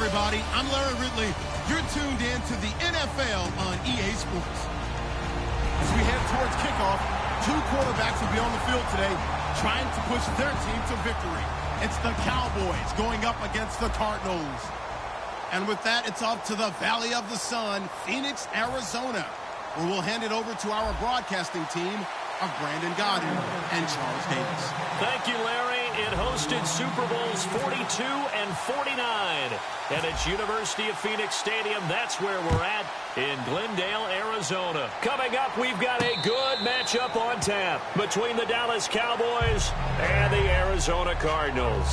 everybody. I'm Larry Ridley. You're tuned in to the NFL on EA Sports. As we head towards kickoff, two quarterbacks will be on the field today trying to push their team to victory. It's the Cowboys going up against the Cardinals. And with that, it's off to the Valley of the Sun, Phoenix, Arizona, where we'll hand it over to our broadcasting team of Brandon Goddard and Charles Davis. Thank you, Larry. It hosted Super Bowls 42 and 49. And it's University of Phoenix Stadium. That's where we're at in Glendale, Arizona. Coming up, we've got a good matchup on tap between the Dallas Cowboys and the Arizona Cardinals.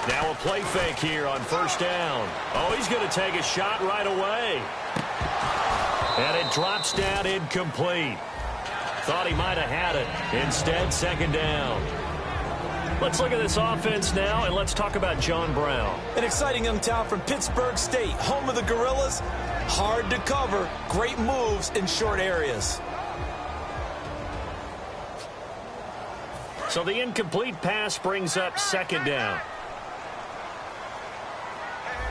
Now a play fake here on first down. Oh, he's going to take a shot right away. And it drops down incomplete. Thought he might have had it. Instead, second down. Let's look at this offense now, and let's talk about John Brown. An exciting young talent from Pittsburgh State, home of the Gorillas. Hard to cover, great moves in short areas. So the incomplete pass brings up second down.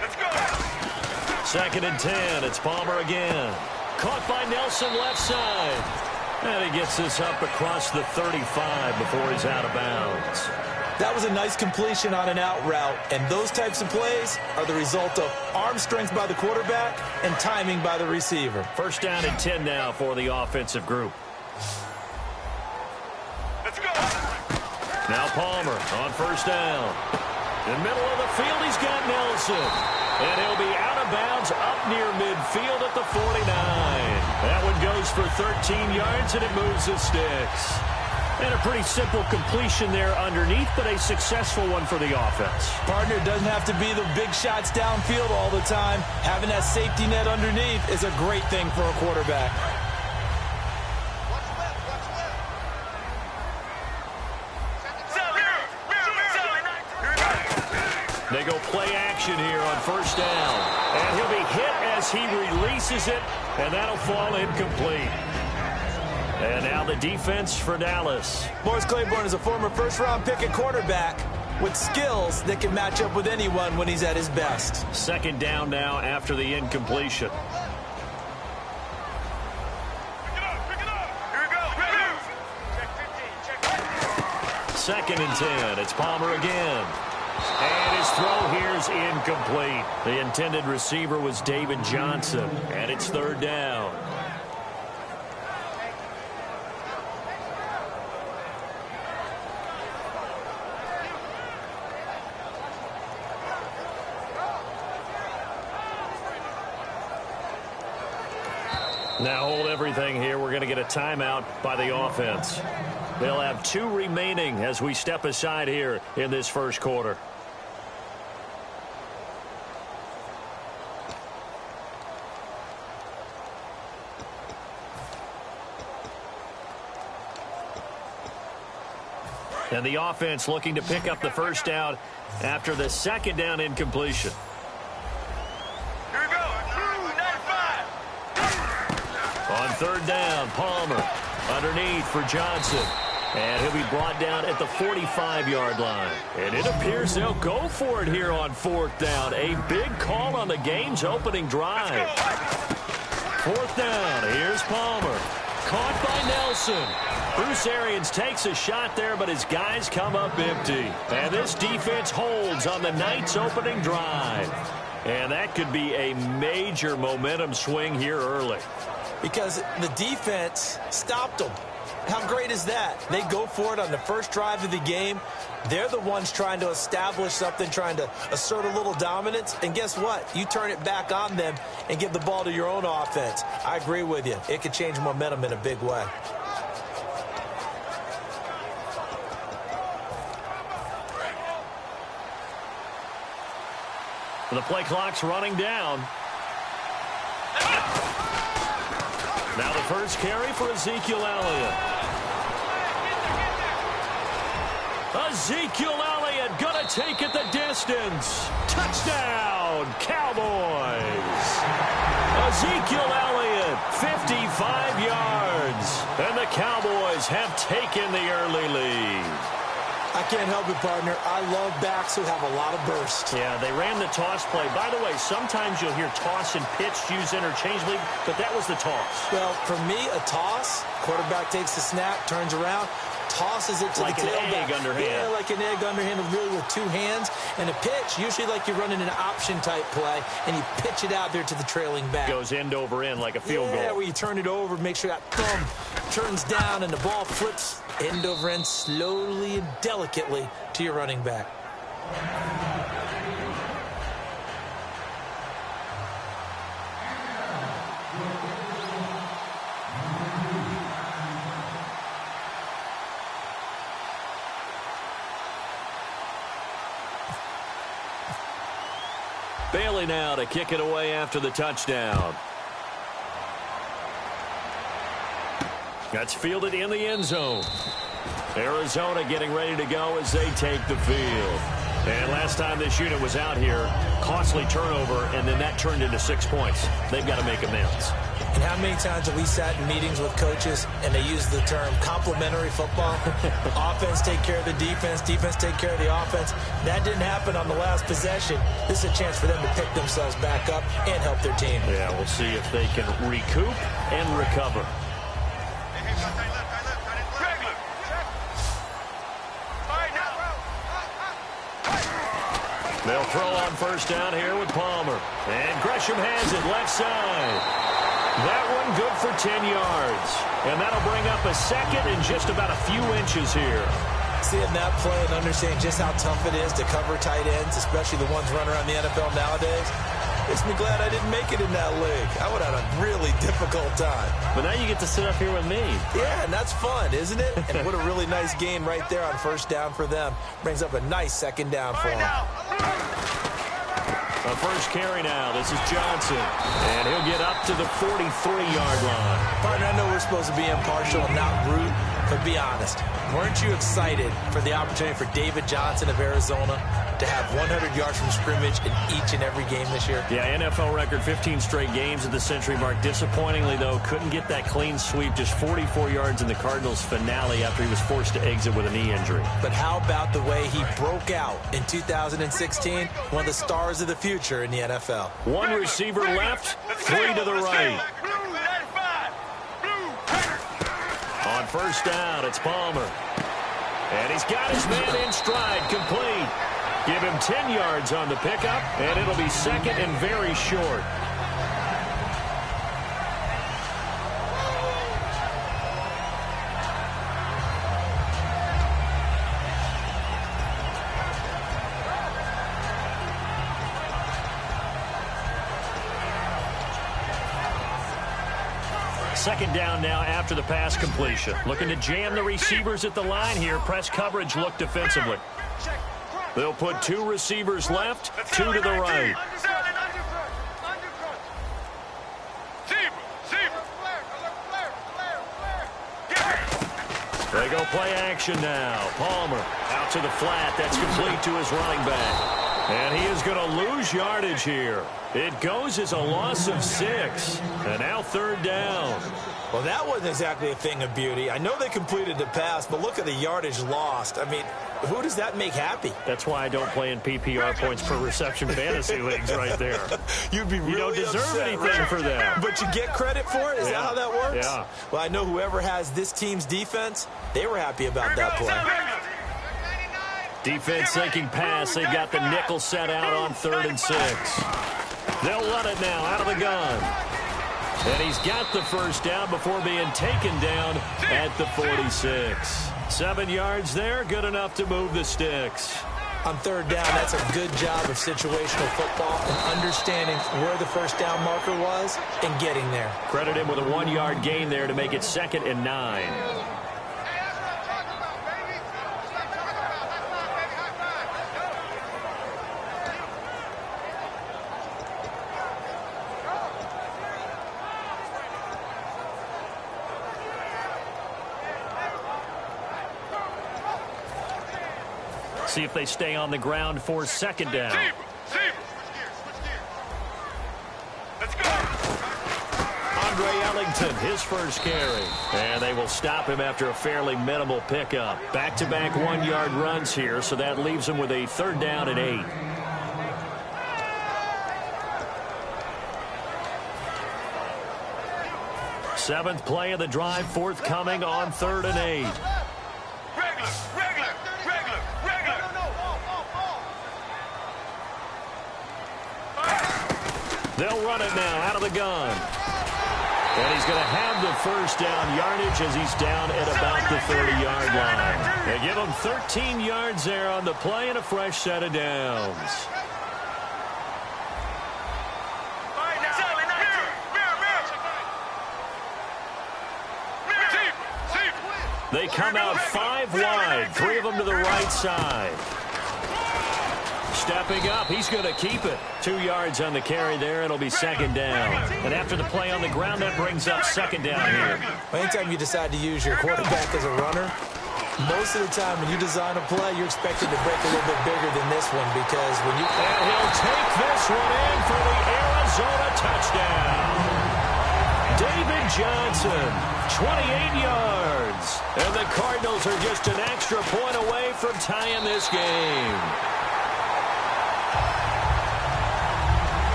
Let's go. Second and 10. It's Palmer again. Caught by Nelson left side. And he gets this up across the 35 before he's out of bounds. That was a nice completion on an out route, and those types of plays are the result of arm strength by the quarterback and timing by the receiver. First down and 10 now for the offensive group. Let's go. Now Palmer on first down. In the middle of the field, he's got Nelson. And he'll be out of bounds up near midfield at the 49. That one goes for 13 yards, and it moves the sticks. And a pretty simple completion there underneath, but a successful one for the offense. Partner, doesn't have to be the big shots downfield all the time. Having that safety net underneath is a great thing for a quarterback. They go play action here on first down. And he'll be hit as he releases it, and that'll fall incomplete. And now the defense for Dallas. Morris Claiborne is a former first-round pick at quarterback with skills that can match up with anyone when he's at his best. Second down now after the incompletion. Second and 10. It's Palmer again. And his throw here is incomplete. The intended receiver was David Johnson. And it's third down. Now hold everything here. We're going to get a timeout by the offense. They'll have 2 remaining as we step aside here in this first quarter. And the offense looking to pick up the first down after the second down incompletion. Here we go. 95. On third down, Palmer underneath for Johnson. And he'll be brought down at the 45-yard line. And it appears they'll go for it here on fourth down. A big call on the game's opening drive. Fourth down, here's Palmer. Caught by Nelson. Bruce Arians takes a shot there, but his guys come up empty. And this defense holds on the night's opening drive. And that could be a major momentum swing here early. Because the defense stopped them. How great is that? They go for it on the first drive of the game. They're the ones trying to establish something, trying to assert a little dominance. And guess what? You turn it back on them and give the ball to your own offense. I agree with you. It could change momentum in a big way. The play clock's running down. Now the first carry for Ezekiel Elliott. Ezekiel Elliott gonna take it the distance. Touchdown, Cowboys. Ezekiel Elliott, 55 yards. And the Cowboys have taken the early lead. I can't help it, partner. I love backs who have a lot of burst. Yeah, they ran the toss play. By the way, sometimes you'll hear toss and pitch used interchangeably, but that was the toss. Well, for me, a toss, quarterback takes the snap, turns around, tosses it to like the tailback. Like an egg underhand. Yeah, like an egg underhand, really with 2 hands. And a pitch, usually like you're running an option-type play, and you pitch it out there to the trailing back. Goes end over end like a field goal. Yeah, where you turn it over, make sure that thumb turns down, and the ball flips end over end slowly and delicately to your running back. Bailey now to kick it away after the touchdown. That's fielded in the end zone. Arizona getting ready to go as they take the field. And last time this unit was out here, costly turnover, and then that turned into 6 points. They've got to make amends. And how many times have we sat in meetings with coaches and they use the term complementary football? Offense take care of the defense, defense take care of the offense. That didn't happen on the last possession. This is a chance for them to pick themselves back up and help their team. Yeah, we'll see if they can recoup and recover. They'll throw on first down here with Palmer. And Gresham has it left side. That one good for 10 yards. And that'll bring up a second and just about a few inches here. Seeing that play and understanding just how tough it is to cover tight ends, especially the ones running around the NFL nowadays, makes me glad I didn't make it in that league. I would have had a really difficult time. But now you get to sit up here with me. Yeah, and that's fun, isn't it? And what a really nice gain right there on first down for them. Brings up a nice second down for them. A first carry now. This is Johnson. And he'll get up to the 43-yard line. Partner, I know we're supposed to be impartial and not rude, but be honest. Weren't you excited for the opportunity for David Johnson of Arizona to have 100 yards from scrimmage in each and every game this year? Yeah, NFL record 15 straight games at the century mark. Disappointingly, though, couldn't get that clean sweep. Just 44 yards in the Cardinals' finale after he was forced to exit with a knee injury. But how about the way he broke out in 2016? One of the stars of the future in the NFL. One receiver left, 3 to the right. On first down, it's Palmer. And he's got his man in stride, complete. Give him 10 yards on the pickup, and it'll be second and very short. second down now after the pass completion. Looking to jam the receivers at the line here. Press coverage look defensively. They'll put 2 receivers left, 2 to the right. They go play action now. Palmer out to the flat. That's complete to his running back. And he is going to lose yardage here. It goes as a loss of 6. And now third down. Well, that wasn't exactly a thing of beauty. I know they completed the pass, but look at the yardage lost. I mean, who does that make happy? That's why I don't play in PPR points per reception fantasy leagues right there. You'd be really You don't deserve upset, anything right? for that. But you get credit for it? Is that how that works? Yeah. Well, I know whoever has this team's defense, they were happy about that play. Defense thinking pass. They've got the nickel set out on 3rd and 6. They'll run it now out of the gun. And he's got the first down before being taken down at the 46. 7 yards there, good enough to move the sticks. On third down, that's a good job of situational football and understanding where the first down marker was and getting there. Credit him with a 1-yard gain there to make it 2nd and 9. See if they stay on the ground for 2nd down. Let's go. Andre Ellington, his first carry. And they will stop him after a fairly minimal pickup. Back-to-back 1-yard runs here, so that leaves him with a 3rd down and 8. Seventh play of the drive, forthcoming on 3rd and 8. They'll run it now out of the gun. And he's going to have the first down yardage as he's down at about the 30-yard line. They give him 13 yards there on the play and a fresh set of downs. They come out 5 wide, 3 of them to the right side. Stepping up, he's going to keep it. 2 yards on the carry there. It'll be 2nd down. And after the play on the ground, that brings up 2nd down here. Anytime you decide to use your quarterback as a runner, most of the time when you design a play, you're expected to break a little bit bigger than this one because when you... And he'll take this one in for the Arizona touchdown. David Johnson, 28 yards. And the Cardinals are just an extra point away from tying this game.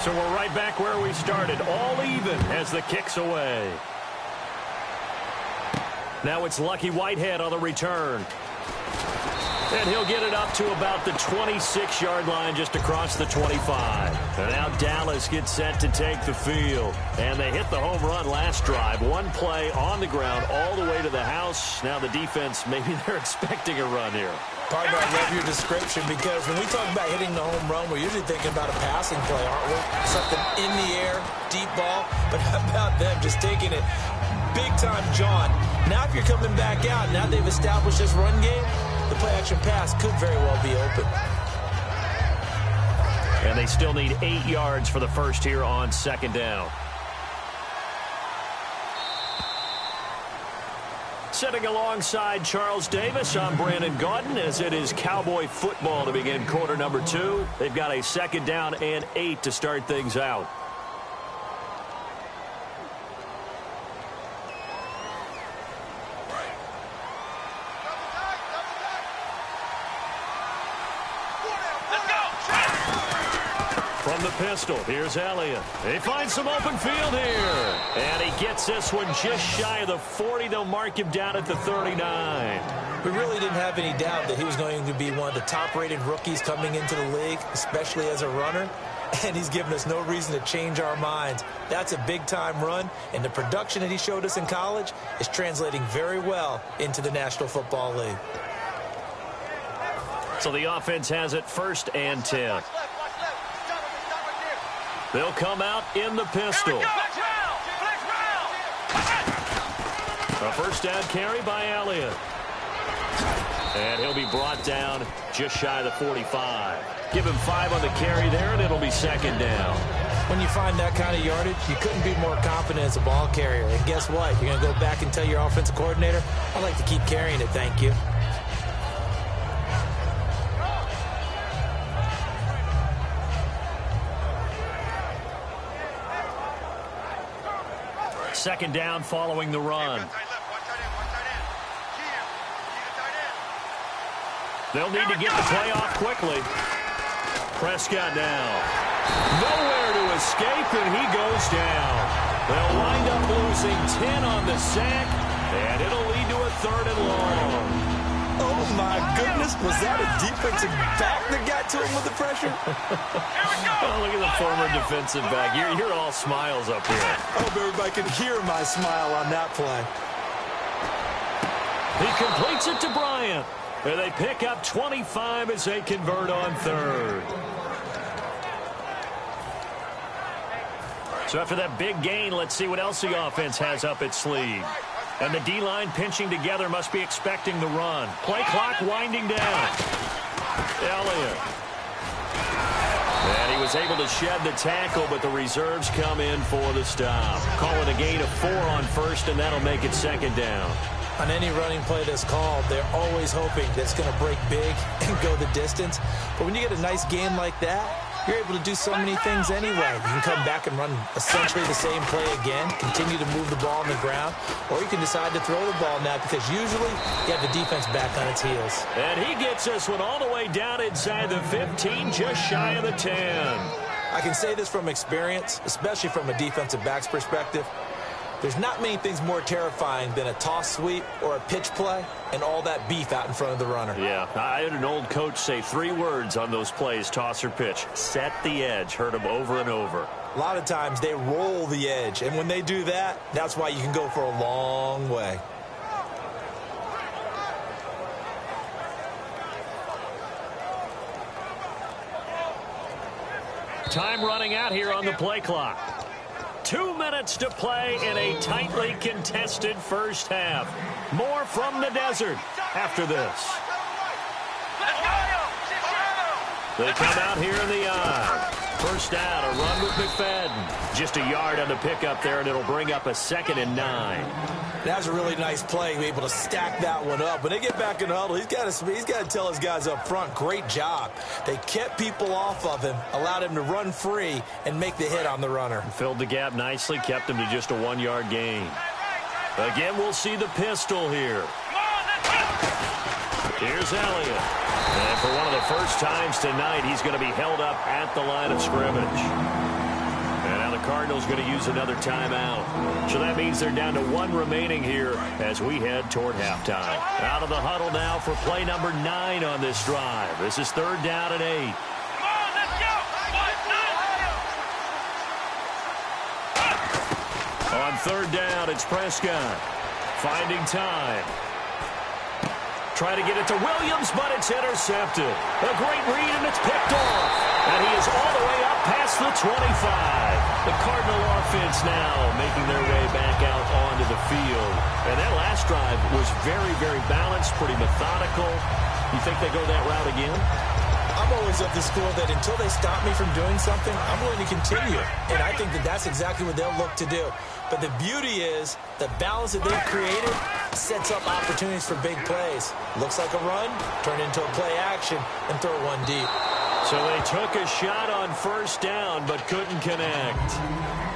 So we're right back where we started, all even as the kick's away. Now it's Lucky Whitehead on the return. And he'll get it up to about the 26-yard line just across the 25. And now Dallas gets set to take the field. And they hit the home run last drive. 1 play on the ground all the way to the house. Now the defense, maybe they're expecting a run here. Partner, I love your description because when we talk about hitting the home run, we're usually thinking about a passing play, aren't we? Something in the air, deep ball. But how about them just taking it big time, John? Now if you're coming back out, now they've established this run game, the play-action pass could very well be open. And they still need 8 yards for the first here on 2nd down. Sitting alongside Charles Davis, I'm Brandon Gaudin as it is Cowboy football to begin quarter number 2. They've got a 2nd down and 8 to start things out. From the pistol, here's Elliott. He finds some open field here. And he gets this one just shy of the 40. They'll mark him down at the 39. We really didn't have any doubt that he was going to be one of the top-rated rookies coming into the league, especially as a runner. And he's given us no reason to change our minds. That's a big-time run, and the production that he showed us in college is translating very well into the National Football League. So the offense has it 1st and 10. They'll come out in the pistol. A first down carry by Elliott. And he'll be brought down just shy of the 45. Give him 5 on the carry there, and it'll be 2nd down. When you find that kind of yardage, you couldn't be more confident as a ball carrier. And guess what? You're going to go back and tell your offensive coordinator, I'd like to keep carrying it, thank you. Second down following the run. They'll need to get the play off quickly. Prescott now. Nowhere to escape, and he goes down. They'll wind up losing 10 on the sack, and it'll lead to a 3rd and long. Oh, my goodness. Was that a defensive back that got to him with the pressure? Oh, look at the former defensive back. You're all smiles up here. I hope everybody can hear my smile on that play. He completes it to Bryant. And they pick up 25 as they convert on 3rd. So after that big gain, let's see what else the offense has up its sleeve. And the D-line pinching together must be expecting the run. Play clock winding down. Elliott. And he was able to shed the tackle, but the reserves come in for the stop. Calling a gain of 4 on 1st, and that'll make it 2nd down. On any running play that's called, they're always hoping that it's going to break big and go the distance. But when you get a nice game like that, you're able to do so many things anyway. You can come back and run essentially the same play again, continue to move the ball on the ground, or you can decide to throw the ball now because usually you have the defense back on its heels. And he gets this one all the way down inside the 15, just shy of the 10. I can say this from experience, especially from a defensive back's perspective. There's not many things more terrifying than a toss sweep or a pitch play and all that beef out in front of the runner. Yeah, I had an old coach say 3 words on those plays, toss or pitch. Set the edge. Heard him over and over. A lot of times they roll the edge, and when they do that, that's why you can go for a long way. Time running out here on the play clock. 2 minutes to play in a tightly contested first half. More from the desert after this. They come out here in the eye. First down, a run with McFadden. Just a yard on the pickup there, and it'll bring up a 2nd and 9. That was a really nice play, able to stack that one up. When they get back in the huddle, he's got to tell his guys up front, great job. They kept people off of him, allowed him to run free and make the hit on the runner. Filled the gap nicely, kept him to just a 1-yard gain. Again, we'll see the pistol here. Here's Elliott. And for one of the first times tonight, he's going to be held up at the line of scrimmage. And now the Cardinals going to use another timeout. So that means they're down to 1 remaining here as we head toward halftime. Out of the huddle now for play number 9 on this drive. This is 3rd down and 8. On 3rd down, it's Prescott. Finding time. Try to get it to Williams, but it's intercepted. A great read, and it's picked off. And he is all the way up past the 25. The Cardinal offense now making their way back out onto the field. And that last drive was very, very balanced, pretty methodical. You think they go that route again? I'm always of the school that until they stop me from doing something, I'm willing to continue. And I think that that's exactly what they'll look to do. But the beauty is the balance that they've created sets up opportunities for big plays. Looks like a run, turn into a play action, and throw one deep. So they took a shot on first down, but couldn't connect.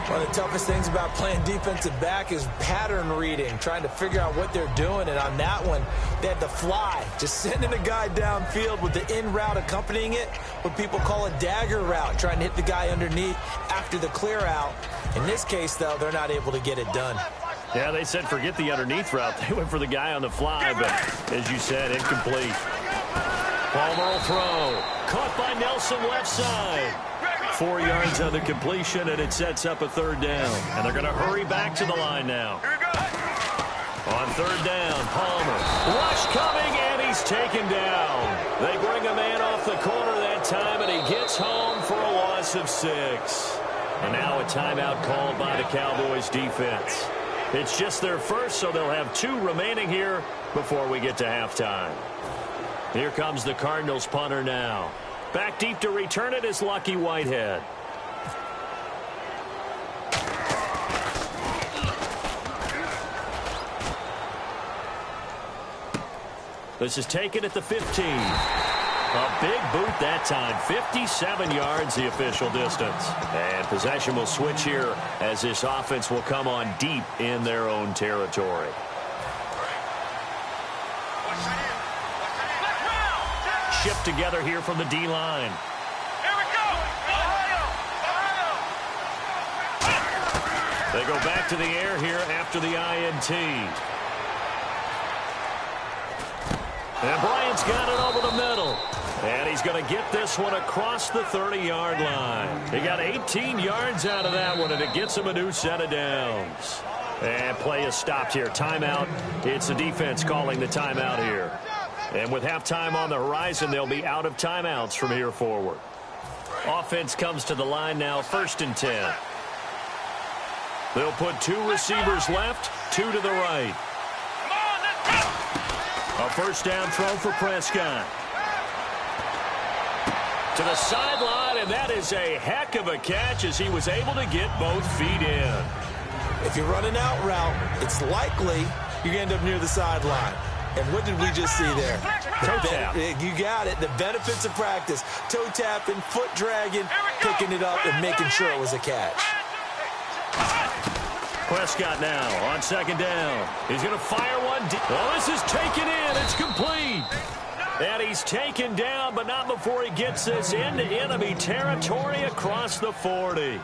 One of the toughest things about playing defensive back is pattern reading, trying to figure out what they're doing. And on that one, they had the fly, just sending a guy downfield with the in route accompanying it, what people call a dagger route, trying to hit the guy underneath after the clear out. In this case, though, they're not able to get it done. Yeah, they said forget the underneath route. They went for the guy on the fly, but as you said, incomplete. Palmer will throw. Caught by Nelson left side. 4 yards on the completion, and it sets up a third down. And they're going to hurry back to the line now. On third down, Palmer. Rush coming, and he's taken down. They bring a man off the corner that time, and he gets home for a loss of 6. And now a timeout called by the Cowboys defense. It's just their first, so they'll have 2 remaining here before we get to halftime. Here comes the Cardinals punter now. Back deep to return it is Lucky Whitehead. This is taken at the 15. A big boot that time. 57 yards the official distance. And possession will switch here as this offense will come on deep in their own territory. Shipped together here from the D-line. Here we go! They go back to the air here after the INT. And Bryant's got it over the middle. And he's going to get this one across the 30-yard line. He got 18 yards out of that one, and it gets him a new set of downs. And play is stopped here. Timeout. It's the defense calling the timeout here. And with halftime on the horizon, they'll be out of timeouts from here forward. Offense comes to the line now, 1st and 10. They'll put 2 receivers left, 2 to the right. A first down throw for Prescott. To the sideline, and that is a heck of a catch as he was able to get both feet in. If you run an out route, it's likely you're going to end up near the sideline. And what did we just see there? Toe tap. You got it. The benefits of practice. Toe tapping, foot dragging, picking it up, and making sure it was a catch. Prescott now on 2nd down. He's going to fire one. Oh, this is taken in. It's complete. And he's taken down, but not before he gets this into enemy territory across the 40.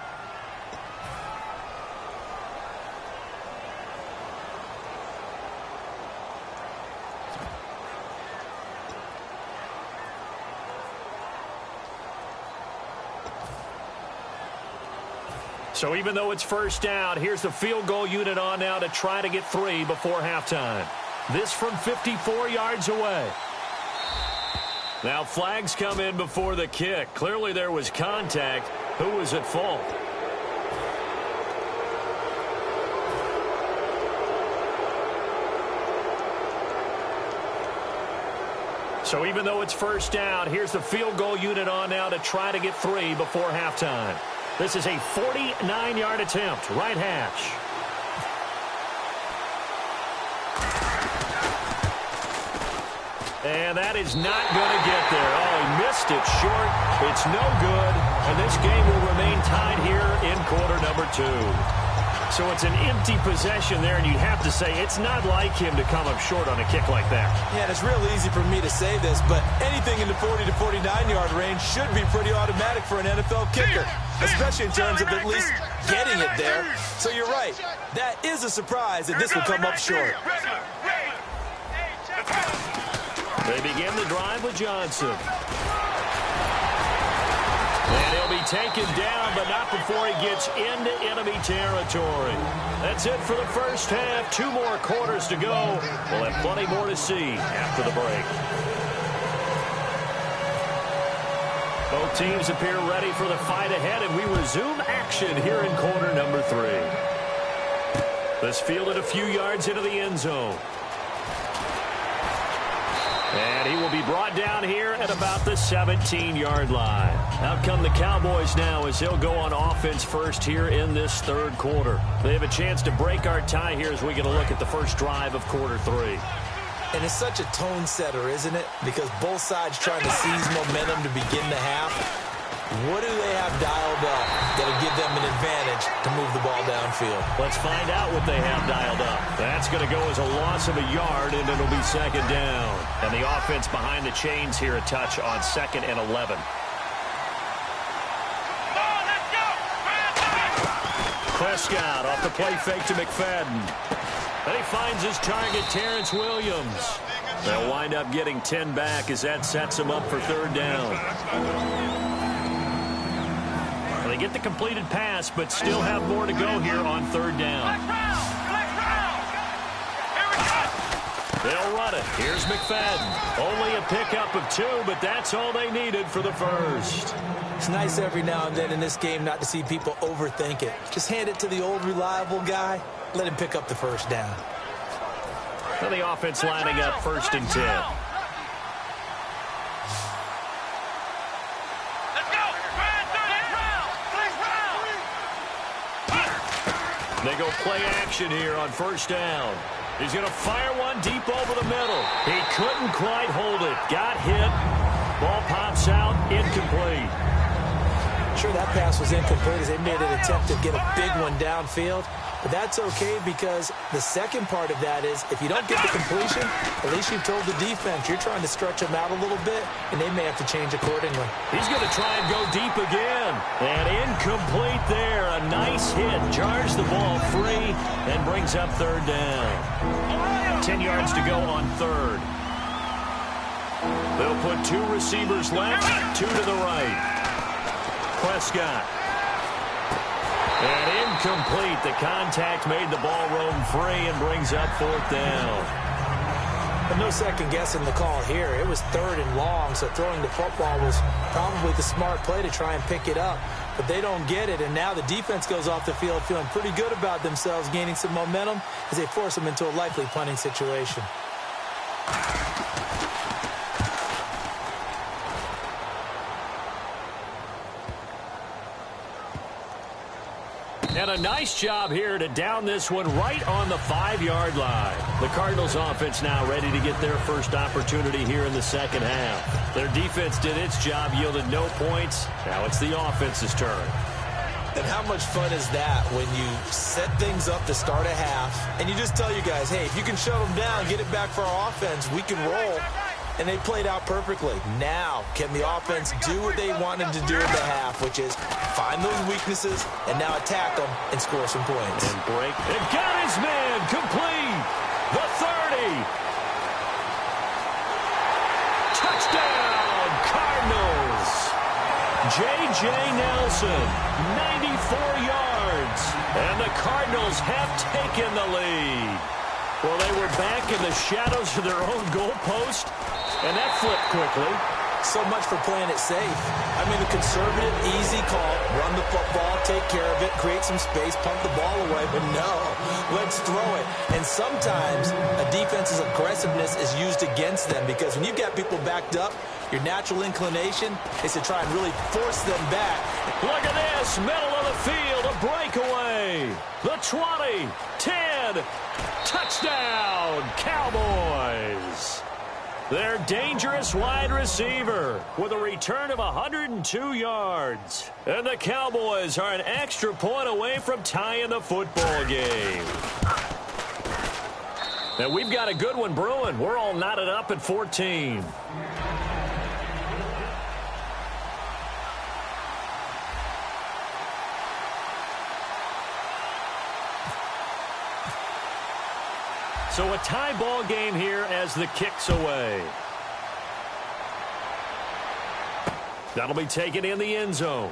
So even though it's first down, here's the field goal unit on now to try to get 3 before halftime. This from 54 yards away. Now flags come in before the kick. Clearly there was contact. Who was at fault? So even though it's first down, here's the field goal unit on now to try to get 3 before halftime. This is a 49-yard attempt, right hash. And that is not going to get there. Oh, he missed it short. It's no good. And this game will remain tied here in quarter number 2. So it's an empty possession there, and you have to say it's not like him to come up short on a kick like that. Yeah, and it's real easy for me to say this, but anything in the 40 to 49-yard range should be pretty automatic for an NFL kicker, especially in terms of at least getting it there. So you're right. That is a surprise that this will come up short. They begin the drive with Johnson. And he'll be taken down, but not before he gets into enemy territory. That's it for the first half. 2 more quarters to go. We'll have plenty more to see after the break. Both teams appear ready for the fight ahead, and we resume action here in quarter number 3. This fielded a few yards into the end zone. And he will be brought down here at about the 17-yard line. Out come the Cowboys now as they'll go on offense first here in this 3rd quarter. They have a chance to break our tie here as we get a look at the first drive of quarter 3. And it's such a tone setter, isn't it? Because both sides trying to seize momentum to begin the half. What do they have dialed up that'll give them an advantage to move the ball downfield? Let's find out what they have dialed up. That's going to go as a loss of a yard, and it'll be 2nd down. And the offense behind the chains here a touch on 2nd and 11. Prescott off the play fake to McFadden. And he finds his target, Terrence Williams. They'll wind up getting 10 back as that sets them up for third down. They get the completed pass, but still have more to go here on third down. They'll run it. Here's McFadden. Only a pickup of 2, but that's all they needed for the first. It's nice every now and then in this game not to see people overthink it. Just hand it to the old reliable guy. Let him pick up the first down. And the offense lining up 1st and 10. They go play action here on 1st down. He's going to fire one deep over the middle. He couldn't quite hold it. Got hit. Ball pops out. Incomplete. Sure, that pass was incomplete as they made an attempt to get a big one downfield. But that's okay because the second part of that is if you don't get the completion, at least you've told the defense you're trying to stretch them out a little bit, and they may have to change accordingly. He's going to try and go deep again. And incomplete there. A nice hit. Jars the ball free and brings up third down. 10 yards to go on third. They'll put 2 receivers left, 2 to the right. Prescott. And incomplete. The contact made the ball roam free and brings up 4th down. But no second guessing the call here. It was 3rd and long, so throwing the football was probably the smart play to try and pick it up. But they don't get it, and now the defense goes off the field feeling pretty good about themselves, gaining some momentum as they force them into a likely punting situation. And a nice job here to down this one right on the 5-yard line. The Cardinals offense now ready to get their first opportunity here in the second half. Their defense did its job, yielded no points. Now it's the offense's turn. And how much fun is that when you set things up to start a half and you just tell you guys, hey, if you can shut them down, get it back for our offense, we can roll. And they played out perfectly. Now, can the offense do what they wanted to do in the half, which is find those weaknesses and now attack them and score some points. And break. And got his man complete. The 30. Touchdown, Cardinals. J.J. Nelson, 94 yards. And the Cardinals have taken the lead. Well, they were back in the shadows of their own goalpost, and that flipped quickly. So much for playing it safe. I mean, the conservative, easy call, run the football, take care of it, create some space, pump the ball away, but no, let's throw it. And sometimes a defense's aggressiveness is used against them because when you've got people backed up, your natural inclination is to try and really force them back. Look at this, middle of the field, a breakaway. The 20, 10, touchdown, Cowboys. Their dangerous wide receiver with a return of 102 yards. And the Cowboys are an extra point away from tying the football game. And we've got a good one brewing. We're all knotted up at 14. So a tie ball game here as the kick's away. That'll be taken in the end zone.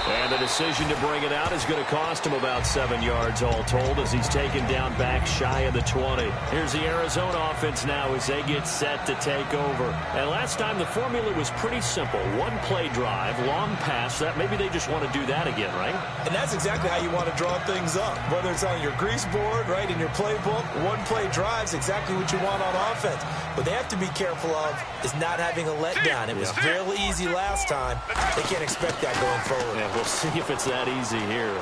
And the decision to bring it out is going to cost him about 7 yards all told as he's taken down back shy of the 20. Here's the Arizona offense now as they get set to take over. And last time the formula was pretty simple. One play drive, long pass. That maybe they just want to do that again, right? And that's exactly how you want to draw things up. Whether it's on your grease board, right, in your playbook, one play drive's exactly what you want on offense. What they have to be careful of is not having a letdown. It was fairly easy last time. They can't expect that going forward. Yeah, we'll see if it's that easy here.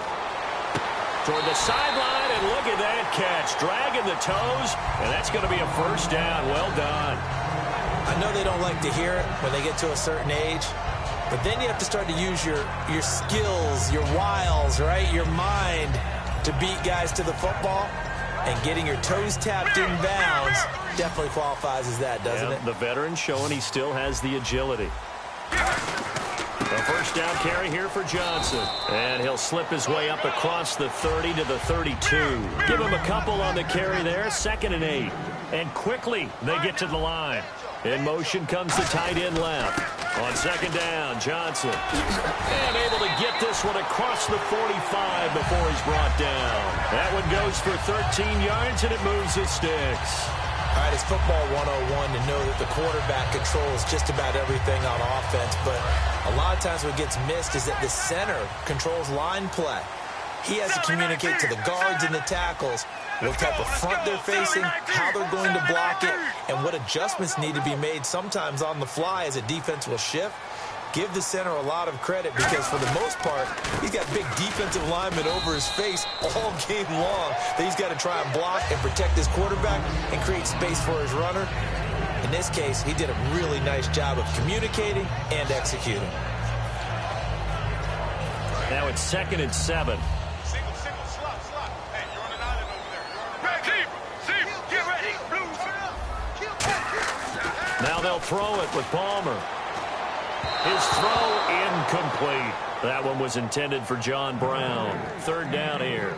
Toward the sideline, and look at that catch. Dragging the toes, and that's going to be a first down. Well done. I know they don't like to hear it when they get to a certain age, but then you have to start to use your skills, your wiles, right, your mind to beat guys to the football. And getting your toes tapped in bounds definitely qualifies as that, doesn't it? The veteran showing he still has the agility. A first down carry here for Johnson. And he'll slip his way up across the 30 to the 32. Give him a couple on the carry there, 2nd and 8. And quickly they get to the line. In motion comes the tight end left. On 2nd down, Johnson. And able to get this one across the 45 before he's brought down. That one goes for 13 yards, and it moves the sticks. All right, it's football 101 to know that the quarterback controls just about everything on offense, but a lot of times what gets missed is that the center controls line play. He has to communicate to the guards and the tackles what type of front they're facing, how they're going to block it, and what adjustments need to be made sometimes on the fly as a defense will shift. Give the center a lot of credit because for the most part, he's got big defensive linemen over his face all game long that he's got to try and block and protect his quarterback and create space for his runner. In this case, he did a really nice job of communicating and executing. Now it's 2nd and 7. Single, slot. Hey, you're on an island over there. Zebra, get ready. Now they'll throw it with Palmer. His throw incomplete. That one was intended for John Brown. 3rd down here.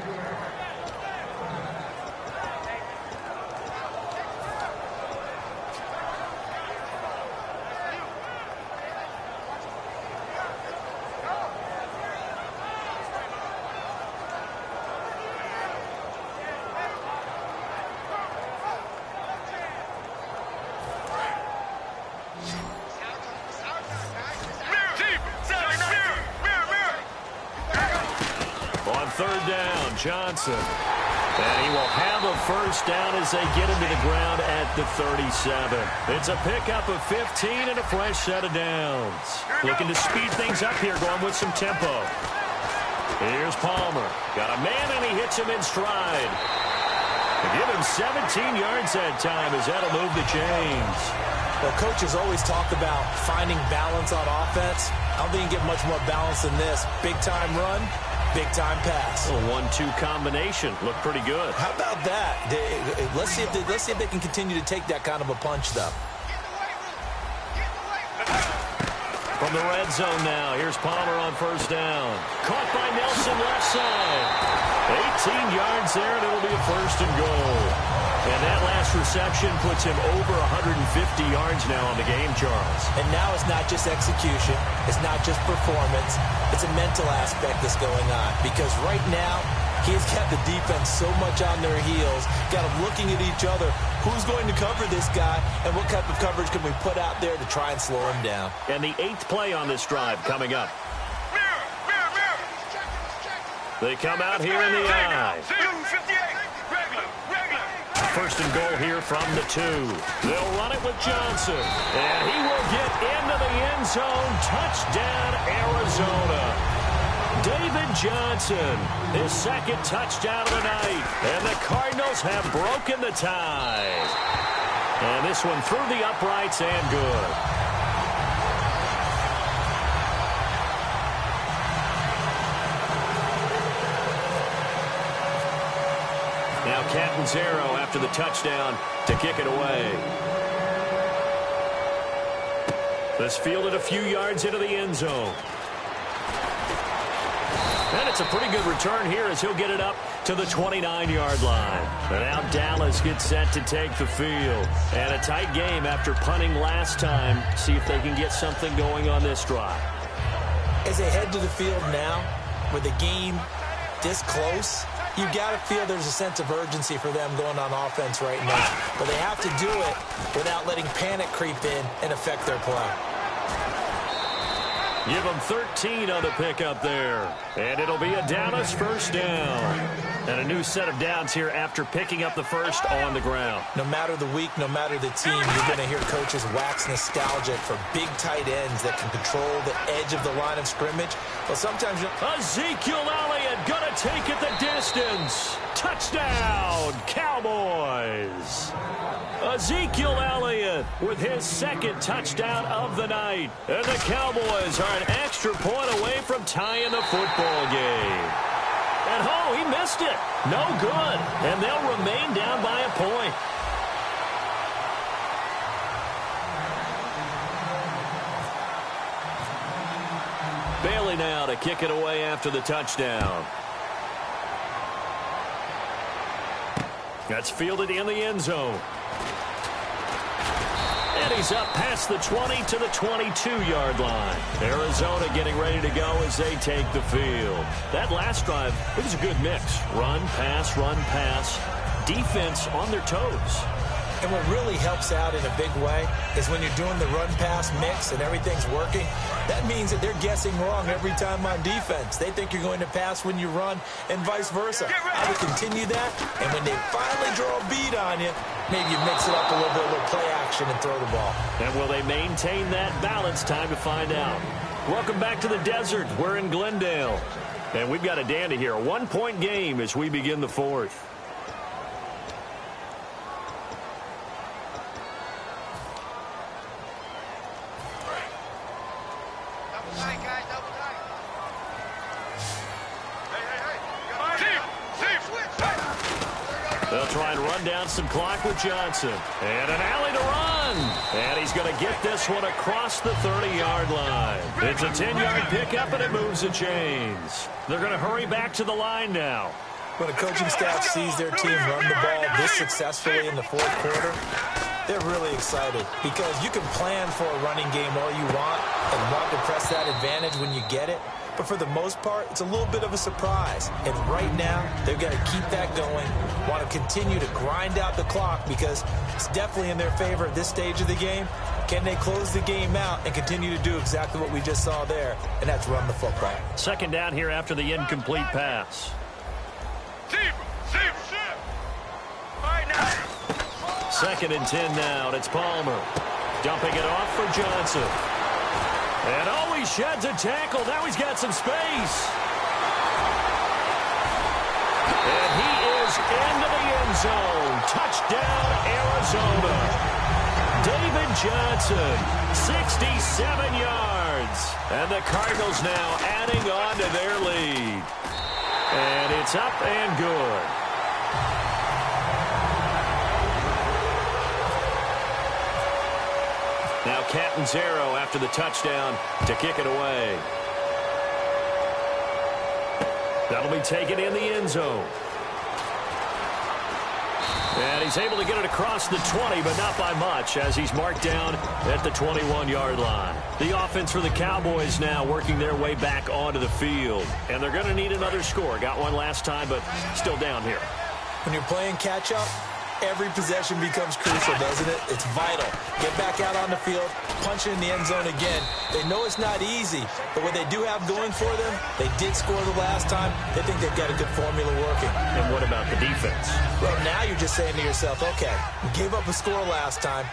Johnson. And he will have a first down as they get him to the ground at the 37. It's a pickup of 15 and a fresh set of downs. Looking to speed things up here, going with some tempo. Here's Palmer. Got a man, and he hits him in stride. To give him 17 yards that time as that'll move the chains. Well, coaches always talk about finding balance on offense. I don't think you get much more balance than this. Big-time run, big-time pass. A 1-2 combination. Looked pretty good. How about that? Let's see if they can continue to take that kind of a punch, though. From the red zone now, here's Palmer on first down. Caught by Nelson left side. 18 yards there, and it'll be a 1st and goal. And that last reception puts him over 150 yards now on the game, Charles. And now it's not just execution. It's not just performance. It's a mental aspect that's going on. Because right now, he's got the defense so much on their heels, got them looking at each other. Who's going to cover this guy, and what type of coverage can we put out there to try and slow him down? And the 8th play on this drive coming up. They come out here in the eye. 1st and goal here from the 2. They'll run it with Johnson. And he will get into the end zone. Touchdown, Arizona. David Johnson, his 2nd touchdown of the night. And the Cardinals have broken the tie. And this one through the uprights and good. Now Catanzaro after the touchdown to kick it away. This fielded a few yards into the end zone. And it's a pretty good return here as he'll get it up to the 29-yard line. And now Dallas gets set to take the field. And a tight game after punting last time. See if they can get something going on this drive. As they head to the field now, with the game this close, you've got to feel there's a sense of urgency for them going on offense right now. But they have to do it without letting panic creep in and affect their play. Give them 13 on the pickup there. And it'll be a Dallas first down. And a new set of downs here after picking up the first on the ground. No matter the week, no matter the team, you're going to hear coaches wax nostalgic for big tight ends that can control the edge of the line of scrimmage. Well, sometimes Ezekiel Elliott going to take it the distance. Touchdown, Cowboys. Ezekiel Elliott with his 2nd touchdown of the night. And the Cowboys are an extra point away from tying the football game. And oh, he missed it. No good. And they'll remain down by a point. kick it away after the touchdown. That's fielded in the end zone. And he's up past the 20 to the 22-yard line. Arizona getting ready to go as they take the field. That last drive, it was a good mix. Run, pass, defense on their toes. And what really helps out in a big way is when you're doing the run-pass mix and everything's working, that means that they're guessing wrong every time on defense. They think you're going to pass when you run and vice versa. I would continue that, and when they finally draw a bead on you, maybe you mix it up a little bit, a little play action and throw the ball. And will they maintain that balance? Time to find out. Welcome back to the desert. We're in Glendale. And we've got a dandy here. A one-point game as we begin the fourth. They'll try and run down some clock with Johnson. And an alley to run. And he's going to get this one across the 30-yard line. It's a 10-yard pickup, and it moves the chains. They're going to hurry back to the line now. When a coaching staff sees their team run the ball this successfully in the fourth quarter, they're really excited because you can plan for a running game all you want and want to press that advantage when you get it. But for the most part, it's a little bit of a surprise. And right now, they've got to keep that going, want to continue to grind out the clock because it's definitely in their favor at this stage of the game. Can they close the game out and continue to do exactly what we just saw there, and that's run the football. Second down here after the incomplete pass. Second and 10 now, and it's Palmer. Dumping it off for Johnson. And oh, he sheds a tackle. Now he's got some space. And he is into the end zone. Touchdown, Arizona. David Johnson, 67 yards. And the Cardinals now adding on to their lead. And it's up and good. Now Catanzaro after the touchdown to kick it away. That'll be taken in the end zone. And he's able to get it across the 20, but not by much, as he's marked down at the 21-yard line. The offense for the Cowboys now working their way back onto the field. And they're going to need another score. Got one last time, but still down here. When you're playing catch-up, every possession becomes crucial, doesn't it? It's vital. Get back out on the field, punch it in the end zone again. They know it's not easy, but what they do have going for them, they did score the last time. They think they've got a good formula working. And what about the defense? Well, now you're just saying to yourself, okay, we gave up a score last time.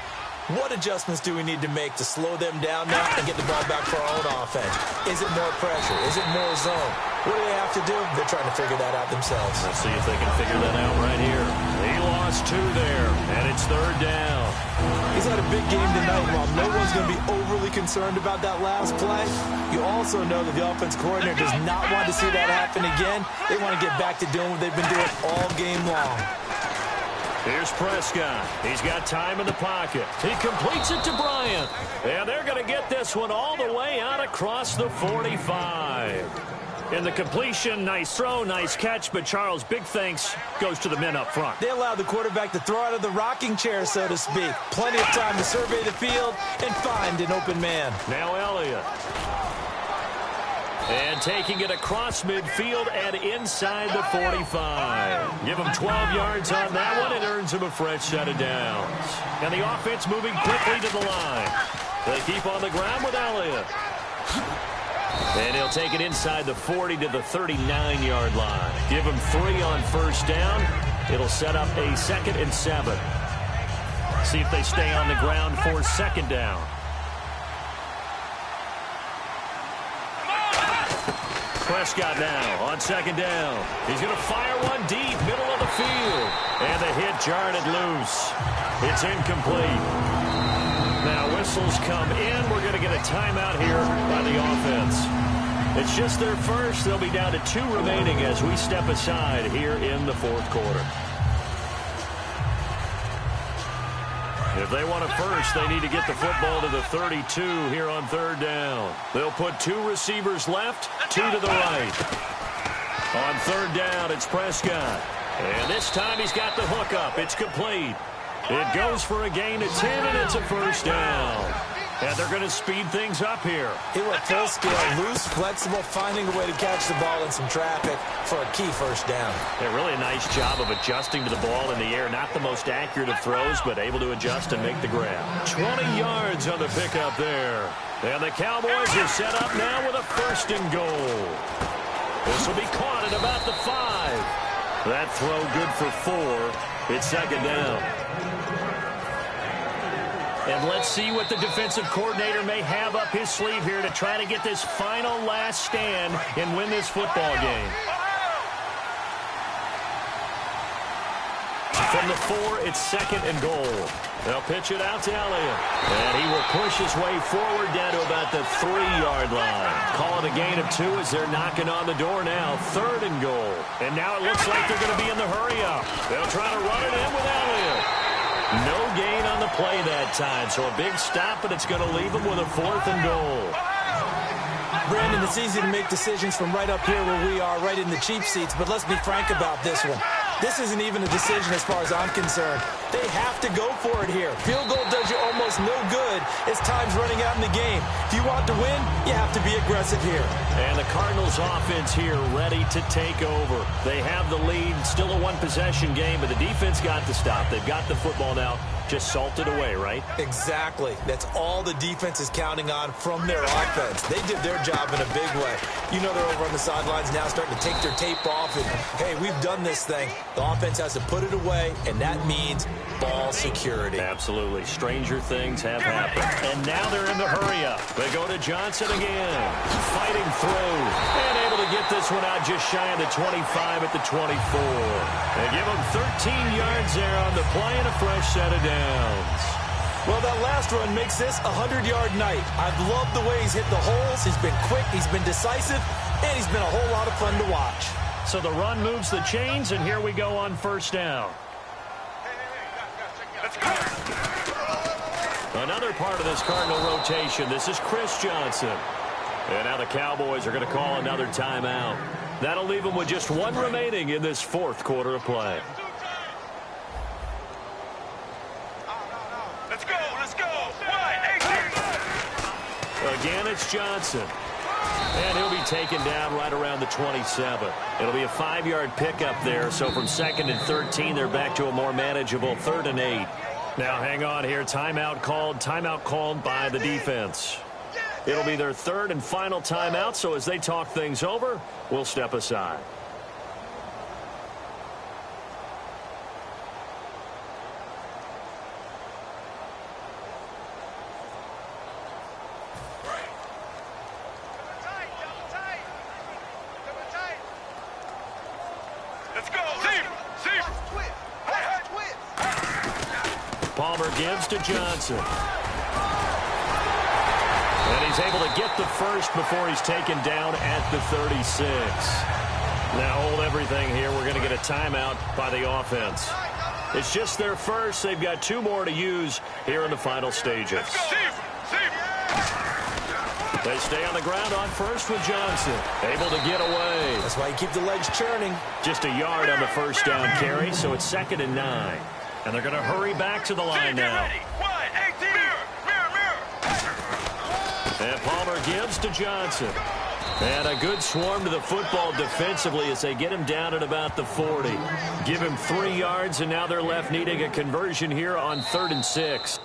What adjustments do we need to make to slow them down now and get the ball back for our own offense? Is it more pressure? Is it more zone? What do they have to do? They're trying to figure that out themselves. Let's see if they can figure that out right here. He lost two there, and it's third down. He's had a big game tonight. While no one's going to be overly concerned about that last play, you also know that the offense coordinator does not want to see that happen again. They want to get back to doing what they've been doing all game long. Here's Prescott. He's got time in the pocket. He completes it to Bryant. And they're going to get this one all the way out across the 45. In the completion, nice throw, nice catch. But Charles, big thanks goes to the men up front. They allowed the quarterback to throw out of the rocking chair, so to speak. Plenty of time to survey the field and find an open man. Now Elliott. And taking it across midfield and inside the 45. Give him 12 yards on that one. It earns him a fresh set of downs. And the offense moving quickly to the line. They keep on the ground with Elliott. And he'll take it inside the 40 to the 39-yard line. Give him 3 on first down. It'll set up a 2nd and 7. See if they stay on the ground for second down. Prescott now on second down. He's going to fire one deep, middle of the field. And the hit jarred it loose. It's incomplete. Now whistles come in. We're going to get a timeout here by the offense. It's just their first. They'll be down to 2 remaining as we step aside here in the fourth quarter. If they want a first, they need to get the football to the 32 here on third down. They'll put 2 receivers left, 2 to the right. On third down, it's Prescott. And this time he's got the hook up. It's complete. It goes for a gain of 10, and it's a first down. And they're going to speed things up here. He went full scale, loose, flexible, finding a way to catch the ball in some traffic for a key first down. Yeah, really a nice job of adjusting to the ball in the air. Not the most accurate of throws, but able to adjust and make the grab. 20 yards on the pickup there. And the Cowboys are set up now with a first and goal. This will be caught at about the 5. That throw good for 4. It's second down. And let's see what the defensive coordinator may have up his sleeve here to try to get this final last stand and win this football game. From the 4, it's second and goal. They'll pitch it out to Elliott. And he will push his way forward down to about the 3-yard line. Call it a gain of 2 as they're knocking on the door now. Third and goal. And now it looks like they're going to be in the hurry-up. They'll try to run it in with Elliott. No gain on the play that time, so a big stop, but it's going to leave them with a 4th and goal. Brandon, it's easy to make decisions from right up here where we are, right in the cheap seats, but let's be frank about this one. This isn't even a decision as far as I'm concerned. They have to go for it here. Field goal does you almost no good as time's running out in the game. If you want to win, you have to be aggressive here. And the Cardinals offense here ready to take over. They have the lead, still a one-possession game, but the defense got to stop. They've got the football now. Just salted away, right? Exactly. That's all the defense is counting on from their offense. They did their job in a big way. You know they're over on the sidelines now starting to take their tape off and, hey, we've done this thing. The offense has to put it away, and that means ball security. Absolutely. Stranger things have happened. And now they're in the hurry-up. They go to Johnson again. Fighting through. And able to get this one out just shy of the 25 at the 24. They give him 13 yards there on the play and a fresh set of downs. Well, that last run makes this a 100-yard night. I've loved the way he's hit the holes. He's been quick, he's been decisive, and he's been a whole lot of fun to watch. So the run moves the chains, and here we go on first down. Let's go. Another part of this Cardinal rotation. This is Chris Johnson. And now the Cowboys are going to call another timeout. That'll leave them with just 1 remaining in this 4th quarter of play. Let's go. Let's go. 1-18. Again, it's Johnson. And he'll be taken down right around the 27. It'll be a 5-yard pickup there. So from 2nd and 13, they're back to a more manageable 3rd and 8. Now, hang on here. Timeout called by the defense. It'll be their 3rd and final timeout. So as they talk things over, we'll step aside. Let's go. See. Palmer gives to Johnson. And he's able to get the first before he's taken down at the 36. Now hold everything here. We're going to get a timeout by the offense. It's just their first. They've got 2 more to use here in the final stages. They stay on the ground on first with Johnson. Able to get away. That's why you keep the legs churning. Just a yard on the first down carry, so it's 2nd and 9. And they're going to hurry back to the line now. And Palmer gives to Johnson. And a good swarm to the football defensively as they get him down at about the 40. Give him 3 yards, and now they're left needing a conversion here on 3rd and 6.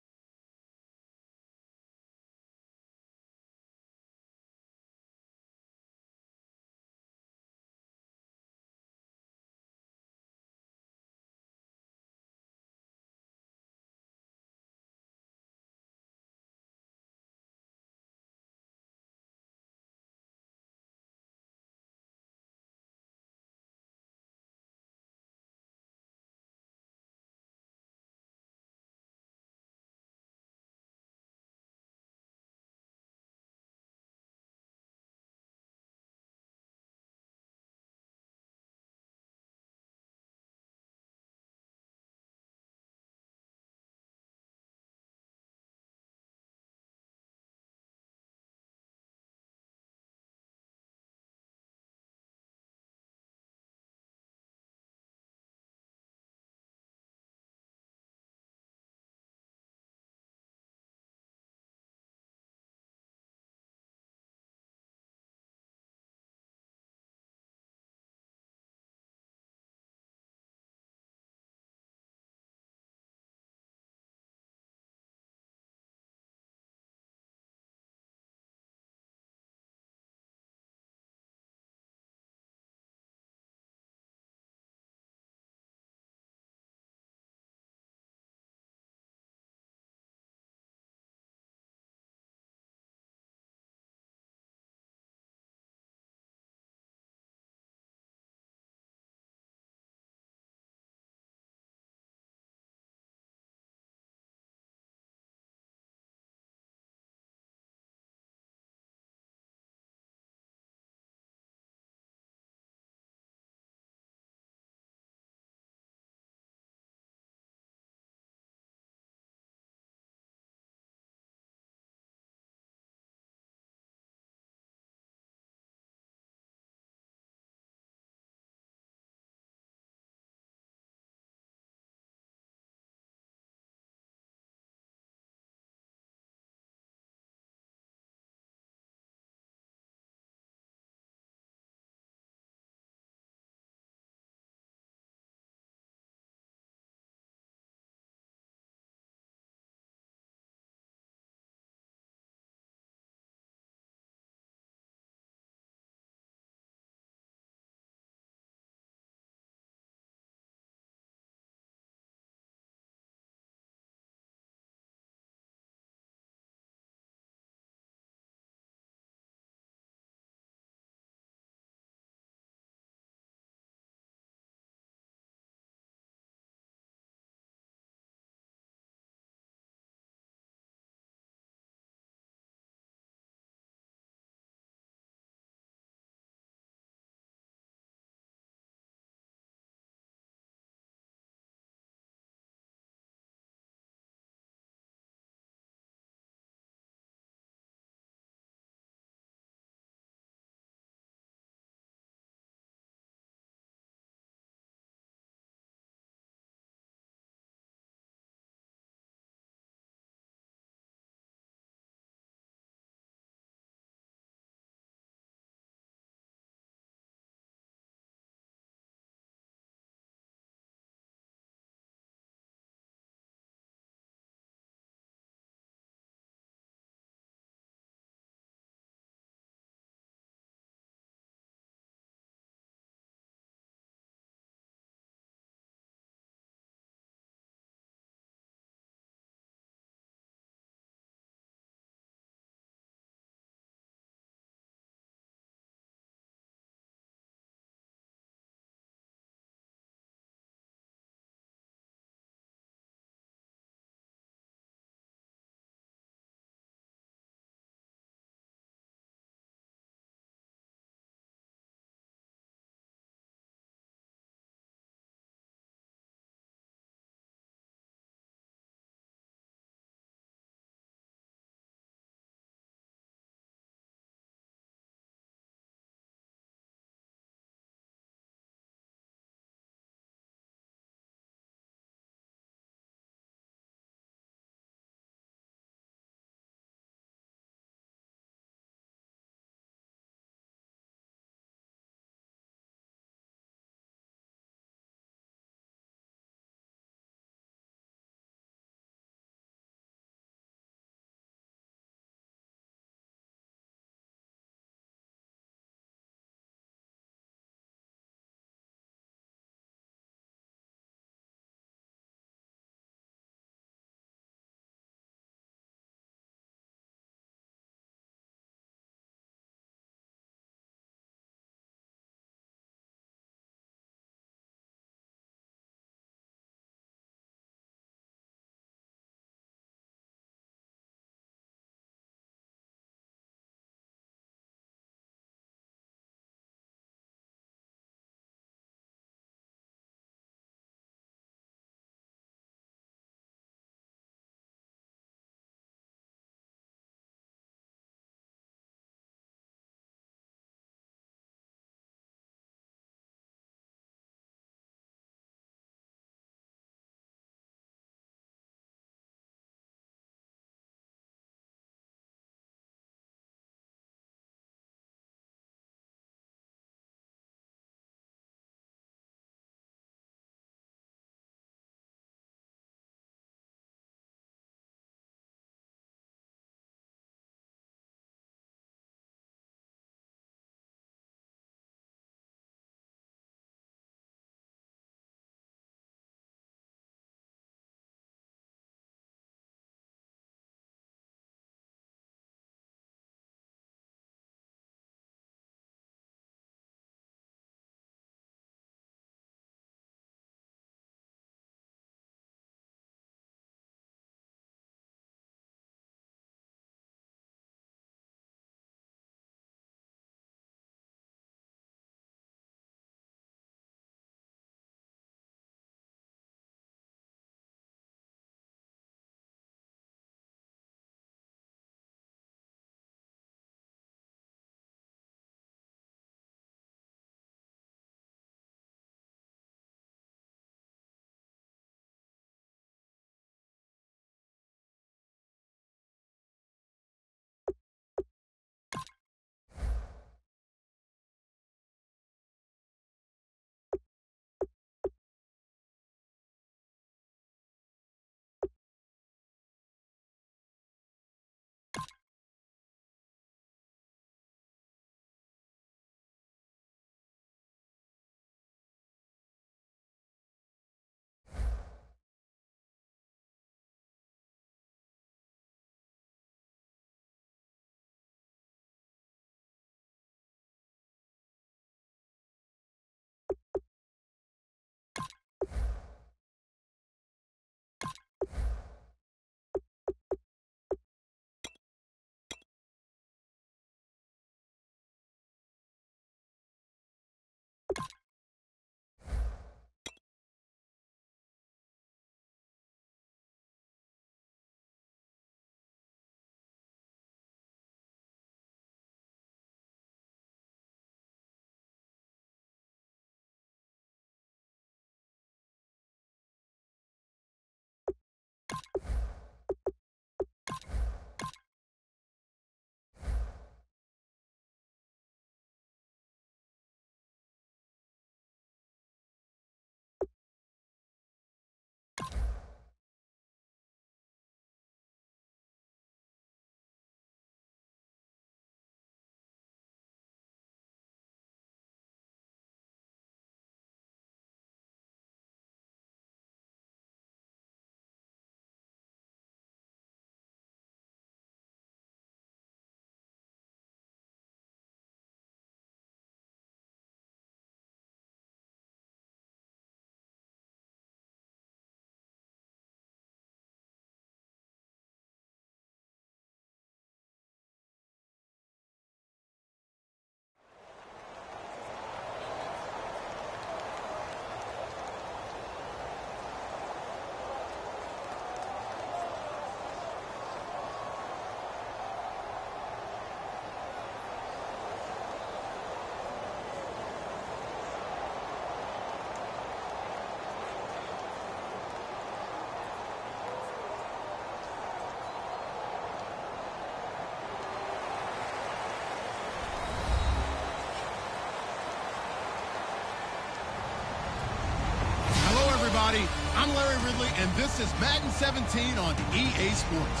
everybody. I'm Larry Ridley, and this is Madden 17 on EA Sports.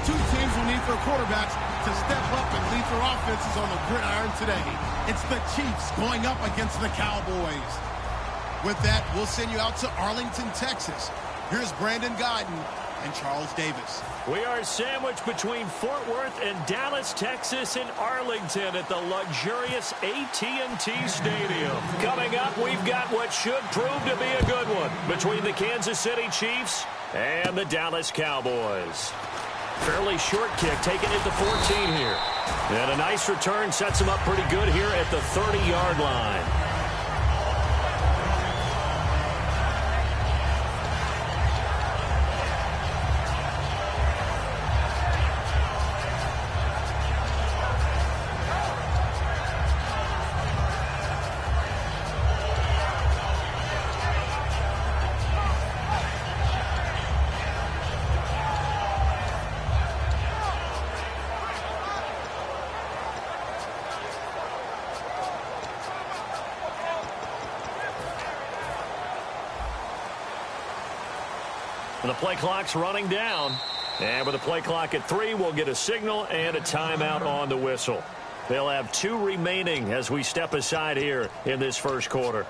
Two teams will need their quarterbacks to step up and lead their offenses on the gridiron today. It's the Chiefs going up against the Cowboys. With that, we'll send you out to Arlington, Texas. Here's Brandon Godden and Charles Davis. We are sandwiched between Fort Worth and Dallas, Texas, and Arlington at the luxurious AT&T Stadium. Coming up, we've got what should prove to be a good one between the Kansas City Chiefs and the Dallas Cowboys. Fairly short kick, taking it to 14 here. And a nice return sets him up pretty good here at the 30-yard line. The play clock's running down. And with the play clock at 3, we'll get a signal and a timeout on the whistle. They'll have 2 remaining as we step aside here in this first quarter.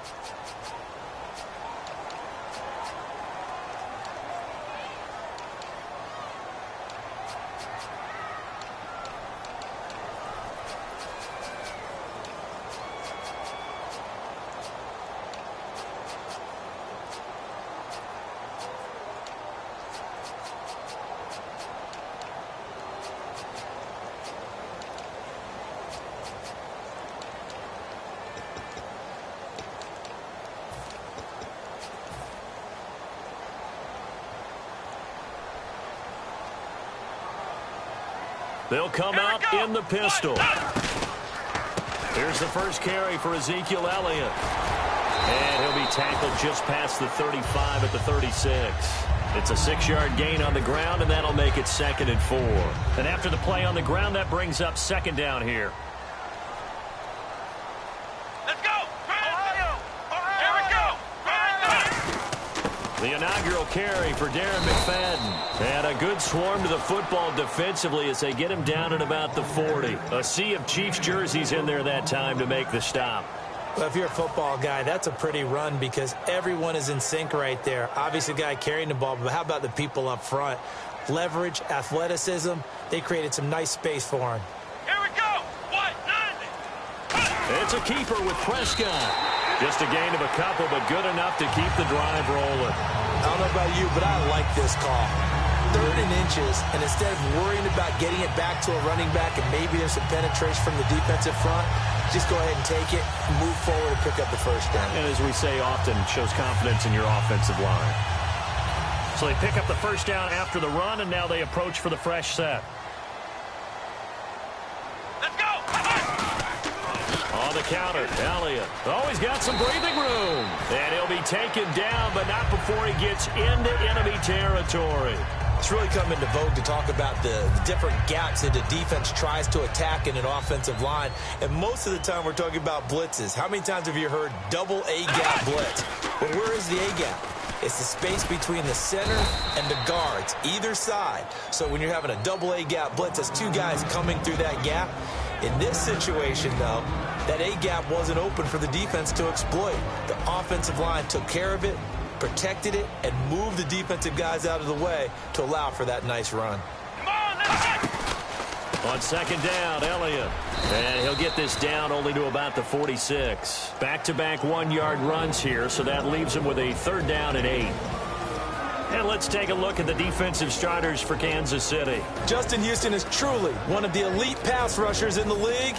They'll come out in the pistol. Here's the first carry for Ezekiel Elliott. And he'll be tackled just past the 35 at the 36. It's a 6-yard gain on the ground, and that'll make it 2nd and 4. And after the play on the ground, that brings up 2nd down here. Let's go! Ohio! Here we go! The inaugural carry for Darren McFadden. And a good swarm to the football defensively as they get him down at about the 40. A sea of Chiefs jerseys in there that time to make the stop. Well, if you're a football guy, that's a pretty run because everyone is in sync right there. Obviously, the guy carrying the ball, but how about the people up front? Leverage, athleticism, they created some nice space for him. Here we go! What? 90! It's a keeper with Prescott. Just a gain of a couple, but good enough to keep the drive rolling. I don't know about you, but I like this call. 3rd and inches, and instead of worrying about getting it back to a running back and maybe there's some penetration from the defensive front, just go ahead and take it, move forward, and pick up the first down. And as we say often, it shows confidence in your offensive line. So they pick up the first down after the run, and now they approach for the fresh set. Let's go! On the counter, Elliott. Oh, he's got some breathing room. And he'll be taken down, but not before he gets into enemy territory. It's really come into vogue to talk about the different gaps that the defense tries to attack in an offensive line. And most of the time we're talking about blitzes. How many times have you heard double A-gap blitz? Well, where is the A-gap? It's the space between the center and the guards, either side. So when you're having a double A-gap blitz, that's 2 guys coming through that gap. In this situation, though, that A-gap wasn't open for the defense to exploit. The offensive line took care of it, protected it, and moved the defensive guys out of the way to allow for that nice run. Come on, let's go! On 2nd down, Elliott. And he'll get this down only to about the 46. Back-to-back 1-yard runs here, so that leaves him with a 3rd down and 8. And let's take a look at the defensive starters for Kansas City. Justin Houston is truly one of the elite pass rushers in the league.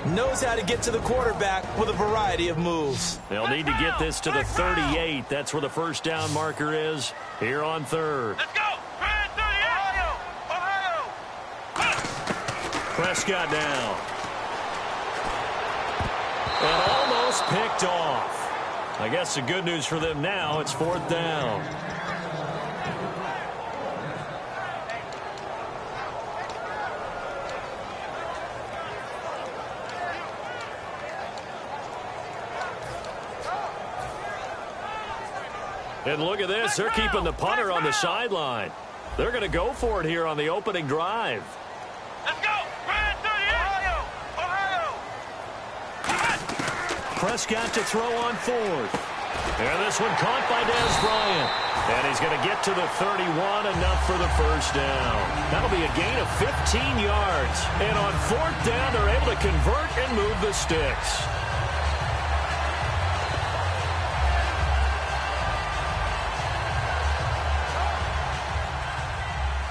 Knows how to get to the quarterback with a variety of moves. They'll need to get this to the 38. That's where the first down marker is here on 3rd. Let's go! 38! Ohio! Prescott now. And almost picked off. I guess the good news for them now, it's 4th down. And look at this. They're keeping the punter on the sideline. They're going to go for it here on the opening drive. Let's go. Ohio. Prescott to throw on fourth. And this one caught by Dez Bryant. And he's going to get to the 31, enough for the first down. That'll be a gain of 15 yards. And on fourth down, they're able to convert and move the sticks.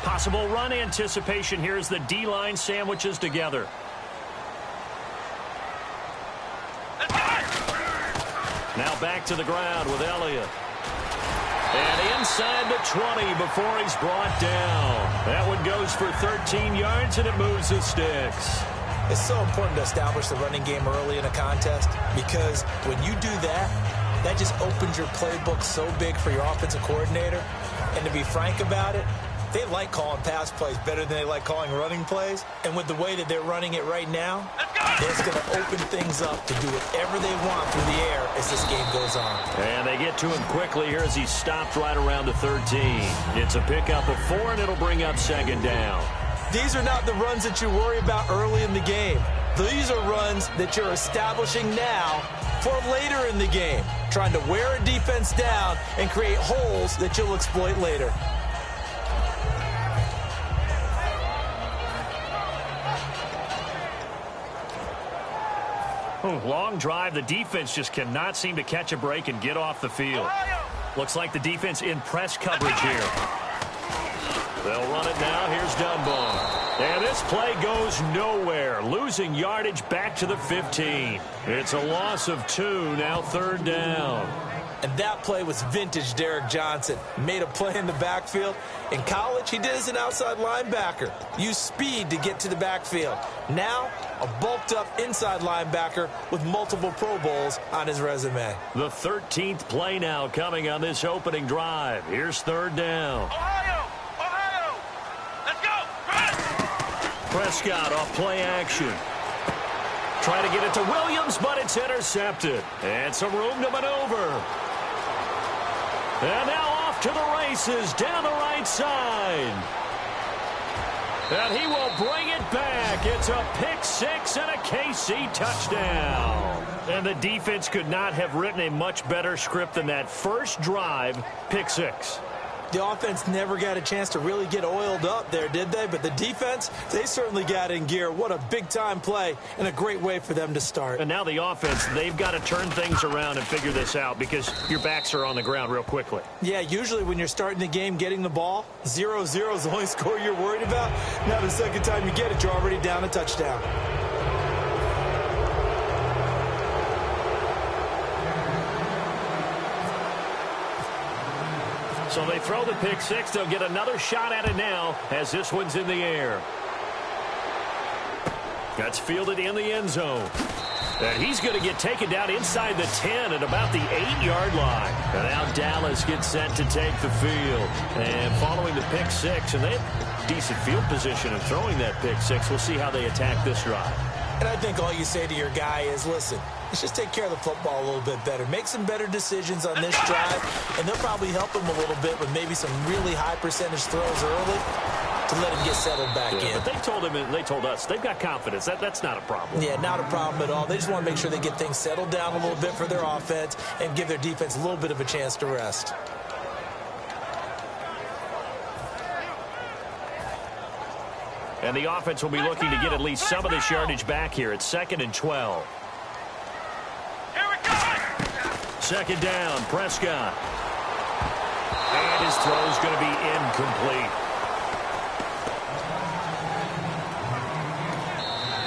Possible run anticipation here as the D-line sandwiches together. Now back to the ground with Elliott. And inside the 20 before he's brought down. That one goes for 13 yards, and it moves the sticks. It's so important to establish the running game early in a contest because when you do that, that just opens your playbook so big for your offensive coordinator. And to be frank about it, they like calling pass plays better than they like calling running plays. And with the way that they're running it right now, it's going to open things up to do whatever they want through the air as this game goes on. And they get to him quickly here as he stopped right around the 13. It's a pickup of 4, and it'll bring up second down. These are not the runs that you worry about early in the game. These are runs that you're establishing now for later in the game, trying to wear a defense down and create holes that you'll exploit later. Long drive. The defense just cannot seem to catch a break and get off the field. Looks like the defense in press coverage here. They'll run it now. Here's Dunbar. And this play goes nowhere. Losing yardage back to the 15. It's a loss of 2, now third down. And that play was vintage Derek Johnson. Made a play in the backfield. In college, he did as an outside linebacker. Used speed to get to the backfield. Now, a bulked-up inside linebacker with multiple Pro Bowls on his resume. The 13th play now coming on this opening drive. Here's third down. Ohio. Let's go. Prescott off play action. Try to get it to Williams, but it's intercepted. And some room to maneuver. And now off to the races down the right side. And he will bring it back. It's a pick 6 and a KC touchdown. And the defense could not have written a much better script than that first drive, pick 6. The offense never got a chance to really get oiled up there, did they? But the defense, they certainly got in gear. What a big-time play and a great way for them to start. And now the offense, they've got to turn things around and figure this out because your backs are on the ground real quickly. Yeah, usually when you're starting the game getting the ball, 0-0 is the only score you're worried about. Now the second time you get it, you're already down a touchdown. So they throw the pick 6. They'll get another shot at it now as this one's in the air. That's fielded in the end zone. And he's going to get taken down inside the 10 at about the 8-yard line. And now Dallas gets set to take the field. And following the pick 6, and they have decent field position in throwing that pick 6. We'll see how they attack this drive. And I think all you say to your guy is, listen, let's just take care of the football a little bit better. Make some better decisions on this drive, and they'll probably help him a little bit with maybe some really high percentage throws early to let him get settled back in. But they told him, and they told us, they've got confidence. That's not a problem. Yeah, not a problem at all. They just want to make sure they get things settled down a little bit for their offense and give their defense a little bit of a chance to rest. And the offense will be looking to get at least some of this yardage back here. It's 2nd and 12. Here we go. Second down, Prescott. And his throw is going to be incomplete.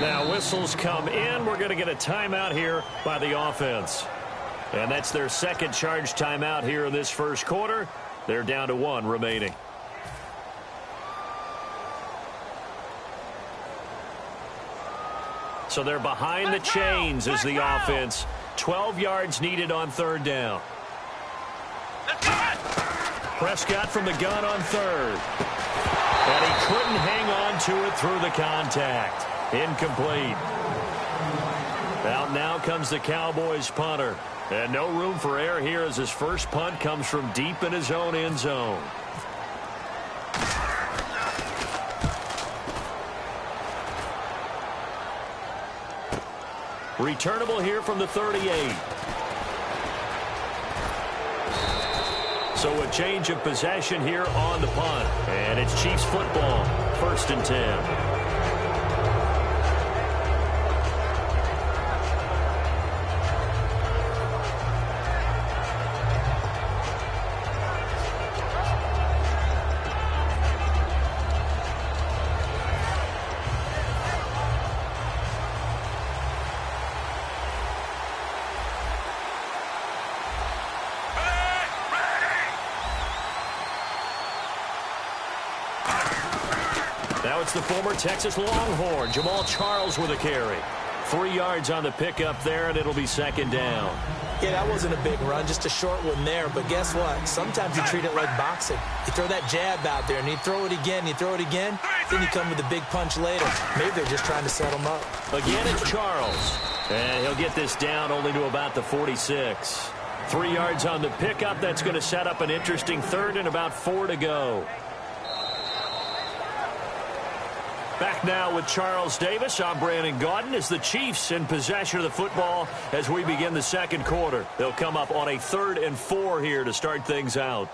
Now whistles come in. We're going to get a timeout here by the offense. And that's their second charge timeout here in this first quarter. They're down to 1 remaining. So they're behind the chains as the offense. 12 yards needed on third down. Prescott from the gun on third. And he couldn't hang on to it through the contact. Incomplete. Out now comes the Cowboys punter. And no room for error here as his first punt comes from deep in his own end zone. Returnable here from the 38. So a change of possession here on the punt. And it's Chiefs football, 1st and 10. Now it's the former Texas Longhorn, Jamal Charles, with a carry. 3 yards on the pickup there, and it'll be 2nd down. Yeah, that wasn't a big run, just a short one there. But guess what? Sometimes you treat it like boxing. You throw that jab out there, and you throw it again, you throw it again, then you come with a big punch later. Maybe they're just trying to set him up. Again, it's Charles. And he'll get this down only to about the 46. 3 yards on the pickup. That's going to set up an interesting 3rd and about 4 to go. Back now with Charles Davis. I'm Brandon Gaudin as the Chiefs in possession of the football as we begin the 2nd quarter. They'll come up on a 3rd and 4 here to start things out.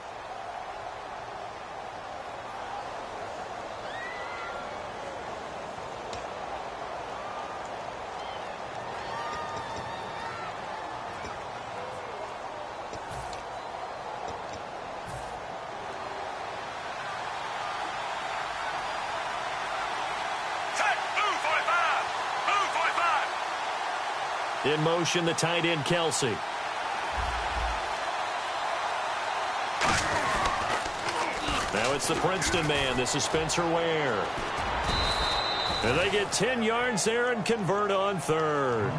In motion, the tight end, Kelsey. Now it's the Princeton man. This is Spencer Ware. And they get 10 yards there and convert on 3rd.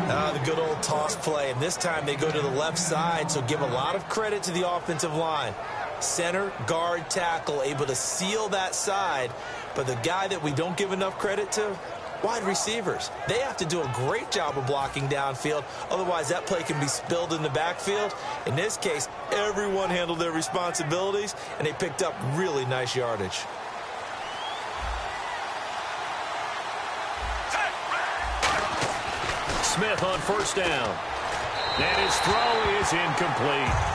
The good old toss play. And this time they go to the left side, so give a lot of credit to the offensive line. Center, guard, tackle, able to seal that side. But the guy that we don't give enough credit to, wide receivers. They have to do a great job of blocking downfield. Otherwise, that play can be spilled in the backfield. In this case, everyone handled their responsibilities, and they picked up really nice yardage. Smith on 1st down. And his throw is incomplete.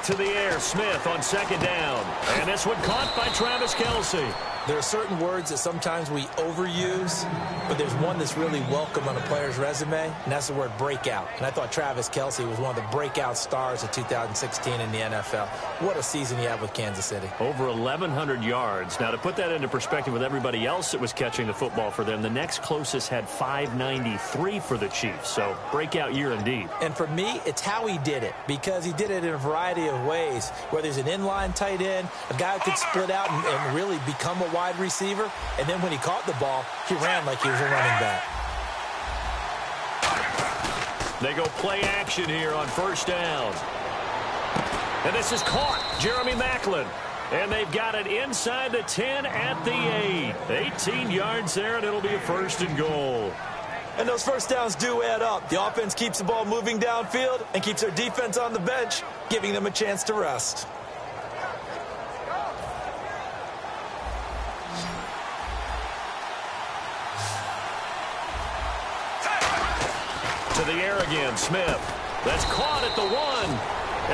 To the air, Smith on 2nd down. And this one caught by Travis Kelce. There are certain words that sometimes we overuse, but there's one that's really welcome on a player's resume, and that's the word breakout. And I thought Travis Kelce was one of the breakout stars of 2016 in the NFL. What a season he had with Kansas City. Over 1,100 yards. Now, to put that into perspective with everybody else that was catching the football for them, the next closest had 593 for the Chiefs. So, breakout year indeed. And for me, it's how he did it, because he did it in a variety of ways, whether he's an inline tight end, a guy who could split out and really become a wide receiver, and then when he caught the ball, he ran like he was a running back. They go play action here on 1st down. And this is caught. Jeremy Maclin. And they've got it inside the 10 at the 8. 18 yards there, and it'll be a 1st and goal. And those 1st downs do add up. The offense keeps the ball moving downfield and keeps their defense on the bench, giving them a chance to rest. To the air again, Smith. That's caught at the 1.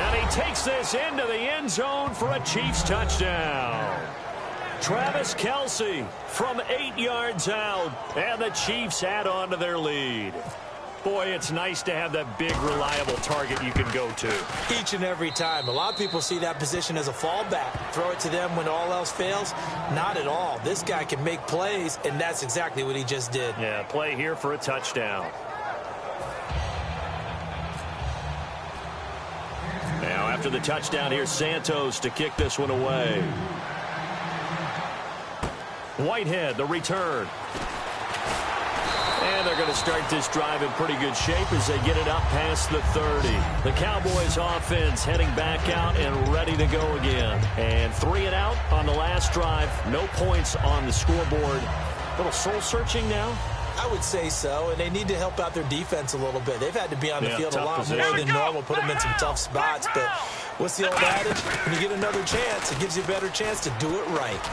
And he takes this into the end zone for a Chiefs touchdown. Travis Kelce from 8 yards out. And the Chiefs add on to their lead. Boy, it's nice to have that big, reliable target you can go to. Each and every time. A lot of people see that position as a fallback. Throw it to them when all else fails. Not at all. This guy can make plays, and that's exactly what he just did. Yeah, play here for a touchdown. Now, after the touchdown, here's Santos to kick this one away. Whitehead, the return. And they're going to to start this drive in pretty good shape as they get it up past the 30. The Cowboys offense heading back out and ready to go again. And 3 and out on the last drive. No points on the scoreboard. A little soul-searching now? I would say so, and they need to help out their defense a little bit. They've had to be on the field a lot more than normal, put them in some tough spots. But what's the old adage? When you get another chance, it gives you a better chance to do it right.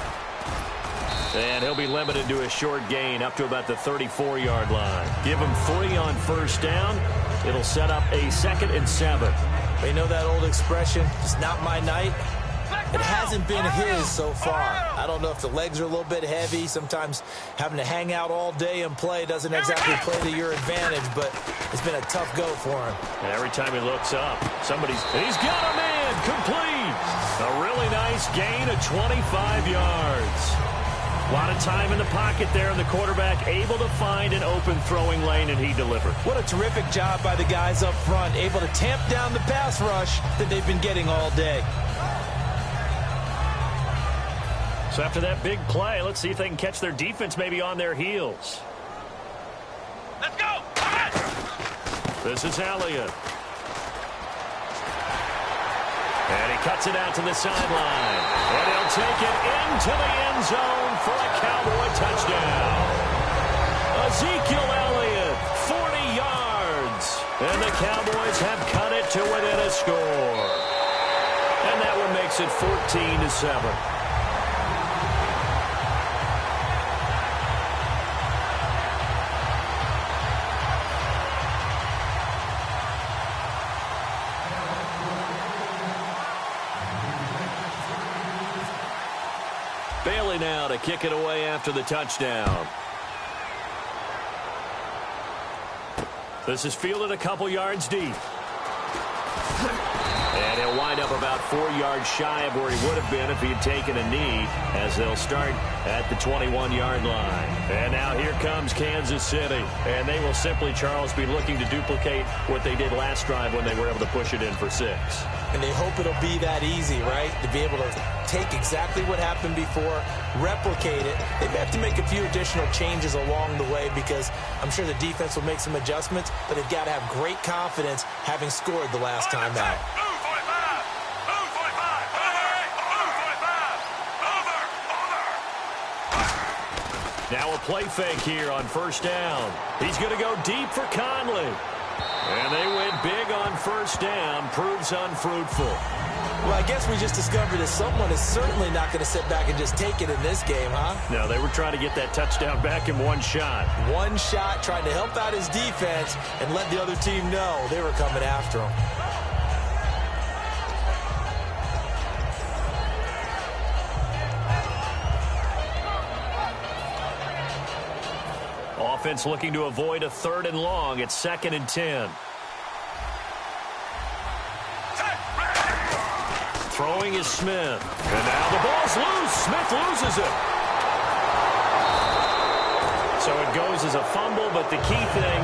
And he'll be limited to a short gain up to about the 34-yard line. Give him 3 on first down. It'll set up a 2nd and 7. You know that old expression, it's not my night? It hasn't been his so far. I don't know if the legs are a little bit heavy. Sometimes having to hang out all day and play doesn't exactly play to your advantage, but it's been a tough go for him. And every time he looks up, he's got a man complete. A really nice gain of 25 yards. A lot of time in the pocket there, and the quarterback able to find an open throwing lane, and he delivered. What a terrific job by the guys up front, able to tamp down the pass rush that they've been getting all day. So after that big play, let's see if they can catch their defense maybe on their heels. Let's go! This is Elliott. And he cuts it out to the sideline. And he'll take it into the end zone for a Cowboy touchdown. Ezekiel Elliott, 40 yards. And the Cowboys have cut it to within a score. And that one makes it 14-7. Bailey now to kick it away after the touchdown. This is fielded a couple yards deep. And he'll wind up about 4 yards shy of where he would have been if he had taken a knee, as they'll start at the 21-yard line. And now here comes Kansas City. And they will simply, Charles, be looking to duplicate what they did last drive when they were able to push it in for 6. And they hope it'll be that easy, right? To be able to take exactly what happened before, replicate it. They may have to make a few additional changes along the way because I'm sure the defense will make some adjustments, but they've got to have great confidence having scored the last time out. Now a play fake here on first down. He's going to go deep for Conley. And they went big on first down. Proves unfruitful. Well, I guess we just discovered that someone is certainly not going to sit back and just take it in this game, huh? No, they were trying to get that touchdown back in one shot. One shot, trying to help out his defense and let the other team know they were coming after him. Offense looking to avoid a 3rd and long. It's 2nd and 10. Throwing is Smith. And now the ball's loose. Smith loses it. So it goes as a fumble, but the key thing,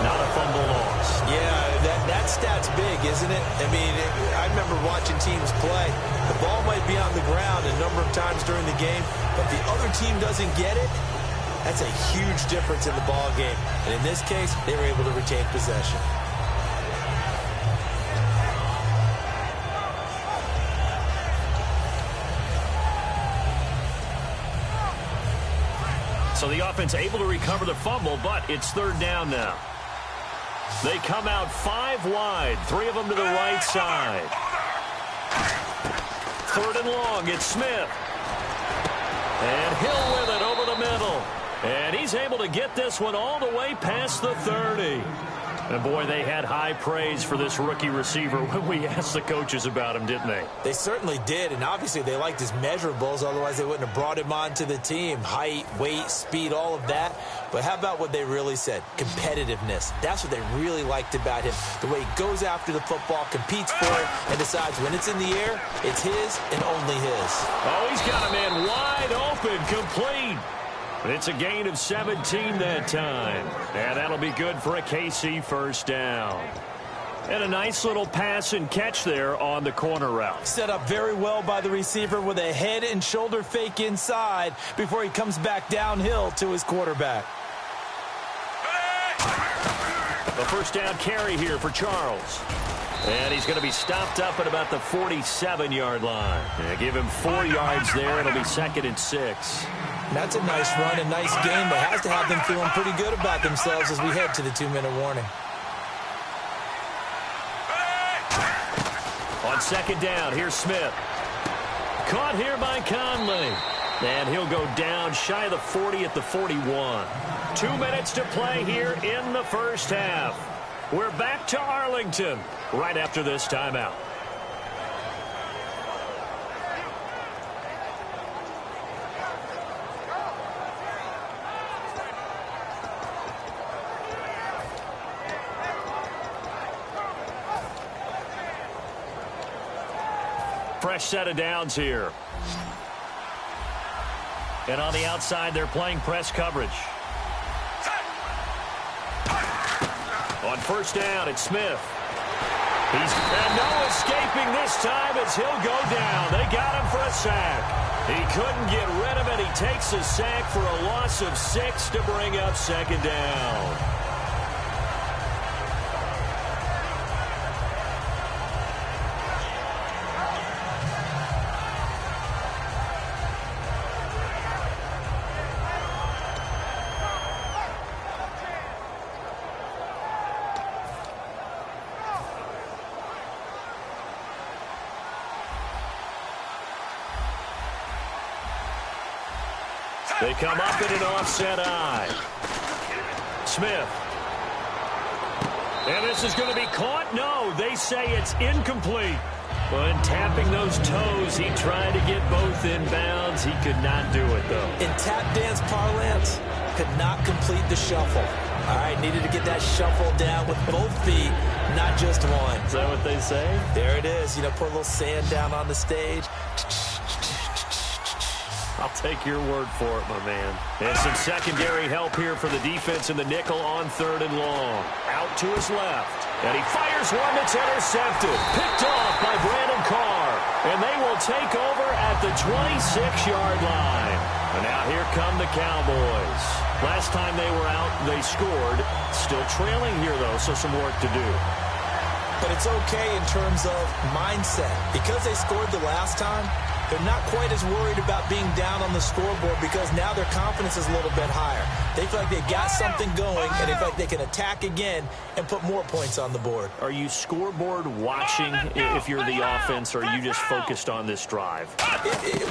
not a fumble loss. Yeah, that stat's big, isn't it? I mean, I remember watching teams play. The ball might be on the ground a number of times during the game, but the other team doesn't get it. That's a huge difference in the ball game. And in this case, they were able to retain possession. So the offense able to recover the fumble, but it's 3rd down now. They come out 5 wide, 3 of them to the right side. 3rd and long, it's Smith. And Hill with it over the middle. And he's able to get this one all the way past the 30. And, boy, they had high praise for this rookie receiver when we asked the coaches about him, didn't they? They certainly did, and obviously they liked his measurables. Otherwise, they wouldn't have brought him onto the team. Height, weight, speed, all of that. But how about what they really said? Competitiveness. That's what they really liked about him. The way he goes after the football, competes for it, and decides when it's in the air, it's his and only his. Oh, he's got a man wide open, complete. It's a gain of 17 that time. And that'll be good for a KC first down. And a nice little pass and catch there on the corner route. Set up very well by the receiver with a head and shoulder fake inside before he comes back downhill to his quarterback. first down carry here for Charles. And he's going to be stopped up at about the 47-yard line. Give him 4 yards there. It'll be 2nd and 6. That's a nice run, a nice game that has to have them feeling pretty good about themselves as we head to the 2-minute warning. On 2nd down, here's Smith. Caught here by Conley. And he'll go down shy of the 40 at the 41. 2 minutes to play here in the first half. We're back to Arlington right after this timeout. Fresh set of downs here. And on the outside, they're playing press coverage. On first down, it's Smith. And no escaping this time as he'll go down. They got him for a sack. He couldn't get rid of it. He takes a sack for a loss of 6 to bring up 2nd down. They come up in an offset eye. Smith. And this is going to be caught. No, they say it's incomplete. But tapping those toes, he tried to get both inbounds. He could not do it, though. In tap dance parlance, could not complete the shuffle. All right, needed to get that shuffle down with both feet, not just one. Is that what they say? There it is. You know, put a little sand down on the stage. I'll take your word for it, my man. And some secondary help here for the defense in the nickel on 3rd and long. Out to his left. And he fires one that's intercepted. Picked off by Brandon Carr. And they will take over at the 26-yard line. And now here come the Cowboys. Last time they were out, they scored. Still trailing here, though, so some work to do. But it's okay in terms of mindset. Because they scored the last time, they're not quite as worried about being down on the scoreboard because now their confidence is a little bit higher. They feel like they got something going, and they feel like they can attack again and put more points on the board. Are you scoreboard watching if you're the offense, or are you just focused on this drive?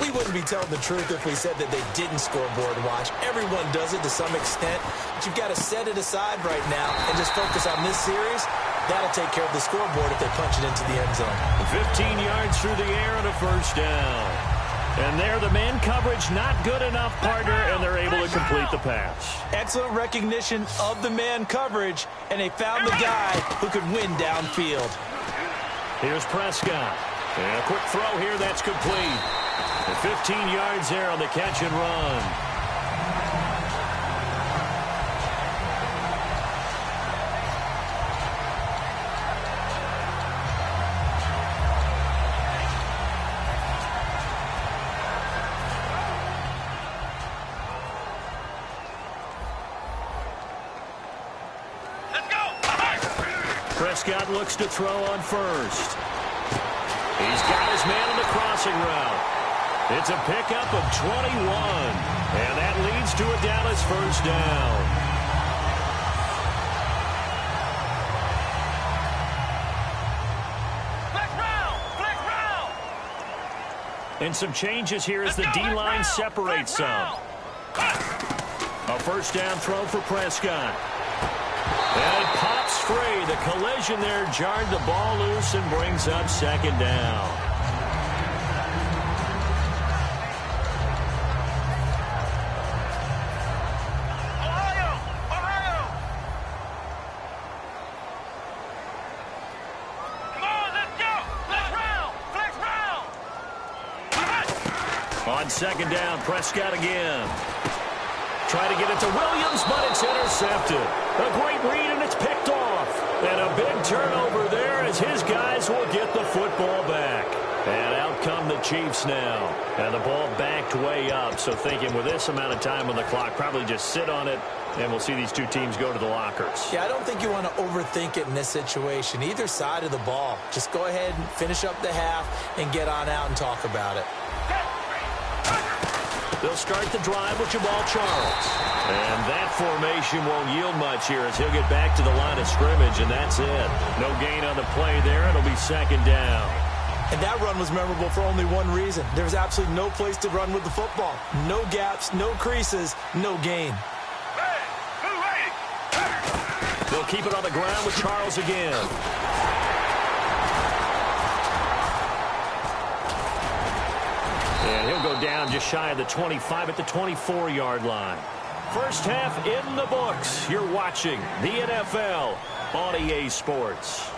We wouldn't be telling the truth if we said that they didn't scoreboard watch. Everyone does it to some extent, but you've got to set it aside right now and just focus on this series. That'll take care of the scoreboard if they punch it into the end zone. 15 yards through the air and a first down. And there, the man coverage not good enough, partner, and they're able to complete the pass. Excellent recognition of the man coverage, and they found the guy who could win downfield. Here's Prescott. And a quick throw here that's complete. And 15 yards there on the catch and run. Prescott looks to throw on first. He's got his man on the crossing route. It's a pickup of 21. And that leads to a Dallas first down. And some changes here as the D-line separates some. A first down throw for Prescott. And it pops free. The collision there jarred the ball loose and brings up 2nd down. On 2nd down, Prescott again. Try to get it to Williams, but it's intercepted. A great read, and it's picked off. And a big turnover there as his guys will get the football back. And out come the Chiefs now. And the ball backed way up, so thinking with this amount of time on the clock, probably just sit on it, and we'll see these two teams go to the lockers. Yeah, I don't think you want to overthink it in this situation. Either side of the ball. Just go ahead and finish up the half and get on out and talk about it. They'll start the drive with Jamal Charles. And that formation won't yield much here as he'll get back to the line of scrimmage, and that's it. No gain on the play there. It'll be second down. And that run was memorable for only one reason. There was absolutely no place to run with the football. No gaps, no creases, no gain. They'll keep it on the ground with Charles again. And he'll go down just shy of the 25 at the 24-yard line. First half in the books. You're watching the NFL on EA Sports.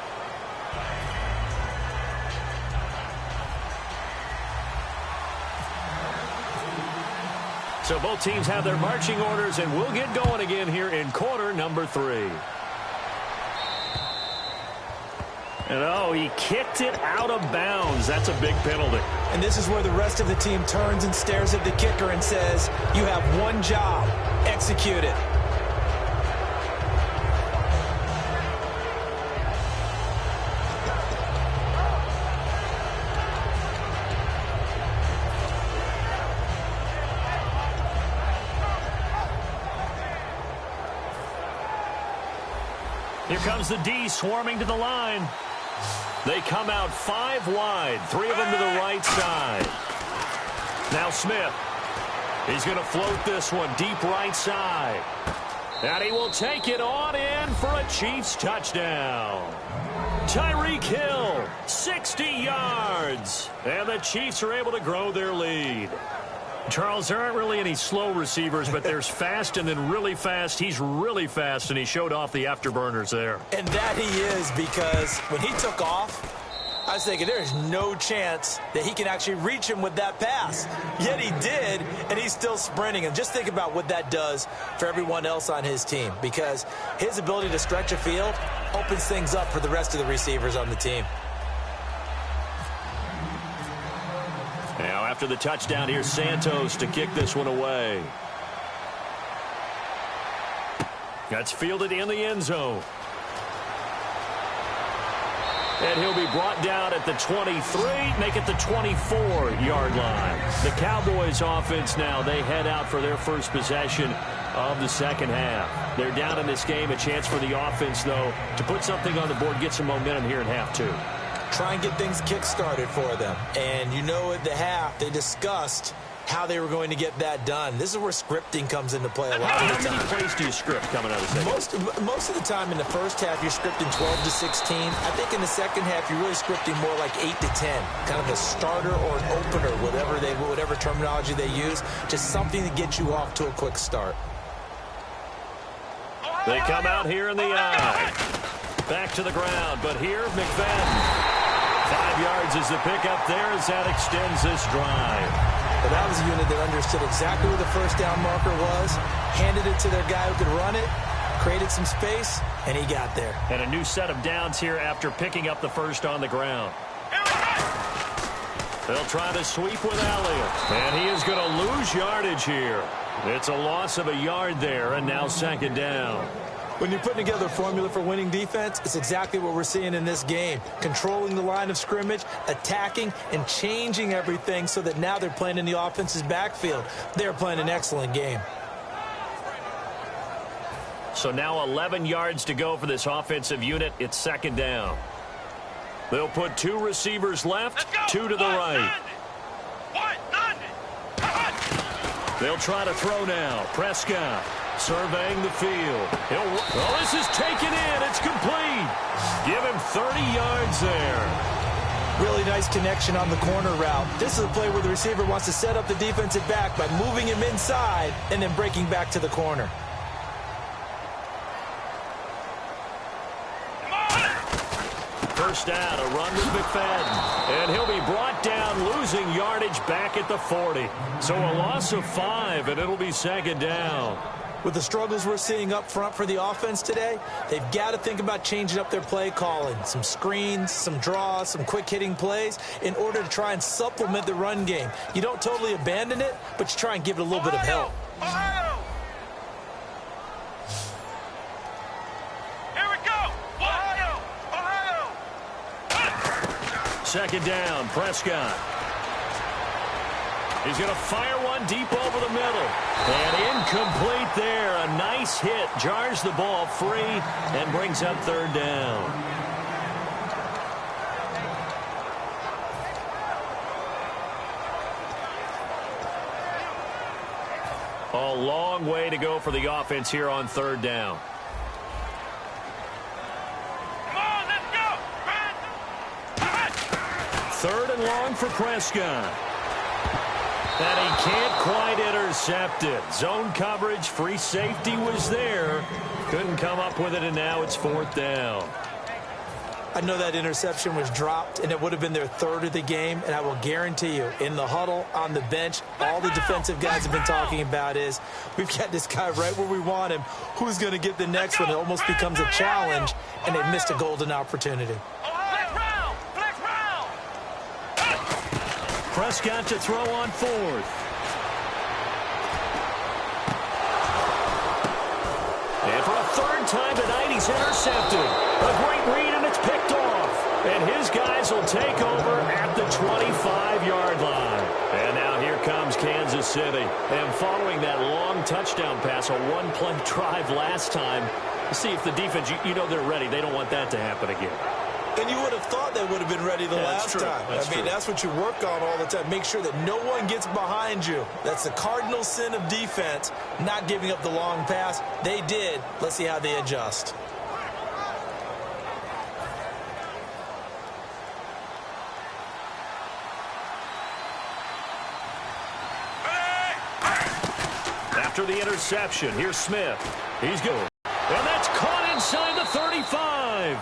So both teams have their marching orders, and we'll get going again here in quarter number 3. And, oh, he kicked it out of bounds. That's a big penalty. And this is where the rest of the team turns and stares at the kicker and says, you have one job. Execute it. Here comes the D swarming to the line. They come out 5 wide, 3 of them to the right side. Now Smith. He's going to float this one deep right side. And he will take it on in for a Chiefs touchdown. Tyreek Hill, 60 yards. And the Chiefs are able to grow their lead. Charles, there aren't really any slow receivers, but there's fast and then really fast. He's really fast, and he showed off the afterburners there. And that he is, because when he took off, I was thinking there is no chance that he can actually reach him with that pass. Yet he did, and he's still sprinting. And just think about what that does for everyone else on his team, because his ability to stretch a field opens things up for the rest of the receivers on the team. Now, after the touchdown, here's Santos to kick this one away. That's fielded in the end zone. And he'll be brought down at the 23, make it the 24-yard line. The Cowboys offense now, they head out for their first possession of the second half. They're down in this game, a chance for the offense, though, to put something on the board, get some momentum here in half 2. Try and get things kick-started for them. And you know at the half, they discussed how they were going to get that done. This is where scripting comes into play a lot of the time. How many plays do you script coming out of the second? Most of the time in the first half, you're scripting 12 to 16. I think in the second half, you're really scripting more like 8 to 10. Kind of a starter or an opener, whatever terminology they use. Just something to get you off to a quick start. They come out here in the eye. Back to the ground, but here, McFadden. 5 yards is the pickup there as that extends this drive. But that was a unit that understood exactly where the first down marker was, handed it to their guy who could run it, created some space, and he got there. And a new set of downs here after picking up the first on the ground. They'll try to sweep with Elliott, and he is going to lose yardage here. It's a loss of a yard there, and now second down. When you're putting together a formula for winning defense, it's exactly what we're seeing in this game. Controlling the line of scrimmage, attacking, and changing everything so that now they're playing in the offense's backfield. They're playing an excellent game. So now 11 yards to go for this offensive unit. It's second down. They'll put 2 receivers left, 2 to the right. They'll try to throw now. Prescott surveying the field. This is taken in. It's complete. Give him 30 yards there. Really nice connection on the corner route. This is a play where the receiver wants to set up the defensive back by moving him inside and then breaking back to the corner. First down, a run with McFadden. And he'll be brought down, losing yardage back at the 40. So a loss of 5, and it'll be second down. With the struggles we're seeing up front for the offense today, they've got to think about changing up their play calling. Some screens, some draws, some quick-hitting plays in order to try and supplement the run game. You don't totally abandon it, but you try and give it a little bit of help. Ohio! Here we go! Ohio! Ohio! Second down, Prescott. He's going to fire one deep over the middle. And incomplete there. A nice hit. Jars the ball free and brings up third down. A long way to go for the offense here on third down. Come on, let's go! Third and long for Prescott. And he can't quite intercept it. Zone coverage, free safety was there. Couldn't come up with it, and now it's fourth down. I know that interception was dropped, and it would have been their third of the game, and I will guarantee you, in the huddle, on the bench, all the defensive guys have been talking about is, we've got this guy right where we want him. Who's going to get the next one? It almost becomes a challenge, and they missed a golden opportunity. Prescott to throw on fourth. And for a third time tonight, he's intercepted. A great read, and it's picked off. And his guys will take over at the 25-yard line. And now here comes Kansas City. And following that long touchdown pass, a one-play drive last time, see if the defense, you know they're ready. They don't want that to happen again. And you would have thought they would have been ready the last time. I mean, that's what you work on all the time. Make sure that no one gets behind you. That's the cardinal sin of defense, not giving up the long pass. They did. Let's see how they adjust. After the interception, here's Smith. He's good. And that's caught inside the 35.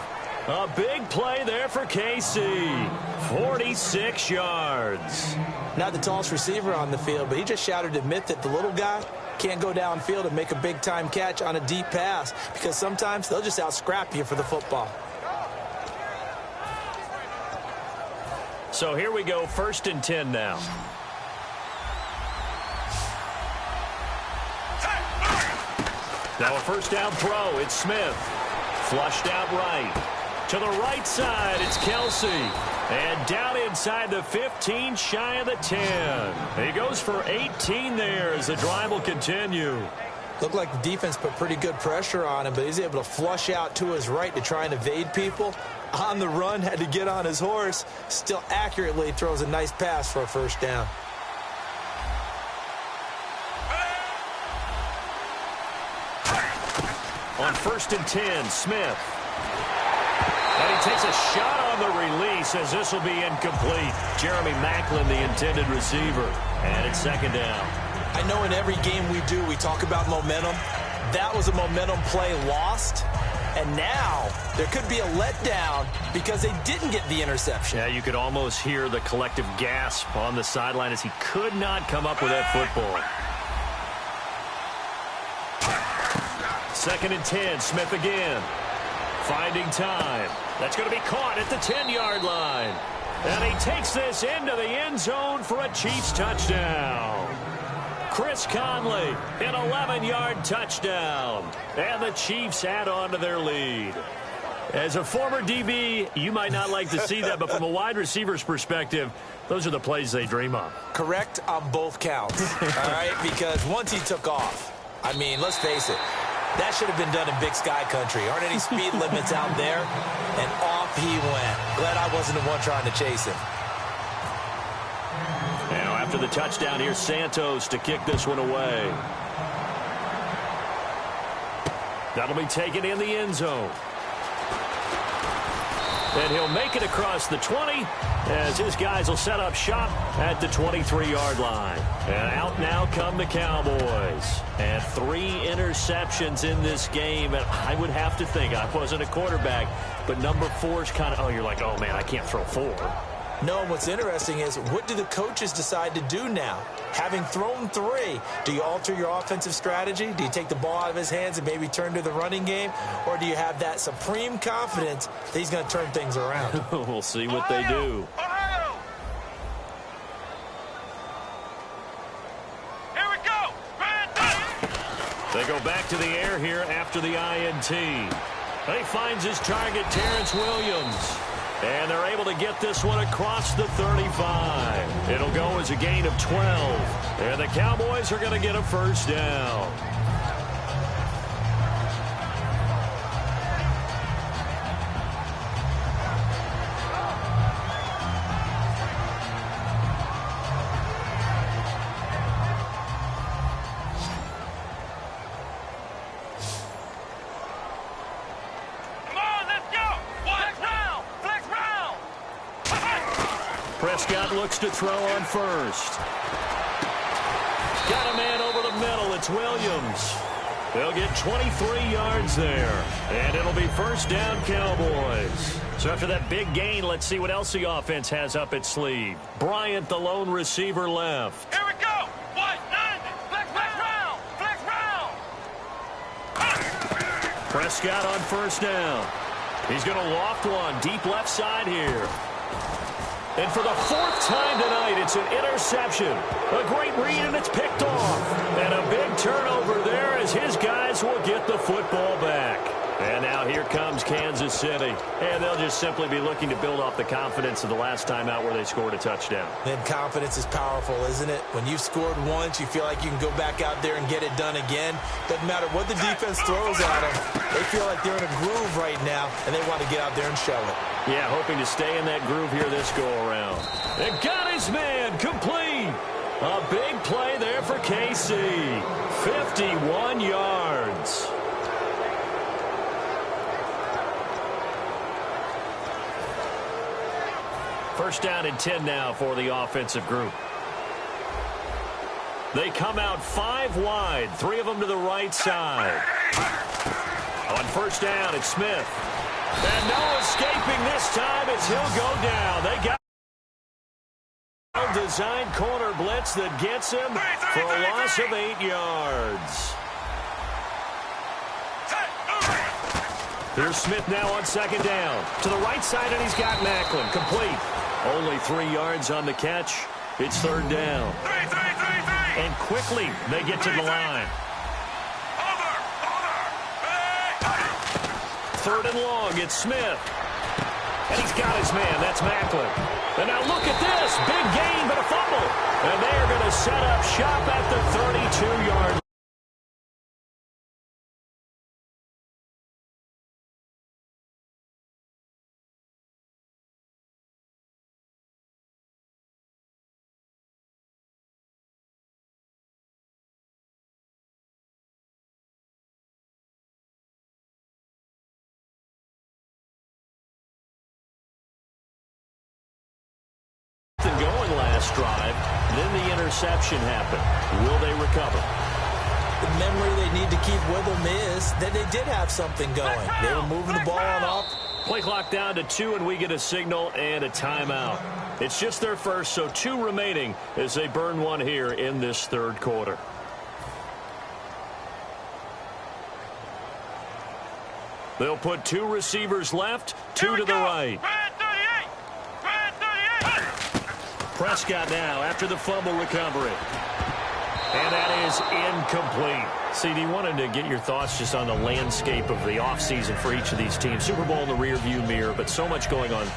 A big play there for KC. 46 yards. Not the tallest receiver on the field, but he just shouted to admit that the little guy can't go downfield and make a big-time catch on a deep pass because sometimes they'll just out-scrap you for the football. So here we go, 1st and 10 now. Now a first down throw. It's Smith. Flushed out right. To the right side, it's Kelsey. And down inside the 15, shy of the 10. He goes for 18 there as the drive will continue. Looked like the defense put pretty good pressure on him, but he's able to flush out to his right to try and evade people. On the run, had to get on his horse. Still accurately throws a nice pass for a first down. On 1st and 10, Smith. And he takes a shot on the release as this will be incomplete. Jeremy Maclin, the intended receiver. And it's 2nd down. I know in every game we do, we talk about momentum. That was a momentum play lost. And now there could be a letdown because they didn't get the interception. Yeah, you could almost hear the collective gasp on the sideline as he could not come up with that football. 2nd and 10, Smith again. Finding time. That's going to be caught at the 10-yard line. And he takes this into the end zone for a Chiefs touchdown. Chris Conley, an 11-yard touchdown. And the Chiefs add on to their lead. As a former DB, you might not like to see that, but from a wide receiver's perspective, those are the plays they dream of. Correct on both counts, all right? Because once he took off, I mean, let's face it, that should have been done in Big Sky country. Aren't any speed limits out there? And off he went. Glad I wasn't the one trying to chase him. Now after the touchdown, here's Santos to kick this one away. That'll be taken in the end zone. And he'll make it across the 20 as his guys will set up shop at the 23-yard line. And out now come the Cowboys. And 3 interceptions in this game. And I would have to think, I wasn't a quarterback, but number 4 is kind of, oh, you're like, oh, man, I can't throw 4. No, what's interesting is what do the coaches decide to do now? Having thrown 3, do you alter your offensive strategy? Do you take the ball out of his hands and maybe turn to the running game? Or do you have that supreme confidence that he's going to turn things around? We'll see what they do. Here we go. They go back to the air here after the INT. He finds his target, Terrence Williams. And they're able to get this one across the 35. It'll go as a gain of 12. And the Cowboys are going to get a first down. Prescott looks to throw on first. Got a man over the middle. It's Williams. They'll get 23 yards there. And it'll be first down, Cowboys. So after that big gain, let's see what else the offense has up its sleeve. Bryant, the lone receiver, left. Here we go. What? Flex round. Flex round. Prescott on first down. He's going to loft one deep left side here. And for the 4th time tonight, it's an interception. A great read, and it's picked off. And a big turnover there as his guys will get the football back. And now here comes Kansas City. And they'll just simply be looking to build off the confidence of the last time out where they scored a touchdown. Then confidence is powerful, isn't it? When you've scored once, you feel like you can go back out there and get it done again. Doesn't matter what the defense throws at them. They feel like they're in a groove right now, and they want to get out there and show it. Yeah, hoping to stay in that groove here this go-around. They got his man complete. A big play there for KC. 51 yards. First down and 10 now for the offensive group. They come out 5 wide, 3 of them to the right side. On first down, it's Smith. And no escaping this time as he'll go down. They got a designed corner blitz that gets him for a loss of 8 yards. Here's Smith now on second down. To the right side, and he's got Macklin. Complete. Only 3 yards on the catch. It's third down. And quickly, they get to the line. Third and long, it's Smith. And he's got his man, that's Macklin. And now look at this, big gain, but a fumble. And they are going to set up shop at the 32-yard line. Going last drive, then the interception happened. Will they recover? The memory they need to keep with them is that they did have something going. They were moving the ball on off. Play clock down to 2, and we get a signal and a timeout. It's just their first, so 2 remaining as they burn one here in this third quarter. They'll put 2 receivers left, 2 to the right. Prescott now after the fumble recovery. And that is incomplete. CD, wanted to get your thoughts just on the landscape of the offseason for each of these teams. Super Bowl in the rearview mirror, but so much going on.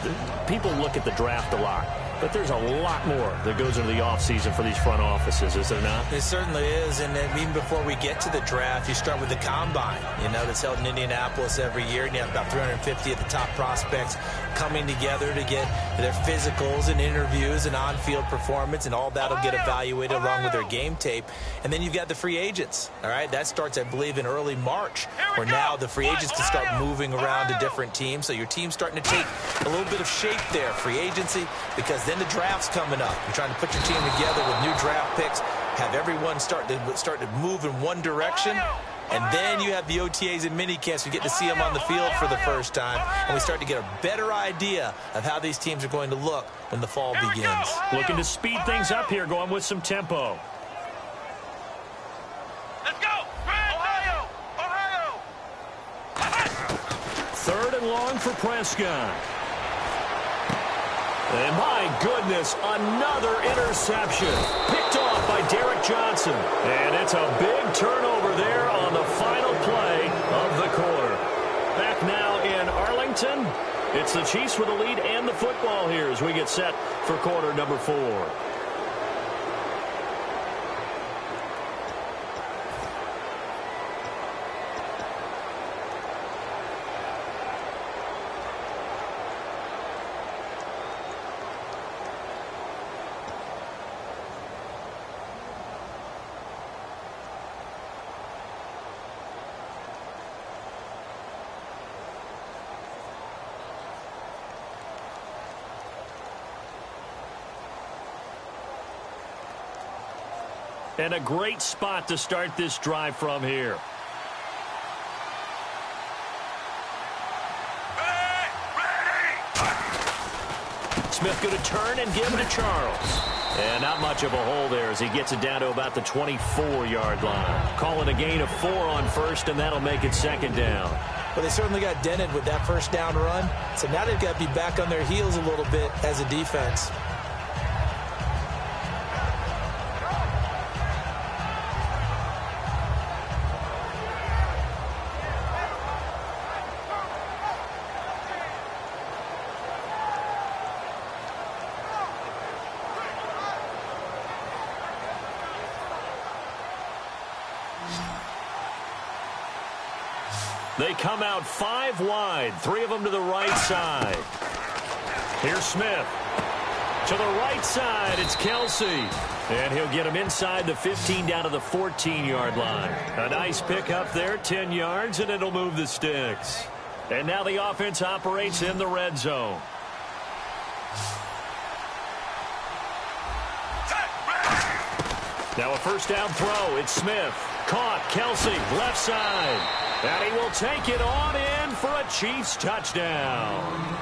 People look at the draft a lot, but there's a lot more that goes into the offseason for these front offices, is there not? It certainly is, and even before we get to the draft, you start with the combine, that's held in Indianapolis every year, and you have about 350 of the top prospects coming together to get their physicals and interviews and on-field performance, and all that will get evaluated along with their game tape. And then you've got the free agents, all right? That starts, I believe, in early March, where now the free agents can start moving around to different teams. So your team's starting to take a little bit of shape there, free agency, because then the draft's coming up. You're trying to put your team together with new draft picks, have everyone start to move in one direction. And then you have the OTAs and mini camps. We get to see them on the field for the first time, and we start to get a better idea of how these teams are going to look when the fall begins. Looking to speed things up here, going with some tempo. Let's go! Ohio! Third and long for Prescott. And my goodness, another interception. Picked off by Derek Johnson. And it's a big turnover there on the final play of the quarter. Back now in Arlington. It's the Chiefs with the lead and the football here as we get set for quarter number 4. And a great spot to start this drive from here. Smith going to turn and give it to Charles. And not much of a hole there as he gets it down to about the 24-yard line. Calling a gain of 4 on first, and that'll make it second down. Well, they certainly got dented with that first down run. So now they've got to be back on their heels a little bit as a defense. They come out 5 wide, 3 of them to the right side. Here's Smith. To the right side, it's Kelsey. And he'll get him inside the 15 down to the 14-yard line. A nice pickup there, 10 yards, and it'll move the sticks. And now the offense operates in the red zone. Now a first down throw. It's Smith. Caught. Kelsey, left side. And he will take it on in for a Chiefs touchdown.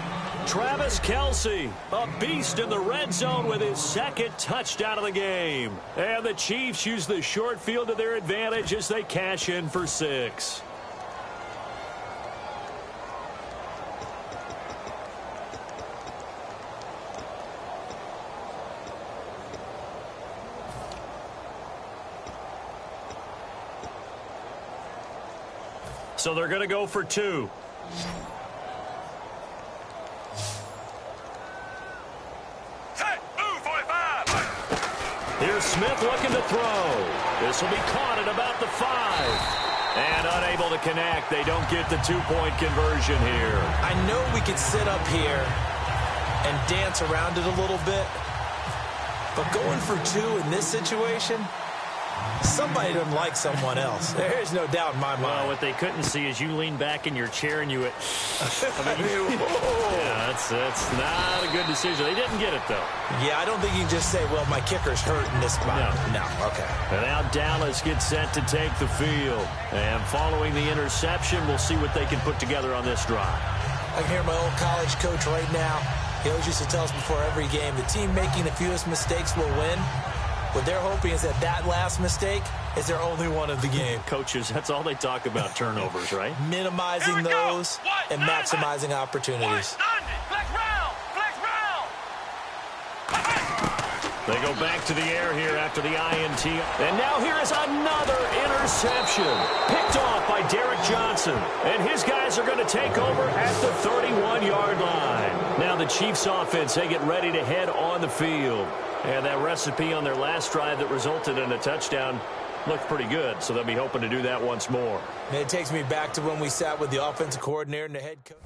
Travis Kelsey, a beast in the red zone with his second touchdown of the game. And the Chiefs use the short field to their advantage as they cash in for 6. So they're going to go for 2. Here's Smith looking to throw. This will be caught at about the 5. And unable to connect. They don't get the 2-point conversion here. I know we could sit up here and dance around it a little bit. But going for 2 in this situation, somebody doesn't like someone else. There's no doubt in my mind. Well, what they couldn't see is you lean back in your chair and you... yeah, that's not a good decision. They didn't get it, though. Yeah, I don't think you can just say, well, my kicker's hurt in this spot. No, okay. And now Dallas gets set to take the field. And following the interception, we'll see what they can put together on this drive. I can hear my old college coach right now. He always used to tell us before every game, the team making the fewest mistakes will win. What they're hoping is that last mistake is their only one of the game. Coaches, that's all they talk about, turnovers, right? Minimizing those and maximizing opportunities. They go back to the air here after the INT. And now here is another interception. Picked off by Derek Johnson. And his guys are going to take over at the 31-yard line. Now the Chiefs offense, they get ready to head on the field. And that recipe on their last drive that resulted in a touchdown looked pretty good. So they'll be hoping to do that once more. And it takes me back to when we sat with the offensive coordinator and the head coach.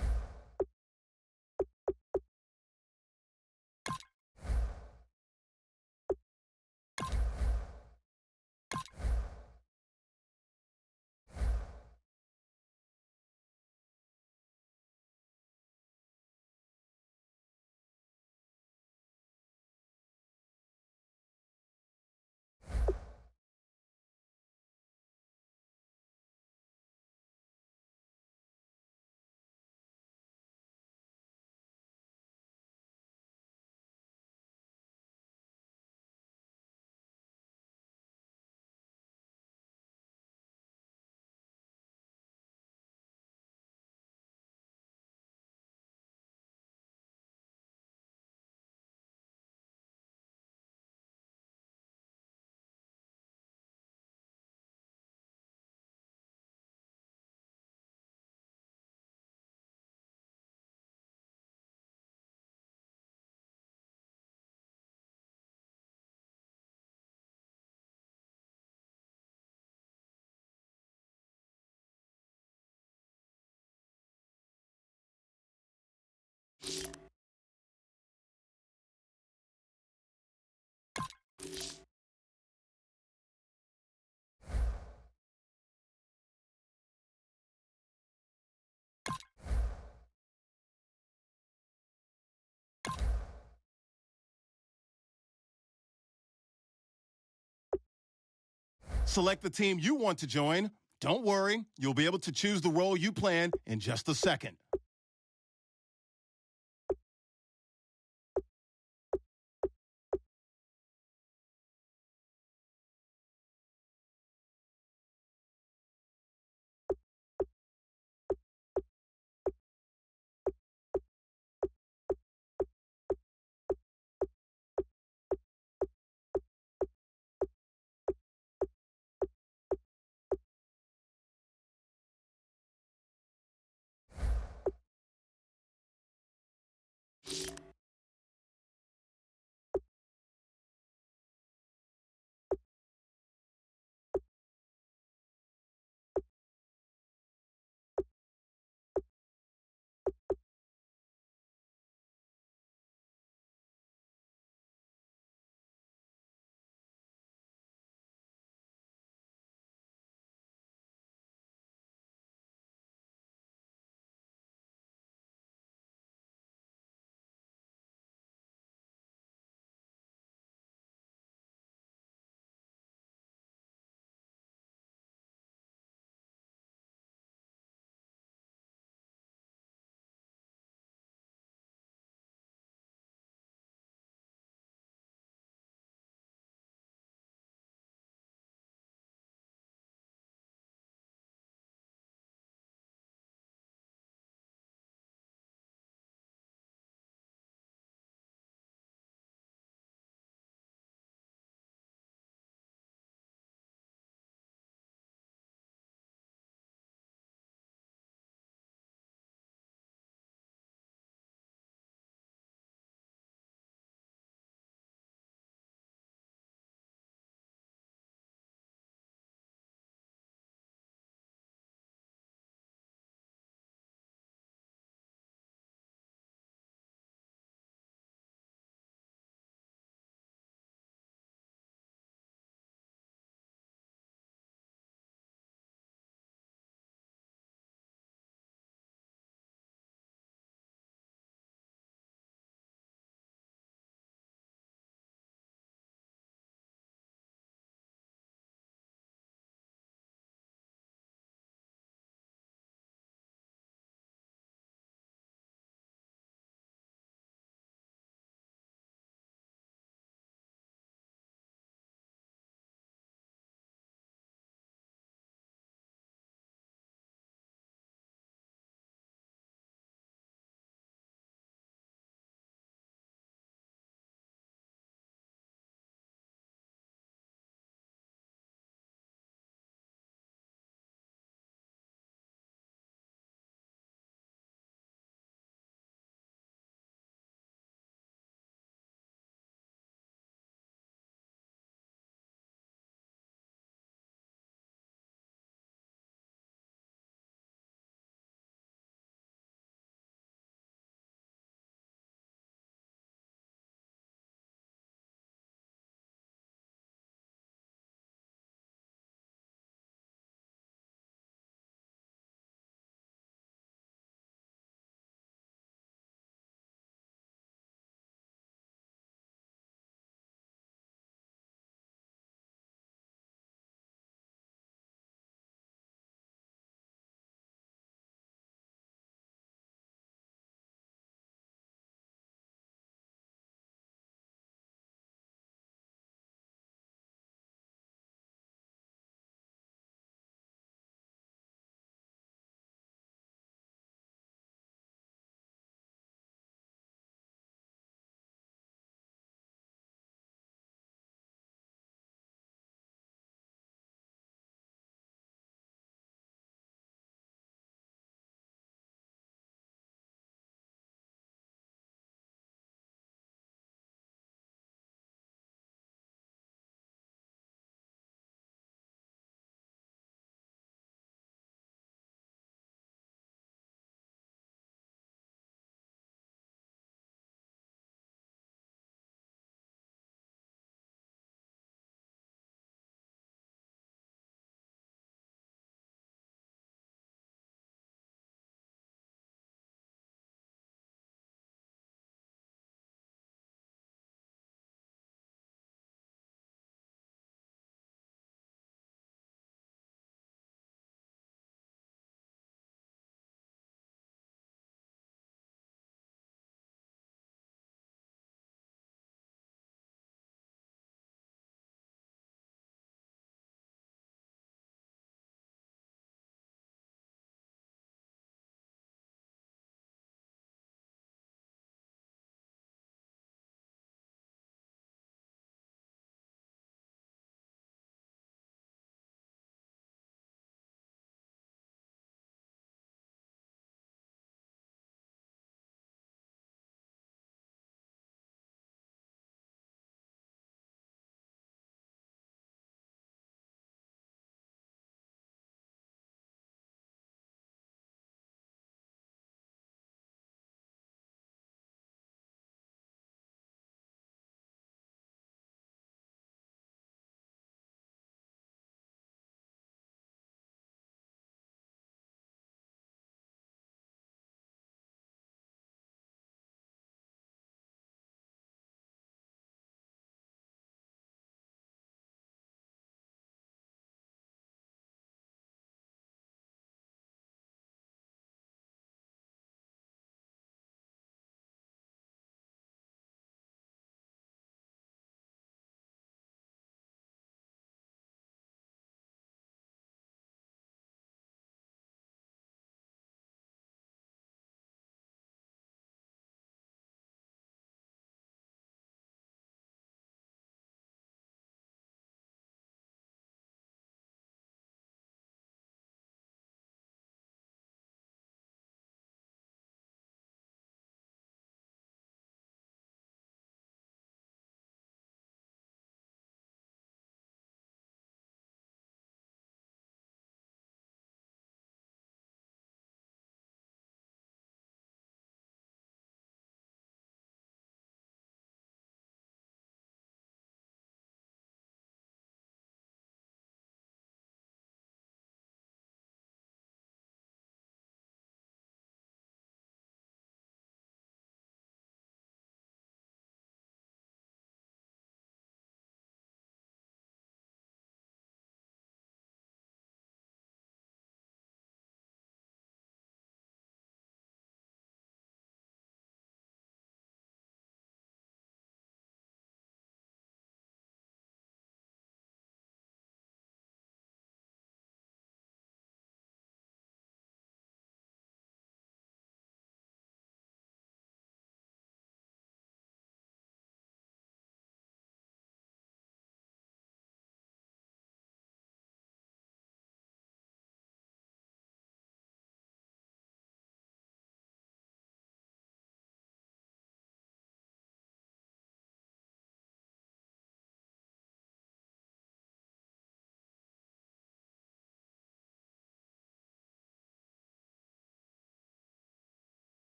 Select the team you want to join. Don't worry, you'll be able to choose the role you plan in just a second.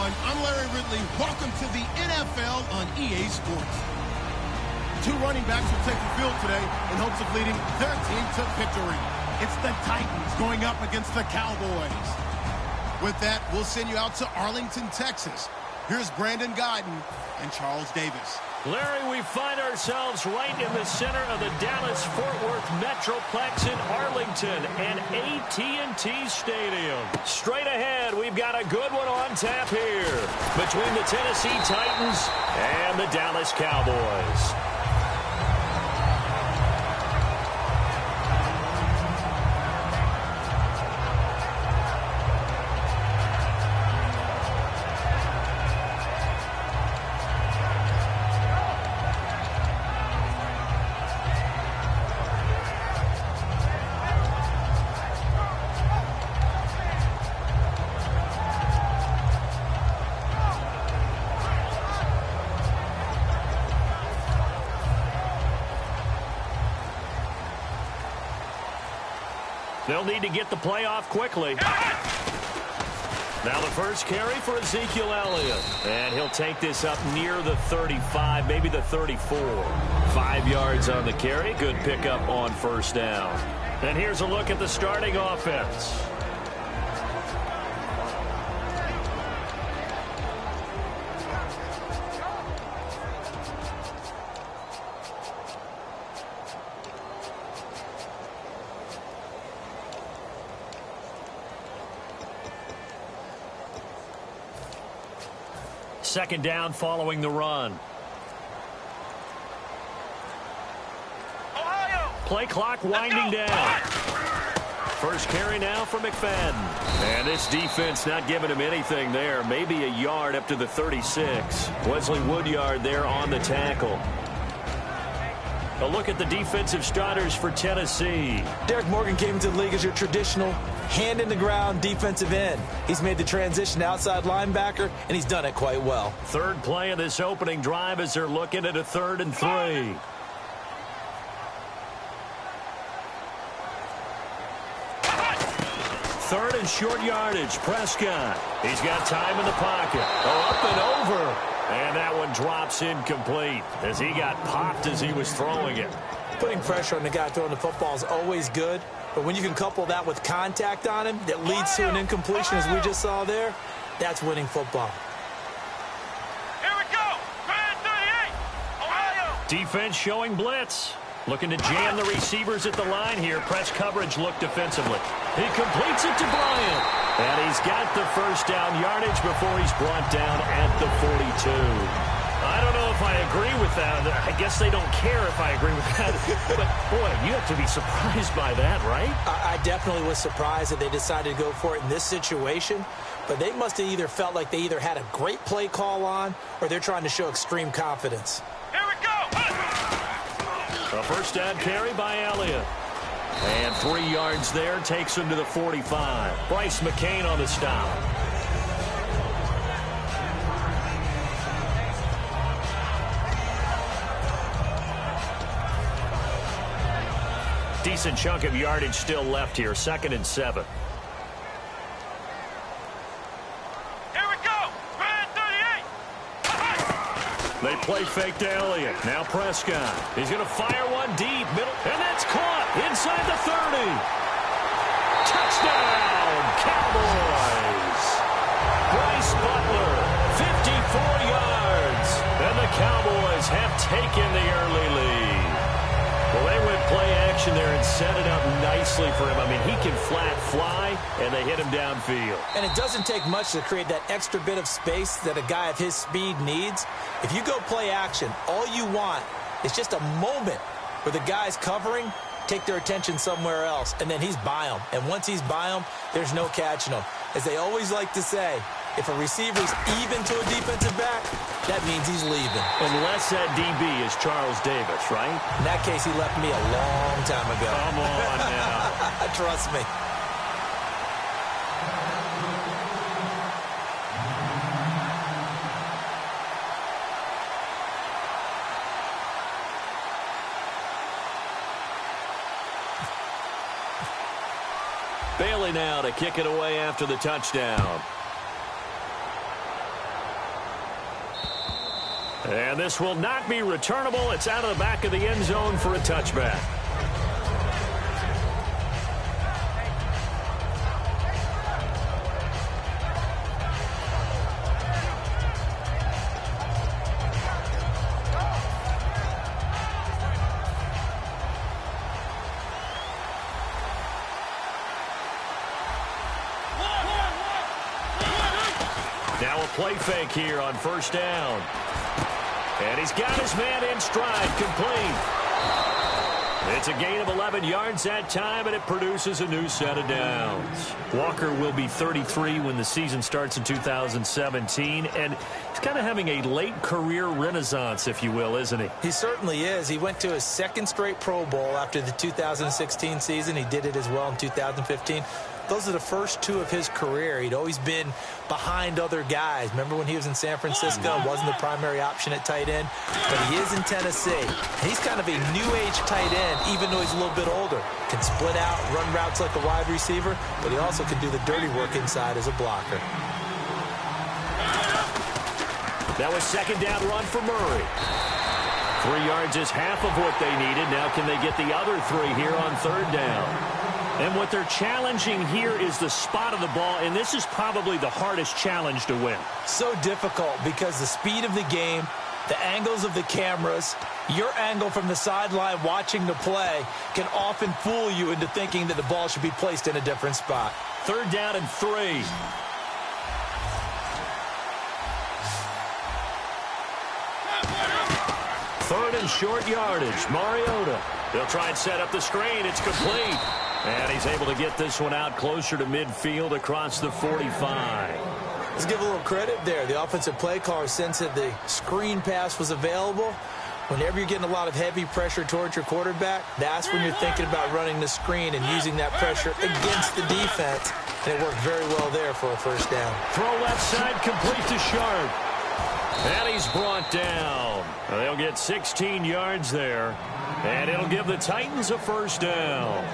everyone. I'm Larry Ridley. Welcome to the NFL on EA Sports. Two running backs will take the field today in hopes of leading their team to victory. It's the Titans going up against the Cowboys. With that, we'll send you out to Arlington, Texas. Here's Brandon Gaudin and Charles Davis. Larry, we find ourselves right in the center of the Dallas-Fort Worth Metroplex in Arlington and AT&T Stadium. Straight ahead, we've got a good one on tap here between the Tennessee Titans and the Dallas Cowboys. They'll need to get the play off quickly. Now the first carry for Ezekiel Elliott. And he'll take this up near the 35, maybe the 34. 5 yards on the carry. Good pickup on first down. And here's a look at the starting offense. Second down following the run. Ohio. Play clock winding down. First carry now for McFadden. And this defense not giving him anything there. Maybe a yard up to the 36. Wesley Woodyard there on the tackle. A look at the defensive starters for Tennessee. Derek Morgan came into the league as your traditional hand-in-the-ground defensive end. He's made the transition to outside linebacker, and he's done it quite well. Third play of this opening drive as they're looking at a 3rd and 3. Third and short yardage. Prescott. He's got time in the pocket. Oh, up and over. And that one drops incomplete as he got popped as he was throwing it. Putting pressure on the guy throwing the football is always good, but when you can couple that with contact on him that leads to an incompletion, as we just saw there, that's winning football. Here we go. Man 38. Ohio. Defense showing blitz. Looking to jam the receivers at the line here. Press coverage look defensively. He completes it to Bryant. And he's got the first down yardage before he's brought down at the 42. I don't know if I agree with that. I guess they don't care if I agree with that. But, boy, you have to be surprised by that, right? I definitely was surprised that they decided to go for it in this situation. But they must have either felt like they either had a great play call on or they're trying to show extreme confidence. Here we go. A first down carry by Elliott. And 3 yards there takes him to the 45. Bryce McCain on the stop. Decent chunk of yardage still left here. 2nd and 7. Here we go. Man 38. They play fake to Elliott. Now Prescott. He's going to fire one deep. Middle. And that's caught inside the 30. Touchdown, Cowboys. Bryce Butler, 54 yards. And the Cowboys have taken the early lead. Well, they went play action there and set it up nicely for him. I mean, he can flat fly, and they hit him downfield. And it doesn't take much to create that extra bit of space that a guy of his speed needs. If you go play action, all you want is just a moment where the guy's covering, take their attention somewhere else, and then he's by him. And once he's by him, there's no catching him. As they always like to say, if a receiver's even to a defensive back, that means he's leaving. Unless that DB is Charles Davis, right? In that case, he left me a long time ago. Come on now. Trust me. Bailey now to kick it away after the touchdown. And this will not be returnable. It's out of the back of the end zone for a touchback. Now a play fake here on first down. And he's got his man in stride, complete. It's a gain of 11 yards that time, and it produces a new set of downs. Walker will be 33 when the season starts in 2017, and he's kind of having a late career renaissance, if you will, isn't he? He certainly is. He went to his second straight Pro Bowl after the 2016 season. He did it as well in 2015. Those are the first two of his career. He'd always been behind other guys. Remember when he was in San Francisco, wasn't the primary option at tight end? But he is in Tennessee. He's kind of a new-age tight end, even though he's a little bit older. Can split out, run routes like a wide receiver, but he also can do the dirty work inside as a blocker. That was second down run for Murray. 3 yards is half of what they needed. Now can they get the other 3 here on third down? And what they're challenging here is the spot of the ball, and this is probably the hardest challenge to win. So difficult because the speed of the game, the angles of the cameras, your angle from the sideline watching the play can often fool you into thinking that the ball should be placed in a different spot. Third down and 3. Third and short yardage. Mariota. They'll try and set up the screen. It's complete. And he's able to get this one out closer to midfield across the 45. Let's give a little credit there. The offensive play caller sensed that the screen pass was available. Whenever you're getting a lot of heavy pressure towards your quarterback, that's when you're thinking about running the screen and using that pressure against the defense. And it worked very well there for a first down. Throw left side, complete to Sharp. And he's brought down. They'll get 16 yards there. And it'll give the Titans a first down.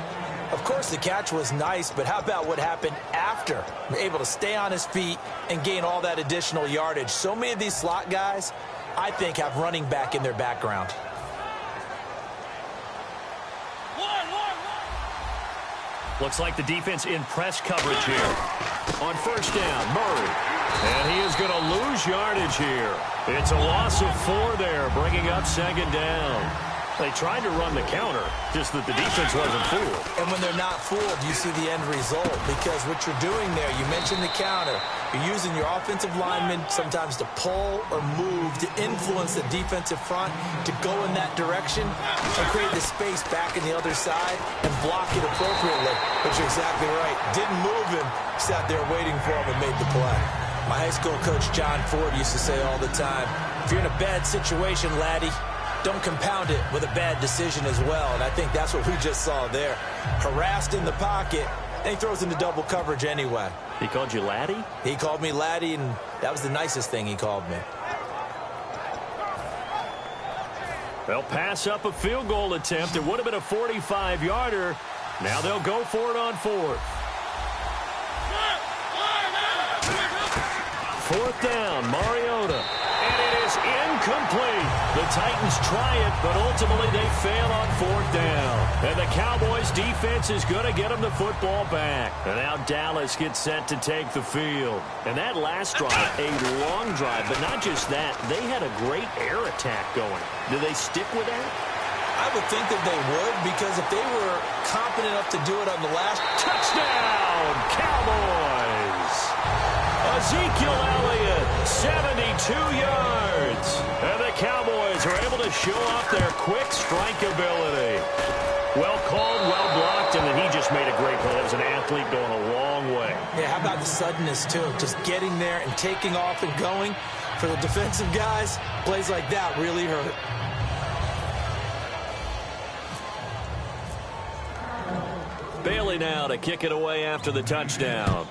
Of course, the catch was nice, but how about what happened after? Able to stay on his feet and gain all that additional yardage. So many of these slot guys, I think, have running back in their background. Looks like the defense in press coverage here. On first down, Murray. And he is going to lose yardage here. It's a loss of 4 there, bringing up second down. They tried to run the counter, just that the defense wasn't fooled. And when they're not fooled, you see the end result, because what you're doing there, you mentioned the counter. You're using your offensive linemen sometimes to pull or move to influence the defensive front to go in that direction and create the space back in the other side and block it appropriately. But you're exactly right. Didn't move him, sat there waiting for him and made the play. My high school coach, John Ford, used to say all the time, if you're in a bad situation, laddie, don't compound it with a bad decision as well. And I think that's what we just saw there. Harassed in the pocket, and he throws into double coverage anyway. He called you laddie? He called me laddie, and that was the nicest thing he called me. They'll pass up a field goal attempt. It would have been a 45-yarder. Now they'll go for it on 4th. 4th down, Mariota. And it is incomplete. The Titans try it, but ultimately they fail on 4th down. And the Cowboys defense is going to get them the football back. And now Dallas gets set to take the field. And that last drive, a long drive, but not just that. They had a great air attack going. Do they stick with that? I would think that they would, because if they were competent enough to do it on the last touchdown, Cowboys! Ezekiel Elliott, 72 yards. And the Cowboys are able to show off their quick strike ability. Well called, well blocked, and then he just made a great play. That was an athlete going a long way. Yeah, how about the suddenness, too? Just getting there and taking off and going. For the defensive guys, plays like that really hurt. Bailey now to kick it away after the touchdown.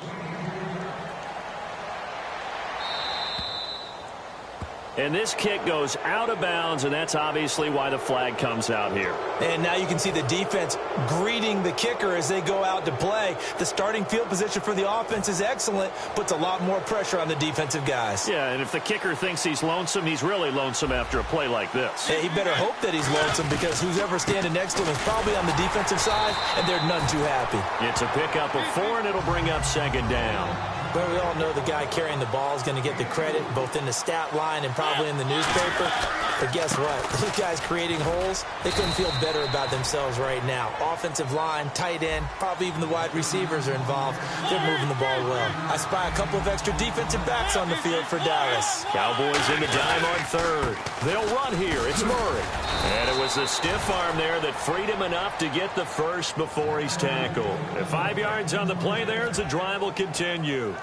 And this kick goes out of bounds, and that's obviously why the flag comes out here. And now you can see the defense greeting the kicker as they go out to play. The starting field position for the offense is excellent, puts a lot more pressure on the defensive guys. Yeah, and if the kicker thinks he's lonesome, he's really lonesome after a play like this. Hey, he better hope that he's lonesome, because who's ever standing next to him is probably on the defensive side, and they're none too happy. It's a pickup of 4, and it'll bring up second down. Well, we all know the guy carrying the ball is going to get the credit, both in the stat line and probably in the newspaper. But guess what? Those guys creating holes, they couldn't feel better about themselves right now. Offensive line, tight end, probably even the wide receivers are involved. They're moving the ball well. I spy a couple of extra defensive backs on the field for Dallas. Cowboys in the dime on third. They'll run here. It's Murray. And it was the stiff arm there that freed him enough to get the first before he's tackled. And 5 yards on the play there as the drive will continue.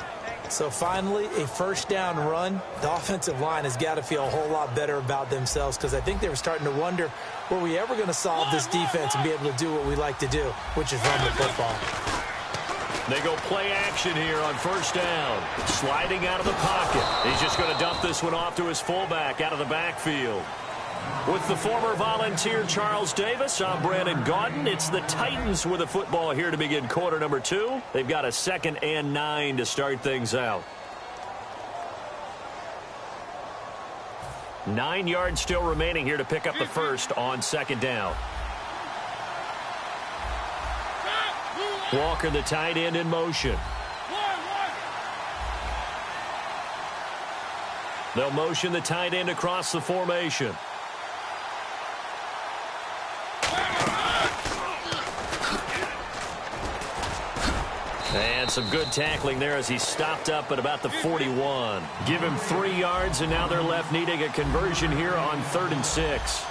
So finally, a first down run. The offensive line has got to feel a whole lot better about themselves, because I think they were starting to wonder, were we ever going to solve this defense and be able to do what we like to do, which is run the football. They go play action here on first down. Sliding out of the pocket. He's just going to dump this one off to his fullback out of the backfield. With the former Volunteer Charles Davis, I'm Brandon Gaudin. It's the Titans with the football here to begin quarter number 2. They've got a 2nd and 9 to start things out. 9 yards still remaining here to pick up the first on second down. Walker, the tight end, in motion. They'll motion the tight end across the formation. And some good tackling there as he stopped up at about the 41. Give him 3 yards, and now they're left needing a conversion here on 3rd and 6.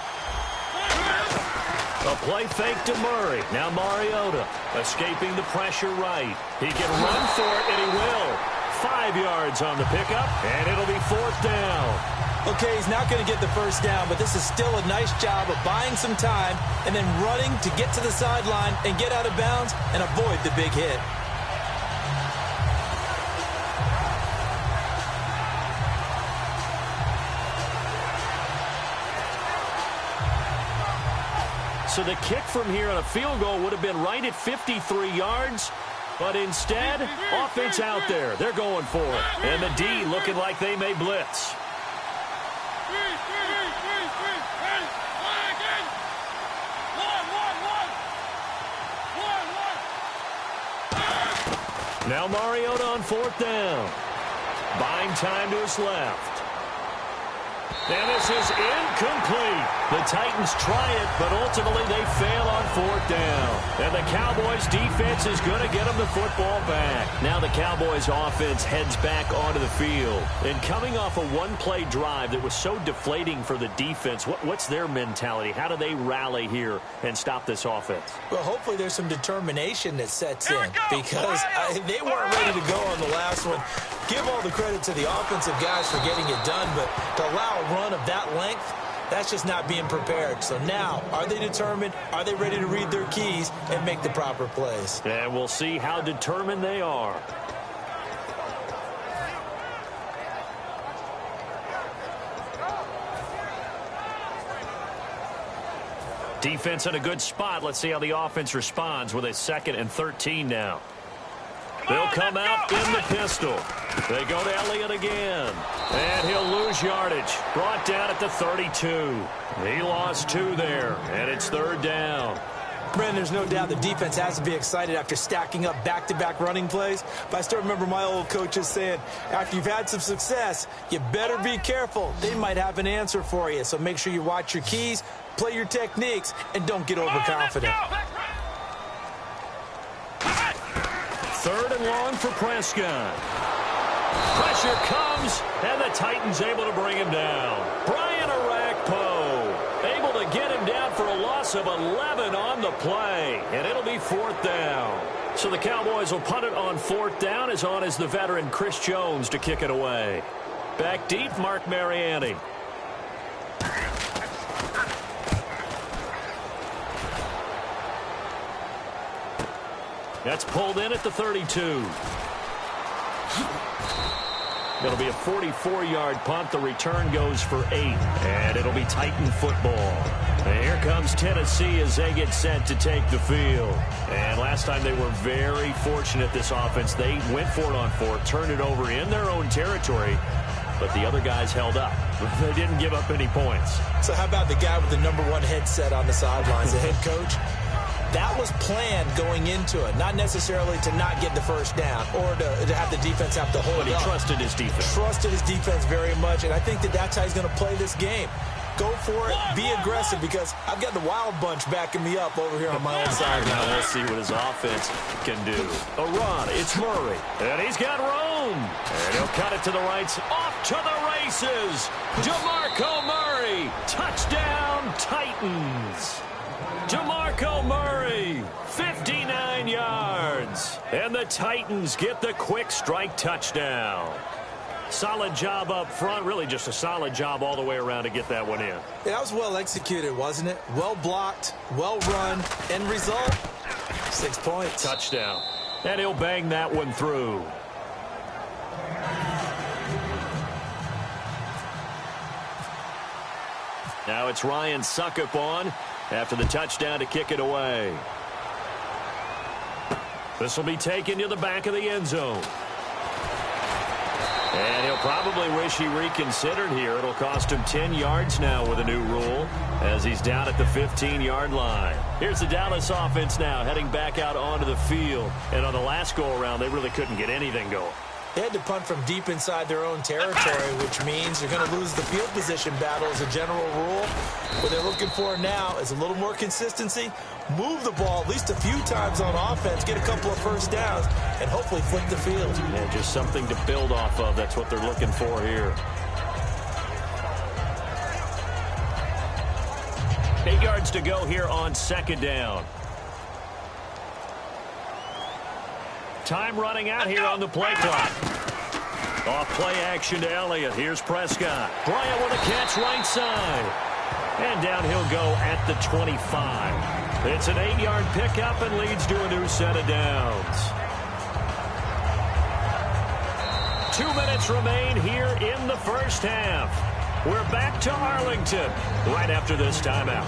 A play fake to Murray. Now Mariota escaping the pressure right. He can run for it, and he will. 5 yards on the pickup, and it'll be 4th down. Okay, he's not going to get the first down, but this is still a nice job of buying some time and then running to get to the sideline and get out of bounds and avoid the big hit. So the kick from here on a field goal would have been right at 53 yards. But instead, offense out there. They're going for it. And the D looking like they may blitz. Now Mariota on 4th down. Buying time to his left. And this is incomplete. The Titans try it, but ultimately they fail on 4th down. And the Cowboys defense is going to get them the football back. Now the Cowboys offense heads back onto the field. And coming off a one-play drive that was so deflating for the defense, what's their mentality? How do they rally here and stop this offense? Well, hopefully there's some determination that sets in, because they weren't ready to go on the last one. Give all the credit to the offensive guys for getting it done, but to allow a run of that length, that's just not being prepared. So now, are they determined? Are they ready to read their keys and make the proper plays? And we'll see how determined they are. Defense in a good spot. Let's see how the offense responds with a 2nd and 13 now. They'll come out in the pistol. They go to Elliott again. And he'll lose yardage. Brought down at the 32. He lost 2 there. And it's 3rd down. Brandon, there's no doubt the defense has to be excited after stacking up back-to-back running plays. But I still remember my old coaches saying, after you've had some success, you better be careful. They might have an answer for you. So make sure you watch your keys, play your techniques, and don't get overconfident. 3rd and long for Prescott. Pressure comes, and the Titans able to bring him down. Brian Arakpo able to get him down for a loss of 11 on the play, and it'll be 4th down. So the Cowboys will punt it on 4th down, as on is the veteran Chris Jones to kick it away. Back deep, Mark Mariani. That's pulled in at the 32. It'll be a 44-yard punt. The return goes for 8, and it'll be Titan football. And here comes Tennessee as they get set to take the field. And last time they were very fortunate, this offense. They went for it on 4, turned it over in their own territory, but the other guys held up. They didn't give up any points. So how about the guy with the #1 headset on the sidelines, the head coach? That was planned going into it, not necessarily to not get the first down or to have the defense have to hold But he up. trusted his defense. Trusted his defense very much, and I think that's how he's going to play this game. Go for it, be aggressive, because I've got the wild bunch backing me up over here on my own side. Now we'll see what his offense can do. A run, it's Murray, and he's got room. And he'll cut it to the right, off to the races. DeMarco Murray, touchdown Titans. DeMarco Murray, 59 yards. And the Titans get the quick strike touchdown. Solid job up front, really just a solid job all the way around to get that one in. Yeah, that was well executed, wasn't it? Well blocked, well run, end result, 6 points. Touchdown. And he'll bang that one through. Now it's Ryan Suckup on after the touchdown to kick it away. This will be taken to the back of the end zone. And he'll probably wish he reconsidered here. It'll cost him 10 yards now with a new rule as he's down at the 15-yard line. Here's the Dallas offense now heading back out onto the field. And on the last go-around, they really couldn't get anything going. They had to punt from deep inside their own territory, which means you're going to lose the field position battle as a general rule. What they're looking for now is a little more consistency, move the ball at least a few times on offense, get a couple of first downs, and hopefully flip the field. Yeah, just something to build off of. That's what they're looking for here. 8 yards to go here on second down. Time running out here on the play clock. Off play action to Elliott. Here's Prescott. Bryant with a catch right side. And down he'll go at the 25. It's an 8-yard pickup and leads to a new set of downs. 2 minutes remain here in the first half. We're back to Arlington right after this timeout.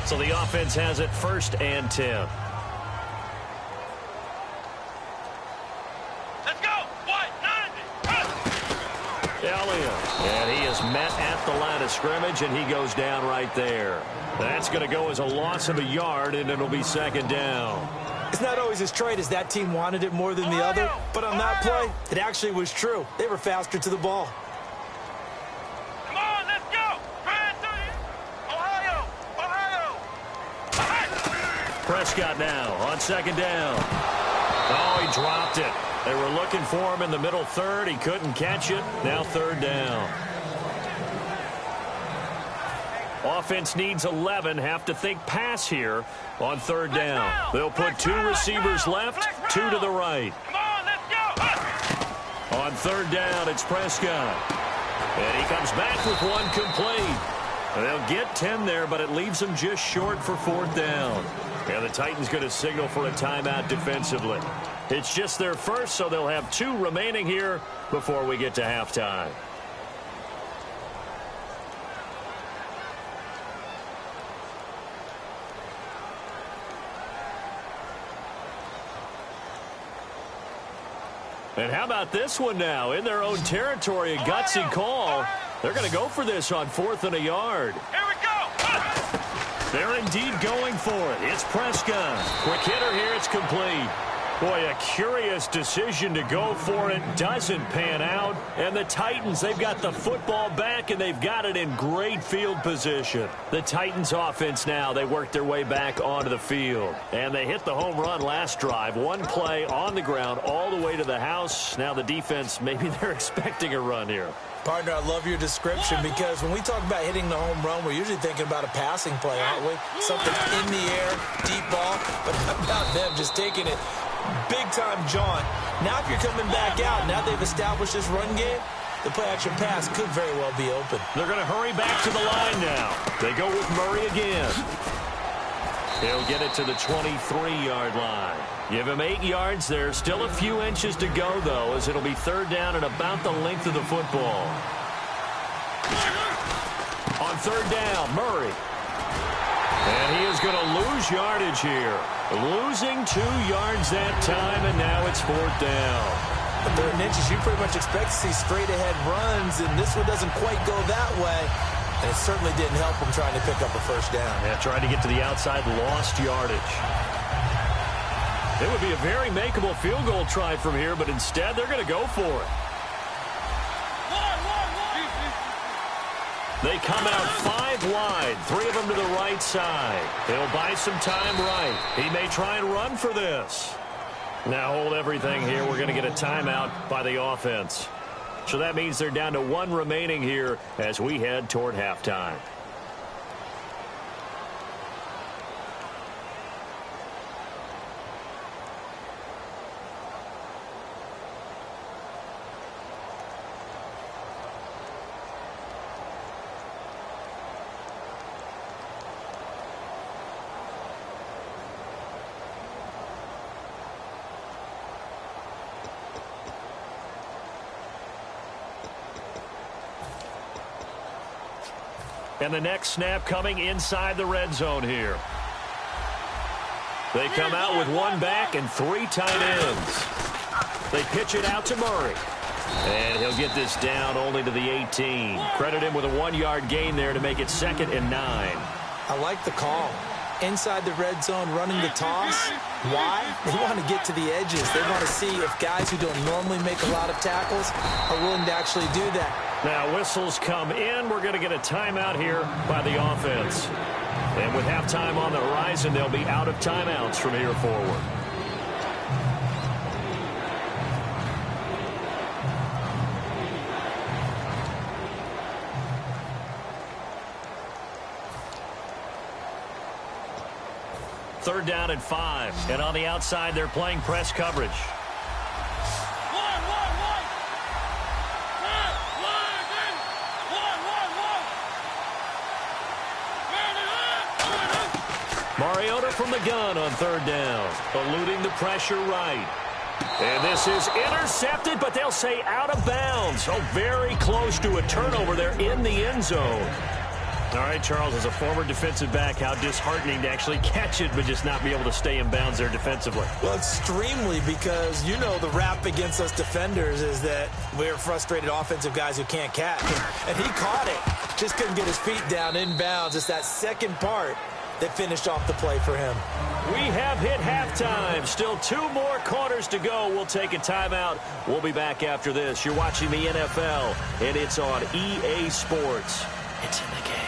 So the offense has it 1st and 10. And he is met at the line of scrimmage, and he goes down right there. That's going to go as a loss of a yard, and it'll be second down. It's not always as straight as that team wanted it more than the other, but on that play, it actually was true. They were faster to the ball. Come on, let's go. Right to you. Ohio. Prescott now on second down. Oh, he dropped it. They were looking for him in the middle third. He couldn't catch it. Now 3rd down. Offense needs 11. Have to think pass here on 3rd down. They'll put 2 receivers left, 2 to the right. Come on, let's go. On 3rd down, it's Prescott. And he comes back with one complete. They'll get 10 there, but it leaves them just short for 4th down. And the Titans going to signal for a timeout defensively. It's just their first, so they'll have 2 remaining here before we get to halftime. And how about this one now? In their own territory, a gutsy call. They're going to go for this on 4th and a yard. Here we go. They're indeed going for it. It's Prescott. Quick hitter here. It's complete. Boy, a curious decision to go for it. Doesn't pan out. And the Titans, they've got the football back, and they've got it in great field position. The Titans offense now, they work their way back onto the field. And they hit the home run last drive. One play on the ground all the way to the house. Now the defense, maybe they're expecting a run here. Partner, I love your description, because when we talk about hitting the home run, we're usually thinking about a passing play, aren't we? Something in the air, deep ball, but how about them just taking it big-time jaunt. Now if you're coming back out, now they've established this run game, the play-action pass could very well be open. They're going to hurry back to the line now. They go with Murray again. He'll get it to the 23-yard line. Give him 8 yards there. Still a few inches to go, though, as it'll be third down and about the length of the football. On third down, Murray. And he is going to lose yardage here. Losing 2 yards that time, and now it's fourth down. The third and inches, you pretty much expect to see straight-ahead runs, and this one doesn't quite go that way. And it certainly didn't help him trying to pick up a first down. Yeah, trying to get to the outside, lost yardage. It would be a very makeable field goal try from here, but instead they're going to go for it. They come out 5 wide, 3 of them to the right side. He'll buy some time right. He may try and run for this. Now hold everything here. We're going to get a timeout by the offense. So that means they're down to 1 remaining here as we head toward halftime. And the next snap coming inside the red zone here. They come out with 1 back and 3 tight ends. They pitch it out to Murray. And he'll get this down only to the 18. Credit him with a 1-yard gain there to make it 2nd and 9. I like the call. Inside the red zone, running the toss. Why? They want to get to the edges. They want to see if guys who don't normally make a lot of tackles are willing to actually do that. Now whistles come in. We're going to get a timeout here by the offense. And with halftime on the horizon, they'll be out of timeouts from here forward. Third down and 5. And on the outside, they're playing press coverage. Mariota from the gun on third down, eluding the pressure right. And this is intercepted, but they'll say out of bounds. Oh, very close to a turnover there in the end zone. All right, Charles, as a former defensive back, how disheartening to actually catch it but just not be able to stay in bounds there defensively. Well, extremely, because, you know, the rap against us defenders is that we're frustrated offensive guys who can't catch. And he caught it, just couldn't get his feet down in bounds. It's that second part that finished off the play for him. We have hit halftime. Still 2 more quarters to go. We'll take a timeout. We'll be back after this. You're watching the NFL, and it's on EA Sports. It's in the game.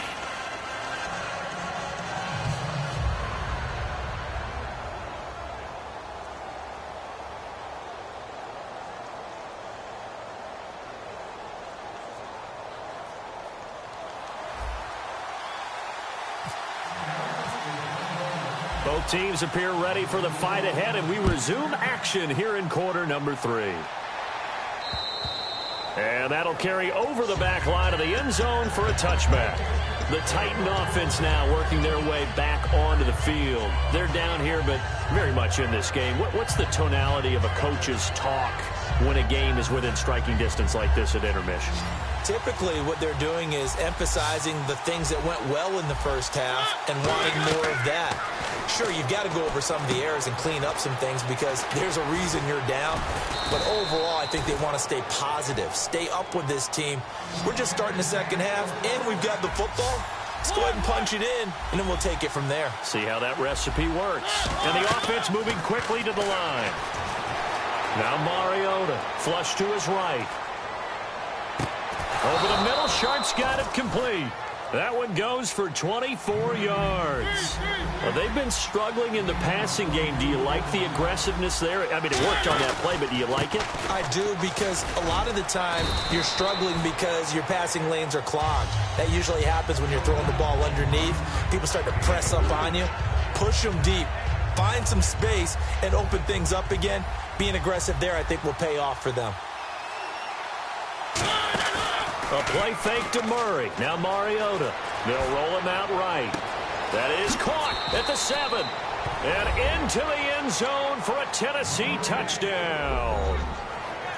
Both teams appear ready for the fight ahead, and we resume action here in quarter number 3. And that'll carry over the back line of the end zone for a touchback. The Titan offense now working their way back onto the field. They're down here, but very much in this game. What's the tonality of a coach's talk when a game is within striking distance like this at intermission? Typically, what they're doing is emphasizing the things that went well in the first half and wanting more of that. Sure, you've got to go over some of the errors and clean up some things because there's a reason you're down. But overall, I think they want to stay positive, stay up with this team. We're just starting the second half, and we've got the football. Let's go ahead and punch it in, and then we'll take it from there. See how that recipe works. And the offense moving quickly to the line. Now Mariota, flush to his right. Over the middle, Sharp's got it complete. That one goes for 24 yards. Well, they've been struggling in the passing game. Do you like the aggressiveness there? I mean, it worked on that play, but do you like it? I do, because a lot of the time you're struggling because your passing lanes are clogged. That usually happens when you're throwing the ball underneath. People start to press up on you. Push them deep. Find some space and open things up again. Being aggressive there, I think, will pay off for them. A play fake to Murray. Now Mariota. They'll roll him out right. That is caught at the 7. And into the end zone for a Tennessee touchdown.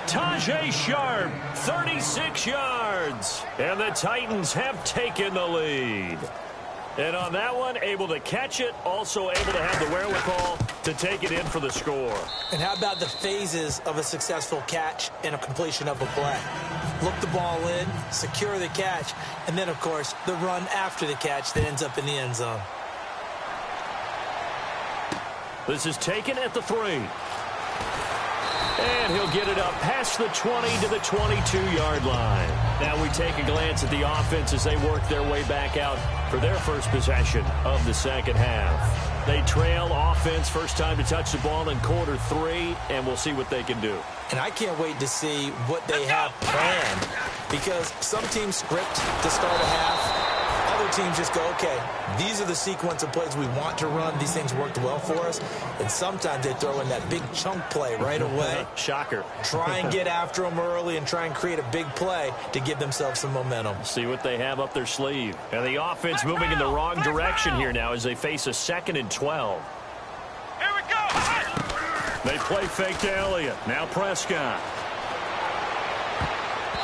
Tajay Sharp, 36 yards. And the Titans have taken the lead. And on that one, able to catch it, also able to have the wherewithal to take it in for the score. And how about the phases of a successful catch and a completion of a play? Look the ball in, secure the catch, and then, of course, the run after the catch that ends up in the end zone. This is taken at the 3. And he'll get it up past the 20 to the 22-yard line. Now we take a glance at the offense as they work their way back out for their first possession of the second half. They trail offense, first time to touch the ball in quarter 3, and we'll see what they can do. And I can't wait to see what they have planned, because some teams script to start a half. Other teams just go, okay, these are the sequence of plays we want to run. These things worked well for us. And sometimes they throw in that big chunk play right away. Shocker. Try and get after them early and try and create a big play to give themselves some momentum. See what they have up their sleeve. And the offense moving in the wrong direction here now as they face a 2nd and 12. Here we go. They play fake to Elliott. Now Prescott.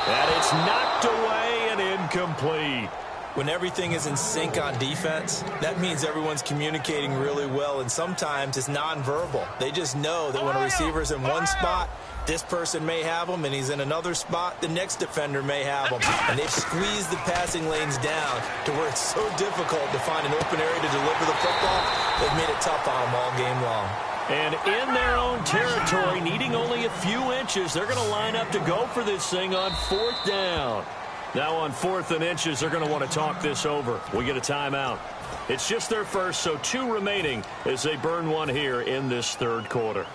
And it's knocked away and incomplete. When everything is in sync on defense, that means everyone's communicating really well, and sometimes it's nonverbal. They just know that when a receiver's in one spot, this person may have him, and he's in another spot, the next defender may have him. And they've squeezed the passing lanes down to where it's so difficult to find an open area to deliver the football. They've made it tough on them all game long. And in their own territory, needing only a few inches, they're going to line up to go for this thing on 4th down. Now on 4th and inches, they're going to want to talk this over. We get a timeout. It's just their first, so 2 remaining as they burn one here in this 3rd quarter.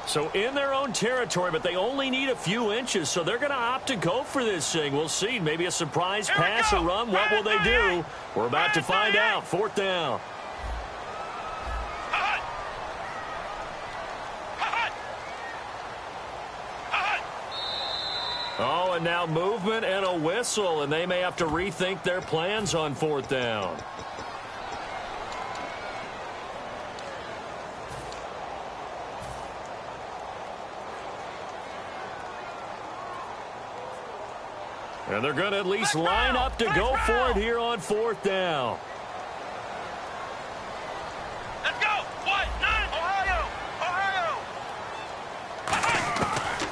So in their own territory, but they only need a few inches, so they're going to opt to go for this thing. We'll see. Maybe a surprise pass, a run. What will they do? We're about to find out. 4th down. Oh, and now movement and a whistle, and they may have to rethink their plans on 4th down. And they're going to at least line up to go for it here on 4th down. Let's go. 1-9. Ohio.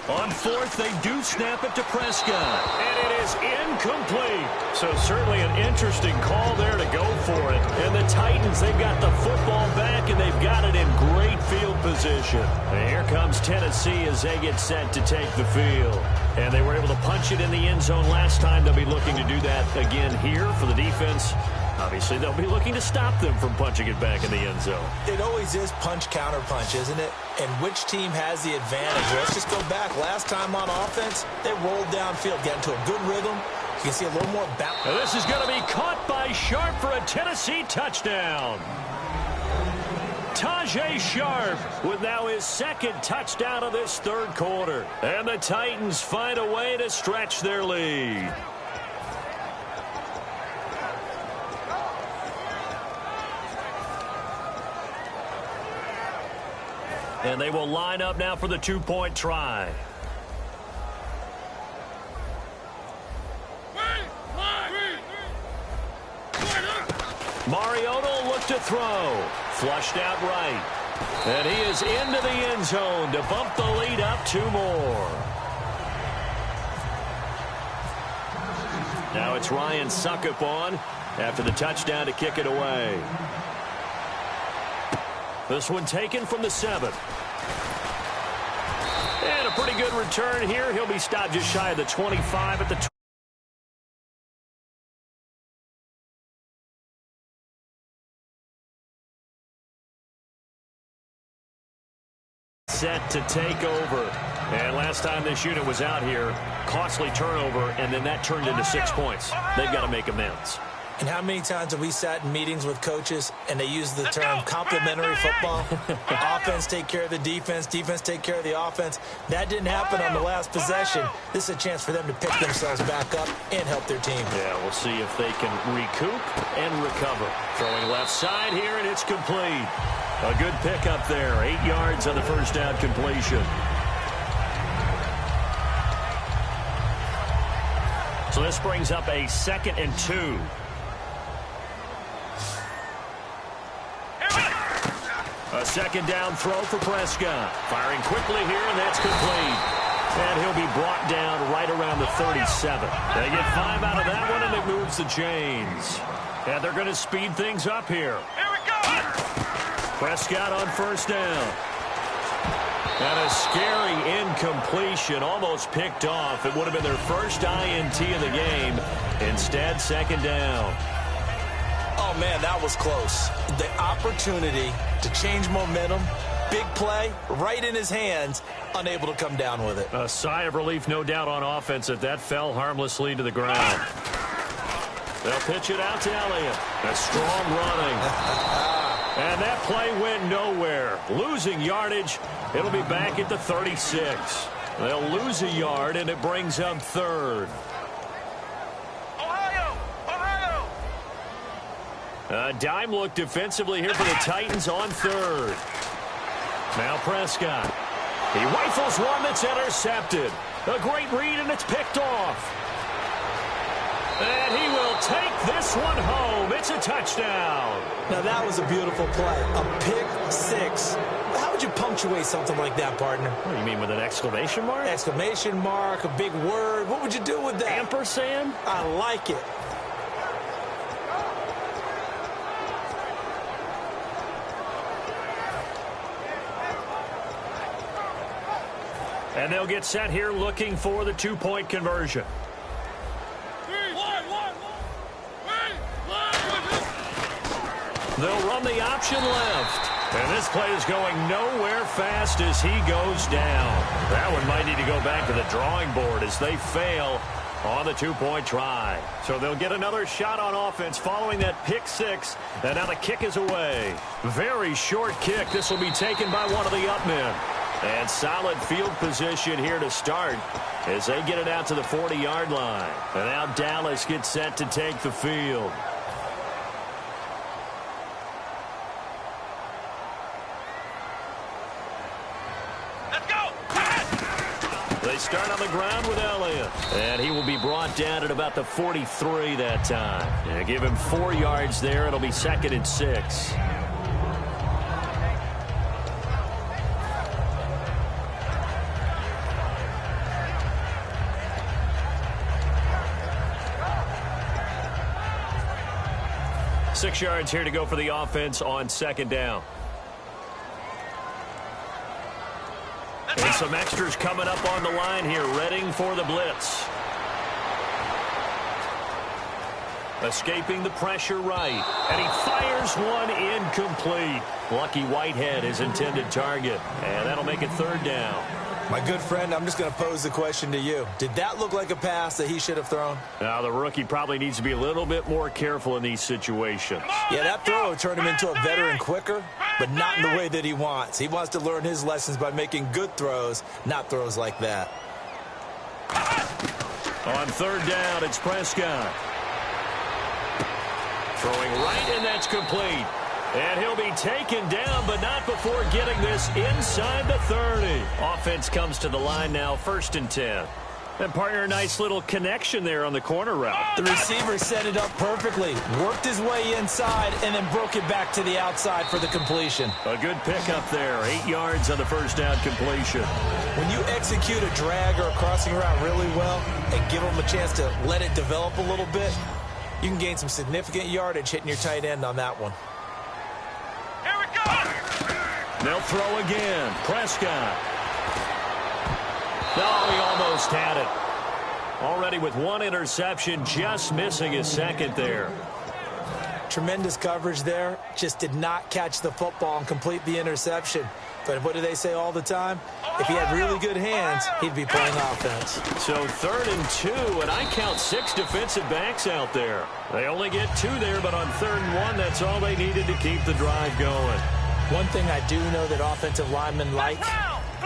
On 4th, they do snap it to Prescott. And it is incomplete. So certainly an interesting call there to go for it. And the Titans, they've got the football back, and they've got it in great field position. And here comes Tennessee as they get set to take the field. And they were able to punch it in the end zone last time. They'll be looking to do that again here for the defense. Obviously, they'll be looking to stop them from punching it back in the end zone. It always is punch-counter-punch, isn't it? And which team has the advantage? Let's just go back. Last time on offense, they rolled downfield, got into a good rhythm. You can see a little more bounce. And this is going to be caught by Sharp for a Tennessee touchdown. Tajay Sharp with now his 2nd touchdown of this 3rd quarter. And the Titans find a way to stretch their lead. And they will line up now for the 2-point try. Mariota will look to throw. Flushed out right. And he is into the end zone to bump the lead up 2 more. Now it's Ryan Suckup on after the touchdown to kick it away. This one taken from the 7. And a pretty good return here. He'll be stopped just shy of the 25 at the set to take over. And last time this unit was out here, costly turnover, and then that turned into 6 points. They've got to make amends. And how many times have we sat in meetings with coaches and they use the term complementary football? Offense take care of the defense, defense take care of the offense. That didn't happen on the last possession. This is a chance for them to pick themselves back up and help their team. Yeah, we'll see if they can recoup and recover. Throwing left side here, and it's complete. A good pickup there. 8 yards on the first down completion. So this brings up a 2nd and 2. A 2nd down throw for Prescott. Firing quickly here, and that's complete. And he'll be brought down right around the 37. They get 5 out of that one, and it moves the chains. And they're going to speed things up here. Here we go! Prescott on first down. And a scary incompletion, almost picked off. It would have been their first INT of the game. Instead, 2nd down. Oh, man, that was close. The opportunity to change momentum, big play, right in his hands, unable to come down with it. A sigh of relief, no doubt, on offense that fell harmlessly to the ground. They'll pitch it out to Elliott. A strong running. And that play went nowhere. Losing yardage. It'll be back at the 36. They'll lose a yard, and it brings up 3rd. A dime look defensively here for the Titans on 3rd. Now Prescott. He rifles one that's intercepted. A great read, and it's picked off. And he will take this one home. It's a touchdown. Now, that was a beautiful play. A pick 6. How would you punctuate something like that, partner? What do you mean, with an exclamation mark? Exclamation mark, a big word. What would you do with that? Ampersand? I like it. And they'll get set here looking for the 2-point conversion. They'll run the option left. And this play is going nowhere fast as he goes down. That one might need to go back to the drawing board as they fail on the 2-point try. So they'll get another shot on offense following that pick 6. And now the kick is away. Very short kick. This will be taken by one of the up men. And solid field position here to start as they get it out to the 40-yard line. And now Dallas gets set to take the field. Let's go! They start on the ground with Elliott. And he will be brought down at about the 43 that time. And give him 4 yards there. It'll be 2nd and 6. Six yards here to go for the offense on 2nd down. And some extras coming up on the line here, readying for the blitz. Escaping the pressure right. And he fires one incomplete. Lucky Whitehead, his intended target. And that'll make it 3rd down. My good friend, I'm just going to pose the question to you. Did that look like a pass that he should have thrown? Now, the rookie probably needs to be a little bit more careful in these situations. Yeah, that throw will turn him into a veteran quicker, but not in the way that he wants. He wants to learn his lessons by making good throws, not throws like that. On 3rd down, it's Prescott. Throwing right, and that's complete. And he'll be taken down, but not before getting this inside the 30. Offense comes to the line now, 1st and 10. And partner, a nice little connection there on the corner route. The receiver set it up perfectly, worked his way inside, and then broke it back to the outside for the completion. A good pickup there, 8 yards on the 1st down completion. When you execute a drag or a crossing route really well and give them a chance to let it develop a little bit, you can gain some significant yardage hitting your tight end on that one. Here we go! They'll throw again. Prescott. No, he almost had it. Already with one interception, just missing his 2nd there. tremendous coverage there. Just did not catch the football and complete the interception. But what do they say all the time? If he had really good hands, he'd be playing offense. So 3rd and 2, and I count 6 defensive backs out there. They only get 2 there, but on 3rd and 1, that's all they needed to keep the drive going. One thing I do know that offensive linemen like,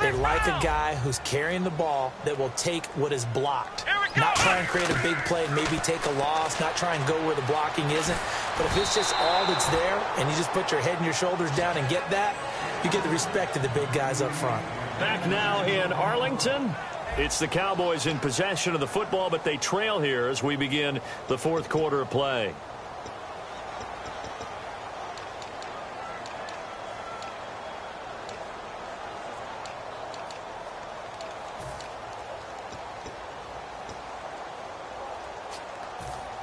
they like a guy who's carrying the ball that will take what is blocked. Not try and create a big play and maybe take a loss, not try and go where the blocking isn't. But if it's just all that's there and you just put your head and your shoulders down and get that, you get the respect of the big guys up front. Back now in Arlington. It's the Cowboys in possession of the football, but they trail here as we begin the 4th quarter of play.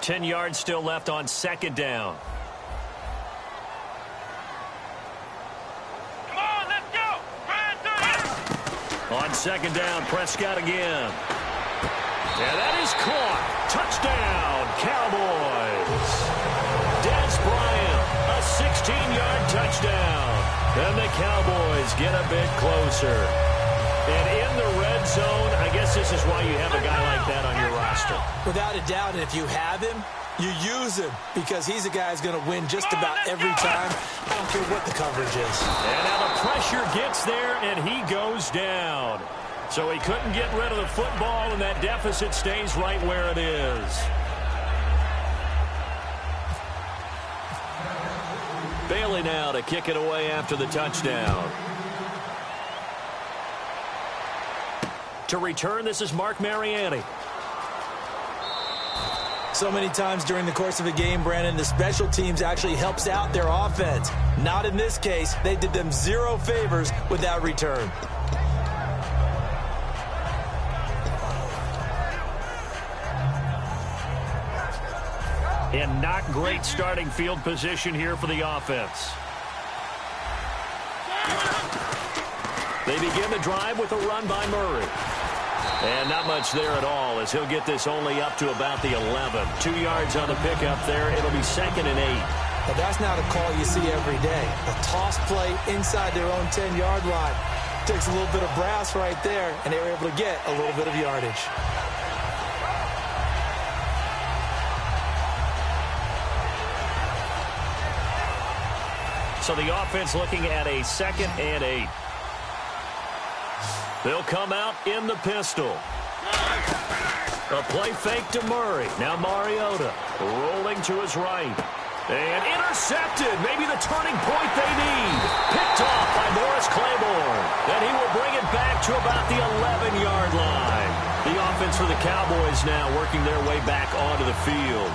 Ten yards still left on 2nd down. Come on, let's go. On 2nd down, Prescott again. And that is caught. Touchdown, Cowboys. Dez Bryant, a 16-yard touchdown. And the Cowboys get a bit closer. And in the red zone, I guess this is why you have a guy like that on your roster. Without a doubt, and if you have him, you use him because he's a guy who's going to win just about every time. I don't care what the coverage is. And now the pressure gets there, and he goes down. So he couldn't get rid of the football, and that deficit stays right where it is. Bailey now to kick it away after the touchdown. To return, this is Mark Mariani. So many times during the course of a game, Brandon, the special teams actually helps out their offense. Not in this case. They did them 0 favors with that return. And not great starting field position here for the offense. They begin the drive with a run by Murray. And not much there at all as he'll get this only up to about the 11. 2 yards on the pickup there. It'll be 2nd and 8. But that's not a call you see every day. A toss play inside their own 10-yard line. Takes a little bit of brass right there, and they were able to get a little bit of yardage. So the offense looking at a 2nd and 8. They'll come out in the pistol. A play fake to Murray. Now Mariota rolling to his right. And intercepted. Maybe the turning point they need. Picked off by Morris Claiborne. And he will bring it back to about the 11-yard line. The offense for the Cowboys now working their way back onto the field.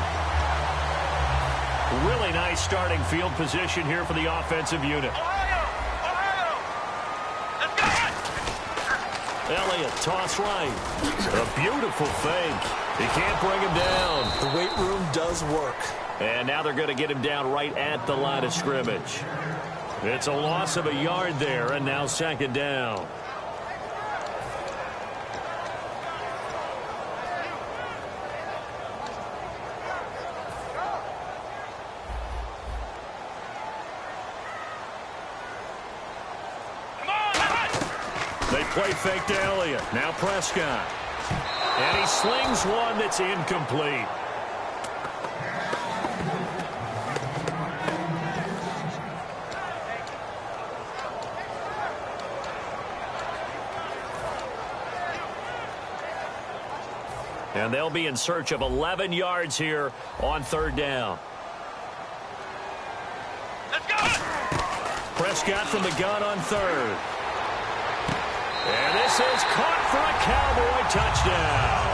Really nice starting field position here for the offensive unit. Elliott, toss right. A beautiful fake. He can't bring him down. The weight room does work. And now they're going to get him down right at the line of scrimmage. It's a loss of a yard there, and now 2nd down. They play fake to Elliott. Now Prescott. And he slings one that's incomplete. And they'll be in search of 11 yards here on 3rd down. Let's go! Prescott from the gun on 3rd. And this is caught for a Cowboy touchdown.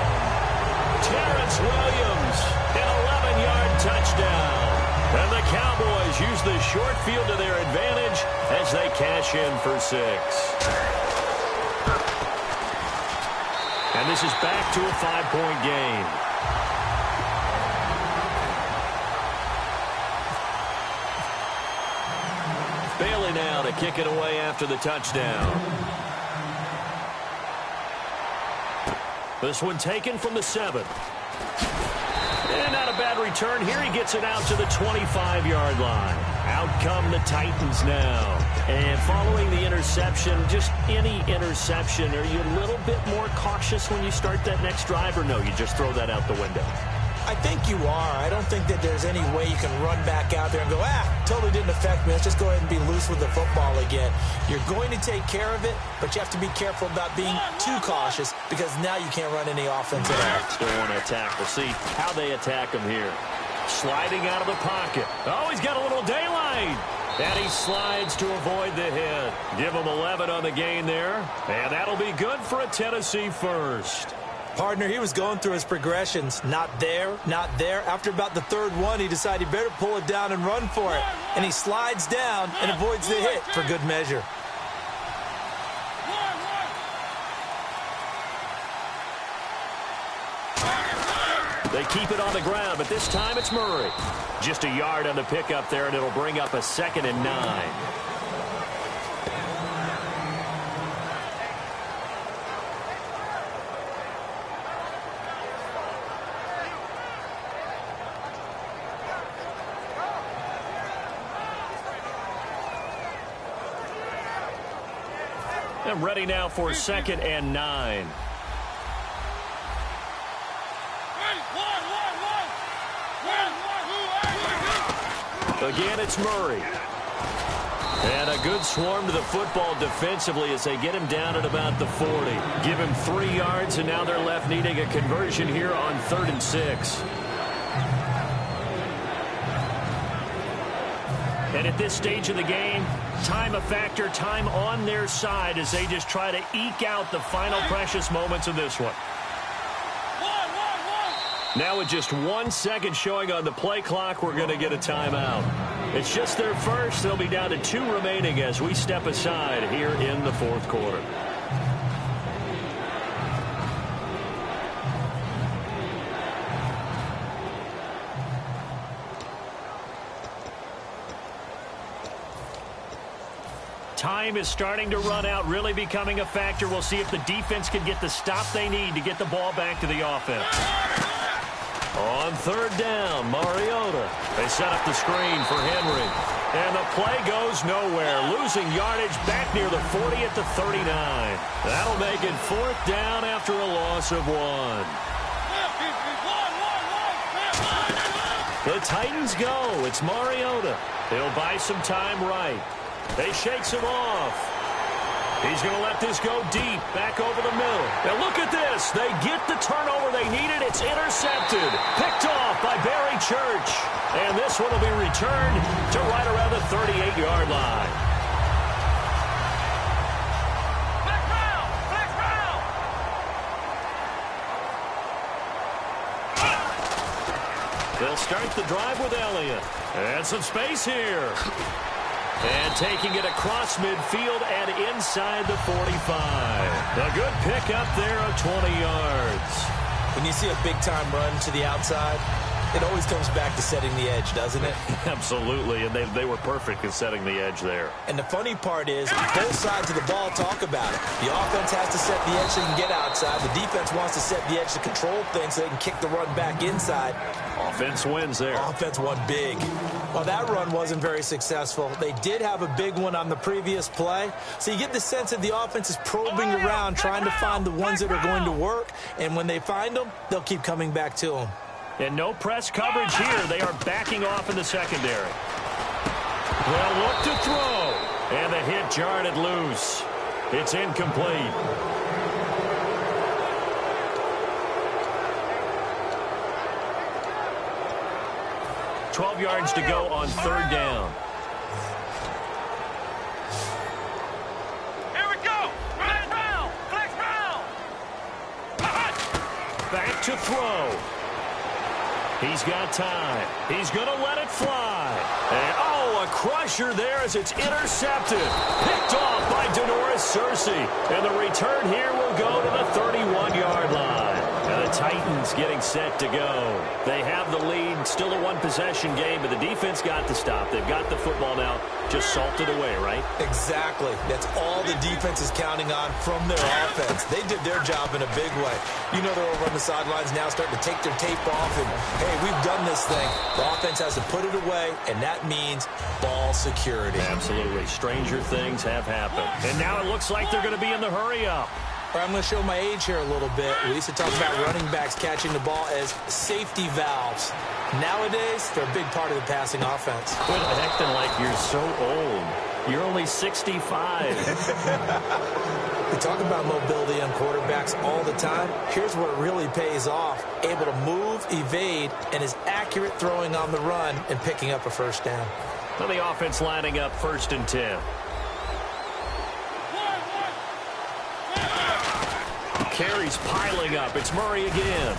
Terrence Williams, an 11-yard touchdown. And the Cowboys use the short field to their advantage as they cash in for 6. And this is back to a 5-point game. Bailey now to kick it away after the touchdown. This one taken from the 7. And out of a bad return here. He gets it out to the 25-yard line. Out come the Titans now. And following the interception, just any interception, are you a little bit more cautious when you start that next drive, or no, you just throw that out the window? I think you are. I don't think that there's any way you can run back out there and go, totally didn't affect me. Let's just go ahead and be loose with the football again. You're going to take care of it, but you have to be careful about being too cautious because now you can't run any offense at all. Still want to attack. We'll see how they attack him here. Sliding out of the pocket. Oh, he's got a little daylight. And he slides to avoid the hit. Give him 11 on the gain there. And that'll be good for a Tennessee first. Partner, he was going through his progressions. Not there, not there. After about the third one, he decided he better pull it down and run for it. And he slides down and avoids the hit for good measure. They keep it on the ground, but this time it's Murray. Just a yard on the pickup there, and it'll bring up a 2nd and 9. And ready now for 2nd and 9. Again, it's Murray. And a good swarm to the football defensively as they get him down at about the 40. Give him 3 yards, and now they're left needing a conversion here on 3rd and 6. And at this stage of the game, time a factor, time on their side as they just try to eke out the final precious moments of this one. Now with just 1 second showing on the play clock, we're going to get a timeout. It's just their first. They'll be down to 2 remaining as we step aside here in the 4th quarter. Time is starting to run out, really becoming a factor. We'll see if the defense can get the stop they need to get the ball back to the offense. On 3rd down, Mariota. They set up the screen for Henry. And the play goes nowhere. Losing yardage back near the 40 at the 39. That'll make it 4th down after a loss of 1. The Titans go. It's Mariota. He'll buy some time right. They shakes him off. He's going to let this go deep, back over the middle. Now look at this. They get the turnover they needed. It's intercepted. Picked off by Barry Church. And this one will be returned to right around the 38-yard line. They'll start the drive with Elliott. And some space here. And taking it across midfield and inside the 45. A good pickup there of 20 yards. When you see a big-time run to the outside, it always comes back to setting the edge, doesn't it? Absolutely, and they were perfect in setting the edge there. And the funny part is, both sides of the ball talk about it. The offense has to set the edge so they can get outside. The defense wants to set the edge to control things so they can kick the run back inside. Offense wins there. Offense won big. Well, that run wasn't very successful. They did have a big one on the previous play. So you get the sense that the offense is probing around, trying to find the ones that are going to work. And when they find them, they'll keep coming back to them. And no press coverage here. They are backing off in the secondary. They'll look to throw. And the hit jarred it loose. It's incomplete. $12 yards to go on 3rd down. Here we go. Flex round. Flex round. Back to throw. He's got time. He's going to let it fly. And, a crusher there as it's intercepted. Picked off by Denoris Searcy. And the return here will go to the 31-yard line. And the Titans getting set to go. They have the lead, still a one-possession game, but the defense got to stop. They've got the football now, just salted away, right? Exactly. That's all the defense is counting on from their offense. They did their job in a big way. You know they're over on the sidelines now starting to take their tape off, and, hey, we've done this thing. The offense has to put it away, and that means ball security. Absolutely. Stranger things have happened. And now it looks like they're going to be in the hurry-up. I'm going to show my age here a little bit. We used to talk about running backs catching the ball as safety valves. Nowadays, they're a big part of the passing offense. Quit acting like you're so old. You're only 65. We talk about mobility on quarterbacks all the time. Here's where it really pays off. Able to move, evade, and is accurate throwing on the run and picking up a first down. Well, the offense lining up 1st and 10. Carries piling up. It's Murray again.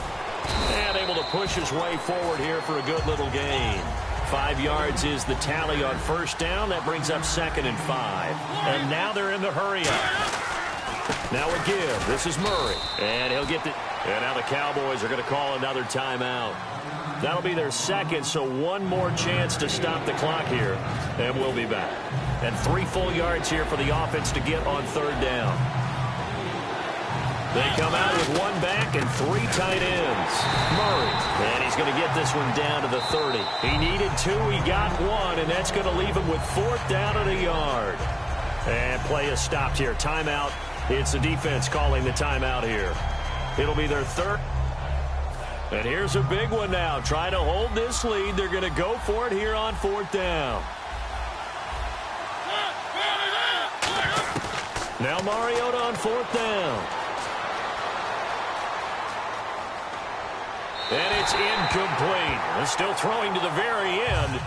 And able to push his way forward here for a good little gain. 5 yards is the tally on 1st down. That brings up 2nd and 5. And now they're in the hurry-up. Now a give. This is Murray. And he'll get the... And now the Cowboys are going to call another timeout. That'll be their 2nd, so one more chance to stop the clock here. And we'll be back. And 3 full yards here for the offense to get on 3rd down. They come out with 1 back and 3 tight ends. Murray. And he's going to get this one down to the 30. He needed 2. He got 1, and that's going to leave him with 4th down and a yard. And play is stopped here. Timeout. It's the defense calling the timeout here. It'll be their 3rd. And here's a big one now. Trying to hold this lead. They're going to go for it here on 4th down. Now Mariota on 4th down. And it's incomplete. They're still throwing to the very end.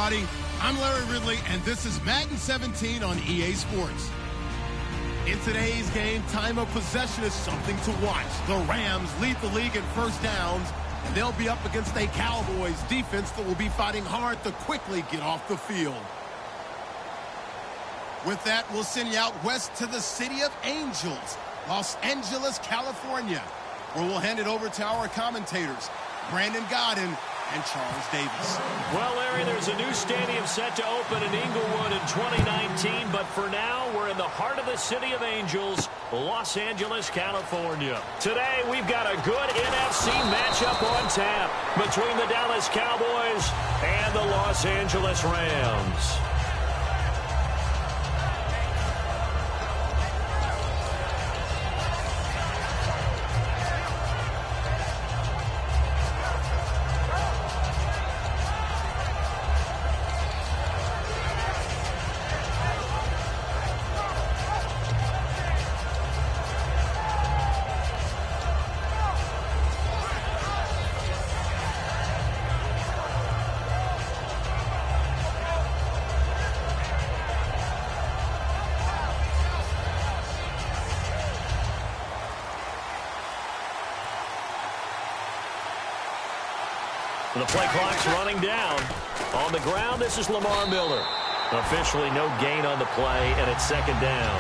everybody. I'm Larry Ridley, and this is Madden 17 on EA Sports. In today's game, time of possession is something to watch. The Rams lead the league in first downs, and they'll be up against a Cowboys defense that will be fighting hard to quickly get off the field. With that, we'll send you out west to the City of Angels, Los Angeles, California, where we'll hand it over to our commentators, Brandon Godden and Charles Davis. Well, Larry, there's a new stadium set to open in Inglewood in 2019, but for now, we're in the heart of the City of Angels, Los Angeles, California. Today, we've got a good NFC matchup on tap between the Dallas Cowboys and the Los Angeles Rams. The play clock's running down. On the ground, this is Lamar Miller. Officially no gain on the play, and it's second down.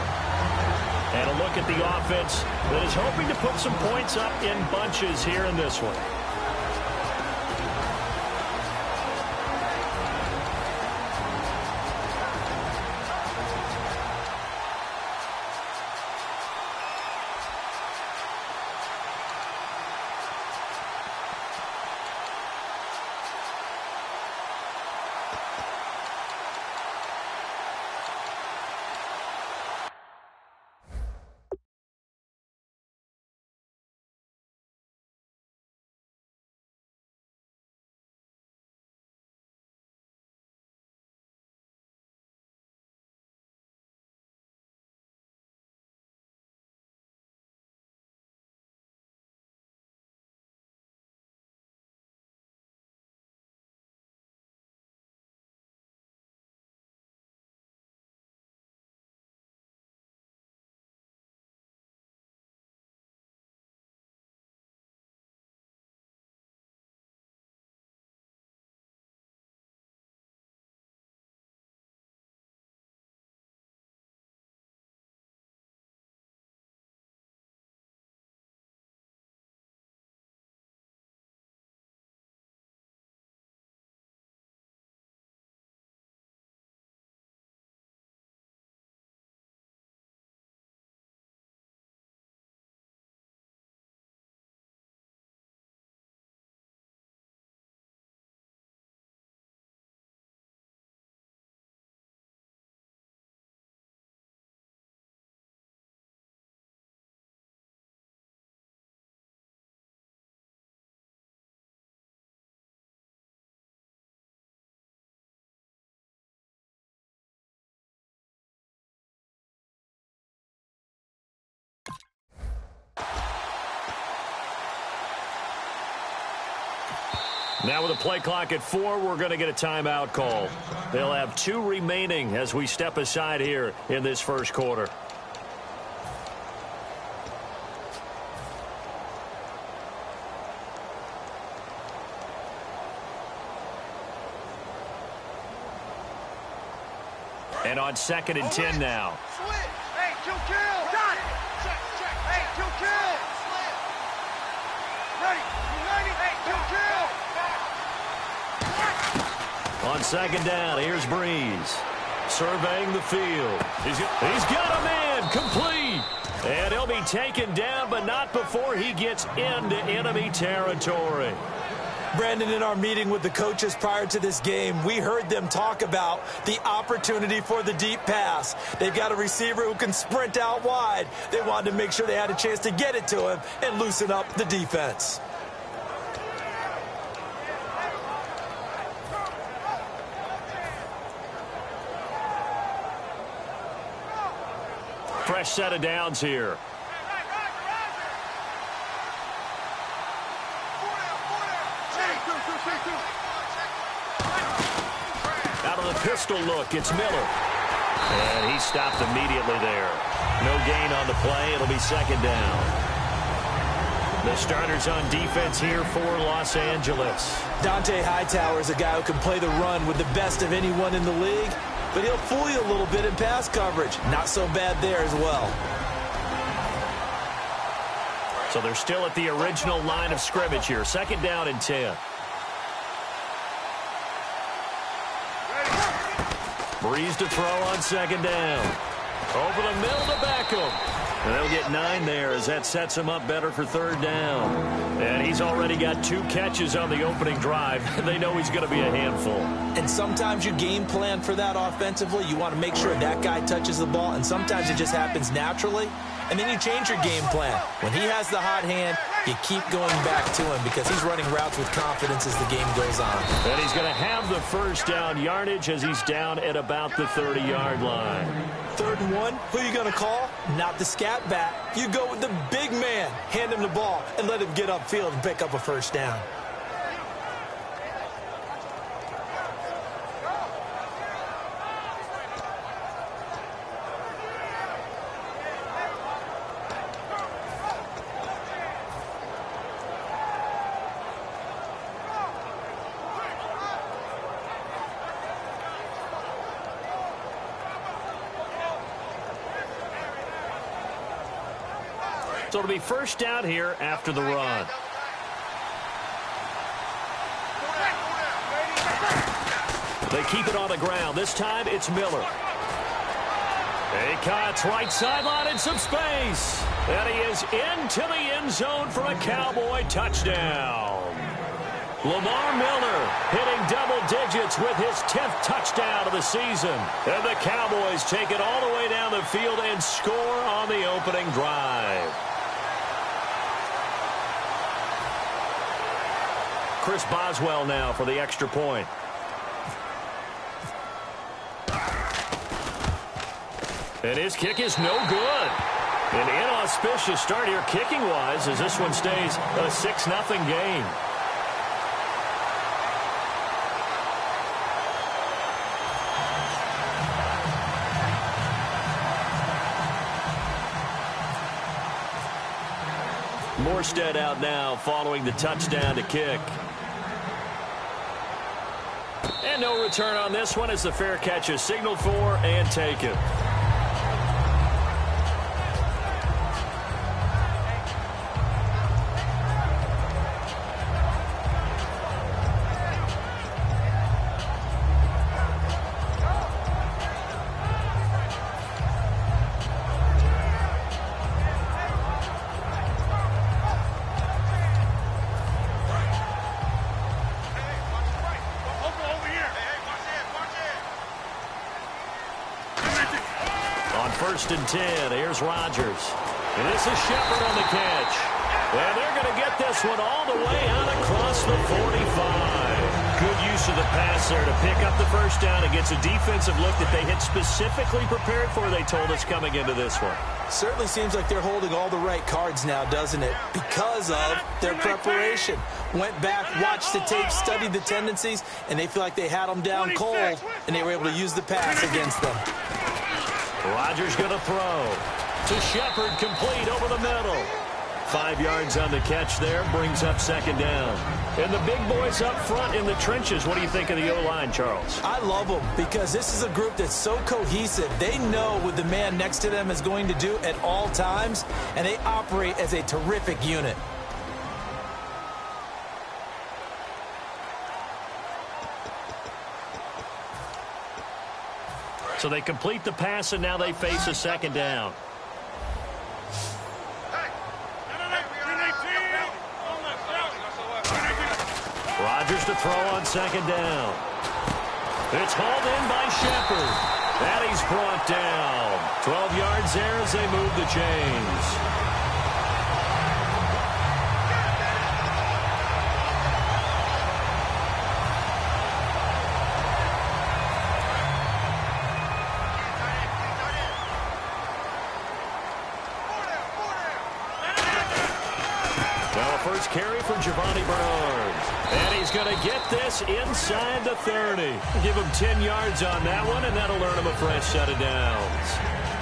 And a look at the offense that is hoping to put some points up in bunches here in this one. Now with a play clock at 4, we're going to get a timeout call. They'll have 2 remaining as we step aside here in this first quarter. And on 2nd and 10 now. Hey, 2 kills. Got it. Check, check. Hey, 2 kills. Ready. United. Hey, 2 kills. On 2nd down, here's Breeze. Surveying the field. He's got a man, complete. And he'll be taken down, but not before he gets into enemy territory. Brandon, in our meeting with the coaches prior to this game, we heard them talk about the opportunity for the deep pass. They've got a receiver who can sprint out wide. They wanted to make sure they had a chance to get it to him and loosen up the defense. Fresh set of downs here. pistol look. It's Miller. And he stopped immediately there. No gain on the play. It'll be second down. The starters on defense here for Los Angeles. Dante Hightower is a guy who can play the run with the best of anyone in the league, but he'll fool you a little bit in pass coverage. Not so bad there as well. So they're still at the original line of scrimmage here. Second down and 10. Breeze to throw on second down. Over the middle to Beckham. And they'll get 9 there as that sets him up better for third down. And he's already got 2 catches on the opening drive. They know he's going to be a handful. And sometimes you game plan for that offensively. You want to make sure that guy touches the ball, and sometimes it just happens naturally. And then you change your game plan. When he has the hot hand, you keep going back to him because he's running routes with confidence as the game goes on. And he's going to have the first down yardage as he's down at about the 30-yard line. 3rd and 1, who are you going to call? Not the scat back. You go with the big man. Hand him the ball and let him get upfield and pick up a first down. So it'll be first down here after the run. They keep it on the ground. This time it's Miller. He cuts right sideline in some space. And he is into the end zone for a Cowboy touchdown. Lamar Miller hitting double digits with his 10th touchdown of the season. And the Cowboys take it all the way down the field and score on the opening drive. Chris Boswell now for the extra point. And his kick is no good. An inauspicious start here kicking-wise as this one stays a 6-0 game. Morstead out now following the touchdown to kick. And no return on this one as the fair catch is signaled for and taken. First and 10. Here's Rodgers. And this is Shepard on the catch. And they're going to get this one all the way out across the 45. Good use of the pass there to pick up the first down against a defensive look that they had specifically prepared for, they told us, coming into this one. Certainly seems like they're holding all the right cards now, doesn't it? Because of their preparation. Went back, watched the tape, studied the tendencies, and they feel like they had them down cold, and they were able to use the pass against them. Rodgers going to throw to Shepard, complete over the middle. 5 yards on the catch there, brings up second down. And the big boys up front in the trenches. What do you think of the O-line, Charles? I love them because this is a group that's so cohesive. They know what the man next to them is going to do at all times, and they operate as a terrific unit. So they complete the pass, and now they face a second down. Rodgers to throw on second down. It's hauled in by Shepard. And he's brought down. 12 yards there as they move the chains. first carry for Giovanni Bernard. And he's going to get this inside the 30. Give him 10 yards on that one, and that'll earn him a fresh set of downs.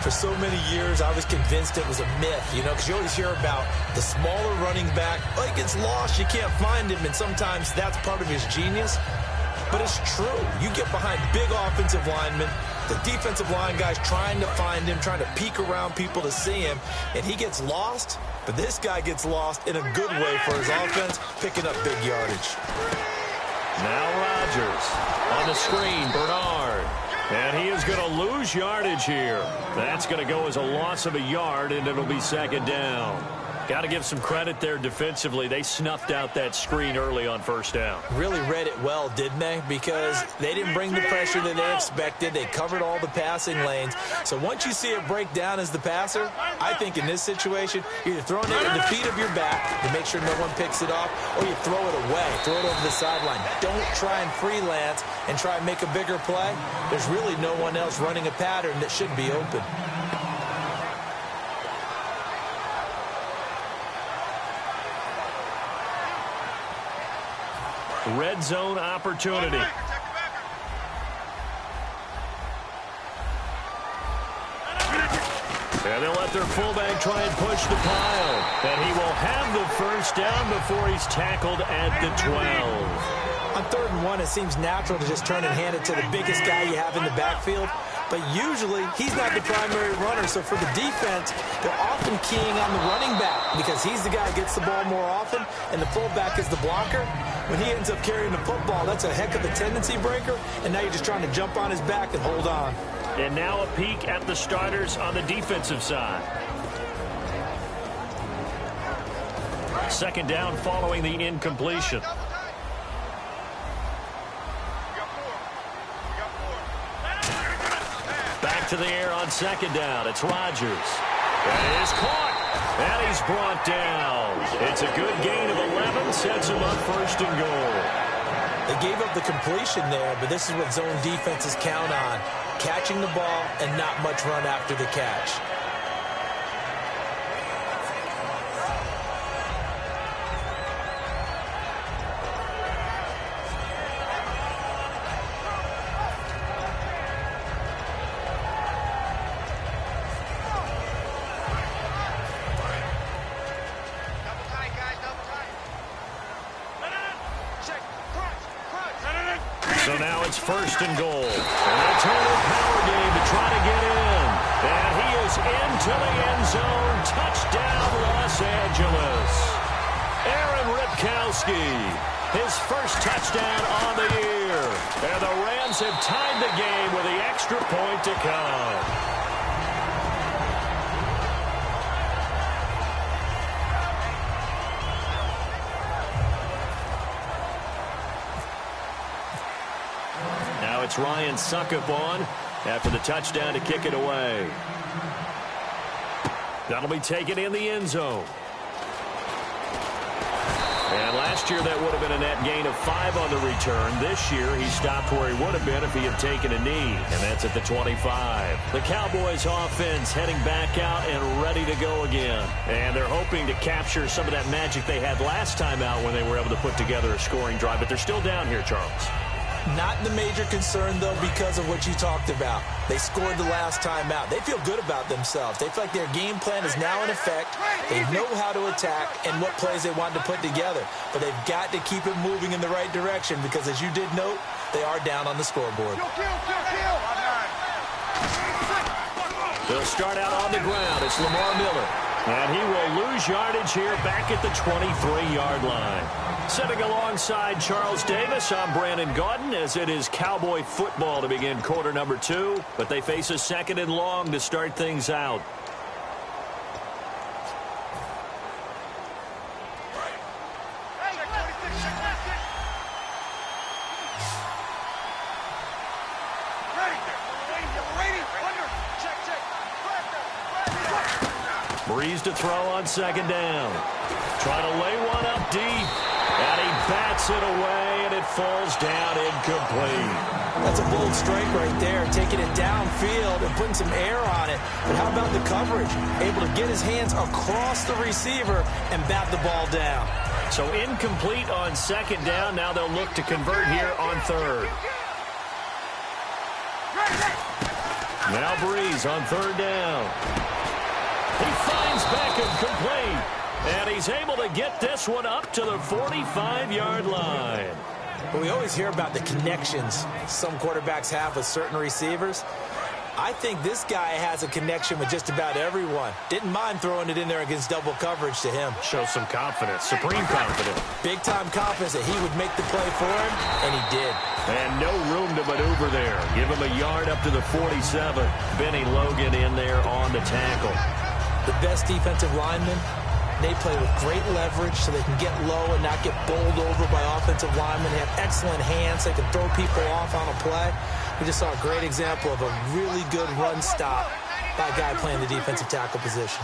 For so many years, I was convinced it was a myth, because you always hear about the smaller running back. Oh, he gets lost, you can't find him, and sometimes that's part of his genius. But it's true. You get behind big offensive linemen, the defensive line guys trying to find him, trying to peek around people to see him, and he gets lost. But this guy gets lost in a good way for his offense, picking up big yardage. Now Rodgers on the screen, Bernard. And he is going to lose yardage here. That's going to go as a loss of a yard, and it'll be second down. Got to give some credit there defensively. They snuffed out that screen early on first down. Really read it well, didn't they? Because they didn't bring the pressure that they expected. They covered all the passing lanes. So once you see it break down as the passer, I think in this situation, you're either throwing it at the feet of your back to make sure no one picks it off, or you throw it away, throw it over the sideline. Don't try and freelance and try and make a bigger play. There's really no one else running a pattern that should be open. Red zone opportunity. And they'll let their fullback try and push the pile. And he will have the first down before he's tackled at the 12. On 3rd and 1, it seems natural to just turn and hand it to the biggest guy you have in the backfield. But usually, he's not the primary runner. So for the defense, they're often keying on the running back because he's the guy who gets the ball more often, and the fullback is the blocker. When he ends up carrying the football, that's a heck of a tendency breaker, and now you're just trying to jump on his back and hold on. And now a peek at the starters on the defensive side. Second down following the incompletion. Back to the air on second down. It's Rodgers. And it is caught. And he's brought down. It's a good gain of 11. Sets him up first and goal. They gave up the completion there, but this is what zone defenses count on. Catching the ball and not much run after the catch. So now it's first and goal. And a total power game to try to get in. And he is into the end zone. Touchdown, Los Angeles. Aaron Ripkowski, his first touchdown on the year. And the Rams have tied the game with the extra point to come. It's Ryan Suckup on after the touchdown to kick it away. That'll be taken in the end zone. And last year that would have been a net gain of 5 on the return. This year he stopped where he would have been if he had taken a knee, and that's at the 25. The Cowboys offense heading back out and ready to go again. And they're hoping to capture some of that magic they had last time out when they were able to put together a scoring drive, but they're still down here, Charles. Not the major concern, though, because of what you talked about. They scored the last time out. They feel good about themselves. They feel like their game plan is now in effect. They know how to attack and what plays they want to put together. But they've got to keep it moving in the right direction because, as you did note, they are down on the scoreboard. They'll start out on the ground. It's Lamar Miller. And he will lose yardage here back at the 23-yard line. Sitting alongside Charles Davis, I'm Brandon Gaudin, as it is Cowboy football to begin quarter number 2. But they face a second and long to start things out. Breeze to throw on second down. Trying to lay one up deep. And he bats it away, and it falls down incomplete. That's a bold strike right there, taking it downfield and putting some air on it. But how about the coverage? Able to get his hands across the receiver and bat the ball down. So incomplete on second down. Now they'll look to convert here on third. Now Breeze on third down. He finds Beckham complete. And he's able to get this one up to the 45-yard line. But we always hear about the connections some quarterbacks have with certain receivers. I think this guy has a connection with just about everyone. Didn't mind throwing it in there against double coverage to him. Shows some confidence, supreme confidence. Big-time confidence that he would make the play for him, and he did. And no room to maneuver there. Give him a yard up to the 47. Benny Logan in there on the tackle. The best defensive linemen, they play with great leverage so they can get low and not get bowled over by offensive linemen. They have excellent hands. They can throw people off on a play. We just saw a great example of a really good run stop by a guy playing the defensive tackle position.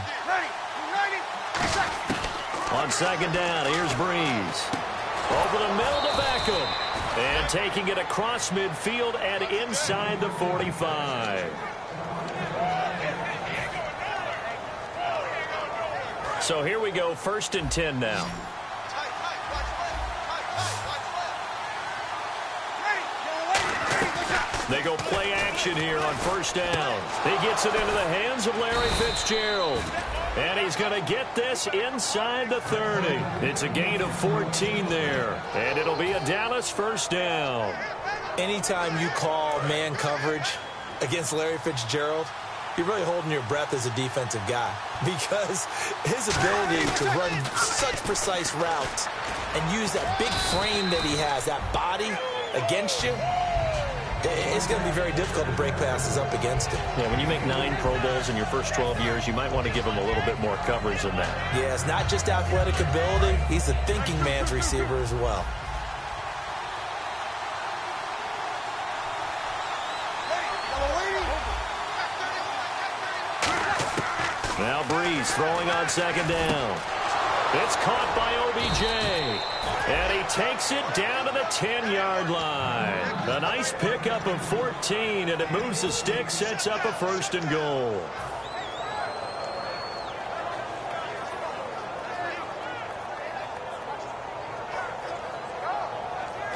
On second down, here's Breeze. Over the middle to Beckham. And taking it across midfield and inside the 45. So here we go, 1st and 10 now. They go play action here on 1st down. He gets it into the hands of Larry Fitzgerald. And he's going to get this inside the 30. It's a gain of 14 there. And it'll be a Dallas 1st down. Anytime you call man coverage against Larry Fitzgerald, you're really holding your breath as a defensive guy, because his ability to run such precise routes and use that big frame that he has, that body against you, it's going to be very difficult to break passes up against him. Yeah, when you make 9 Pro Bowls in your first 12 years, you might want to give him a little bit more coverage than that. Yeah, it's not just athletic ability. He's a thinking man's receiver as well. Now Breeze throwing on second down. It's caught by OBJ. And he takes it down to the 10-yard line. A nice pickup of 14, and it moves the stick, sets up a 1st and goal.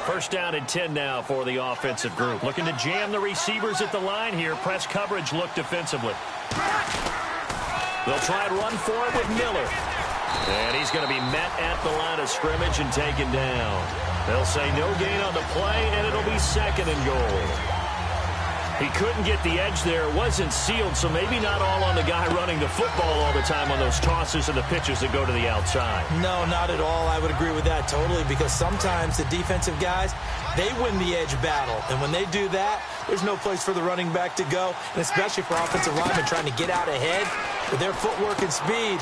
First down and 10 now for the offensive group. Looking to jam the receivers at the line here. Press coverage look defensively. They'll try and run for it with Miller. And he's going to be met at the line of scrimmage and taken down. They'll say no gain on the play, and it'll be 2nd and goal. He couldn't get the edge there. It wasn't sealed, so maybe not all on the guy running the football all the time on those tosses and the pitches that go to the outside. No, not at all. I would agree with that totally, because sometimes the defensive guys, they win the edge battle. And when they do that, there's no place for the running back to go, and especially for offensive linemen trying to get out ahead with their footwork and speed.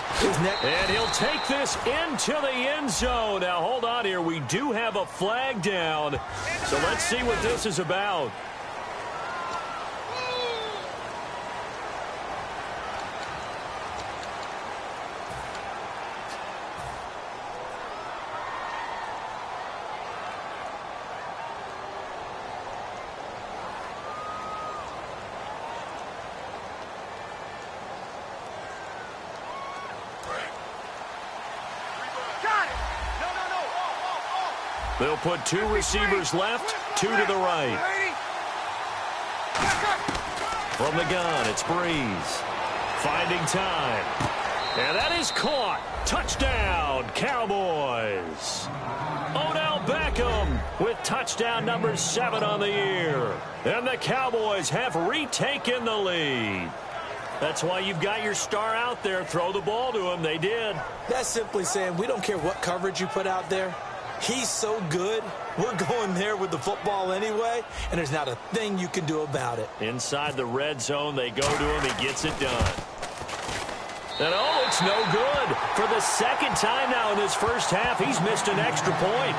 And he'll take this into the end zone. Now, hold on here. We do have a flag down, so let's see what this is about. They'll put 2 receivers left, 2 to the right. From the gun, it's Breeze. Finding time. And that is caught. Touchdown, Cowboys. Odell Beckham with touchdown number 7 on the year. And the Cowboys have retaken the lead. That's why you've got your star out there. Throw the ball to him. They did. That's simply saying we don't care what coverage you put out there. He's so good, we're going there with the football anyway, and there's not a thing you can do about it. Inside the red zone, they go to him. He gets it done. And, oh, it's no good. For the 2nd time now in this first half, he's missed an extra point.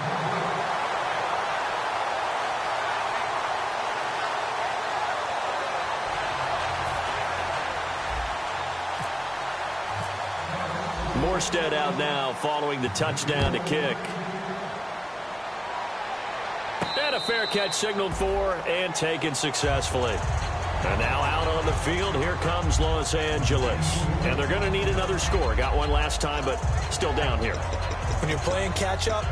Morstead out now following the touchdown to kick. And a fair catch signaled for and taken successfully. And now out on the field, here comes Los Angeles. And they're going to need another score. Got one last time, but still down here. When you're playing catch-up,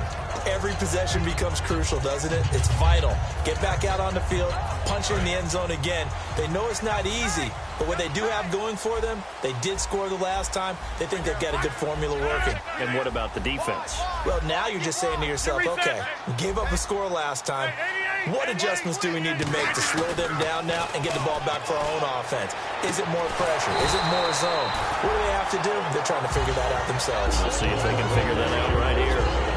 every possession becomes crucial, doesn't it? It's vital. Get back out on the field, punch in the end zone again. They know it's not easy, but what they do have going for them, they did score the last time. They think they've got a good formula working. And what about the defense? Well, now you're just saying to yourself, okay, we gave up a score last time. What adjustments do we need to make to slow them down now and get the ball back for our own offense? Is it more pressure? Is it more zone? What do they have to do? They're trying to figure that out themselves. We'll see if they can figure that out right here.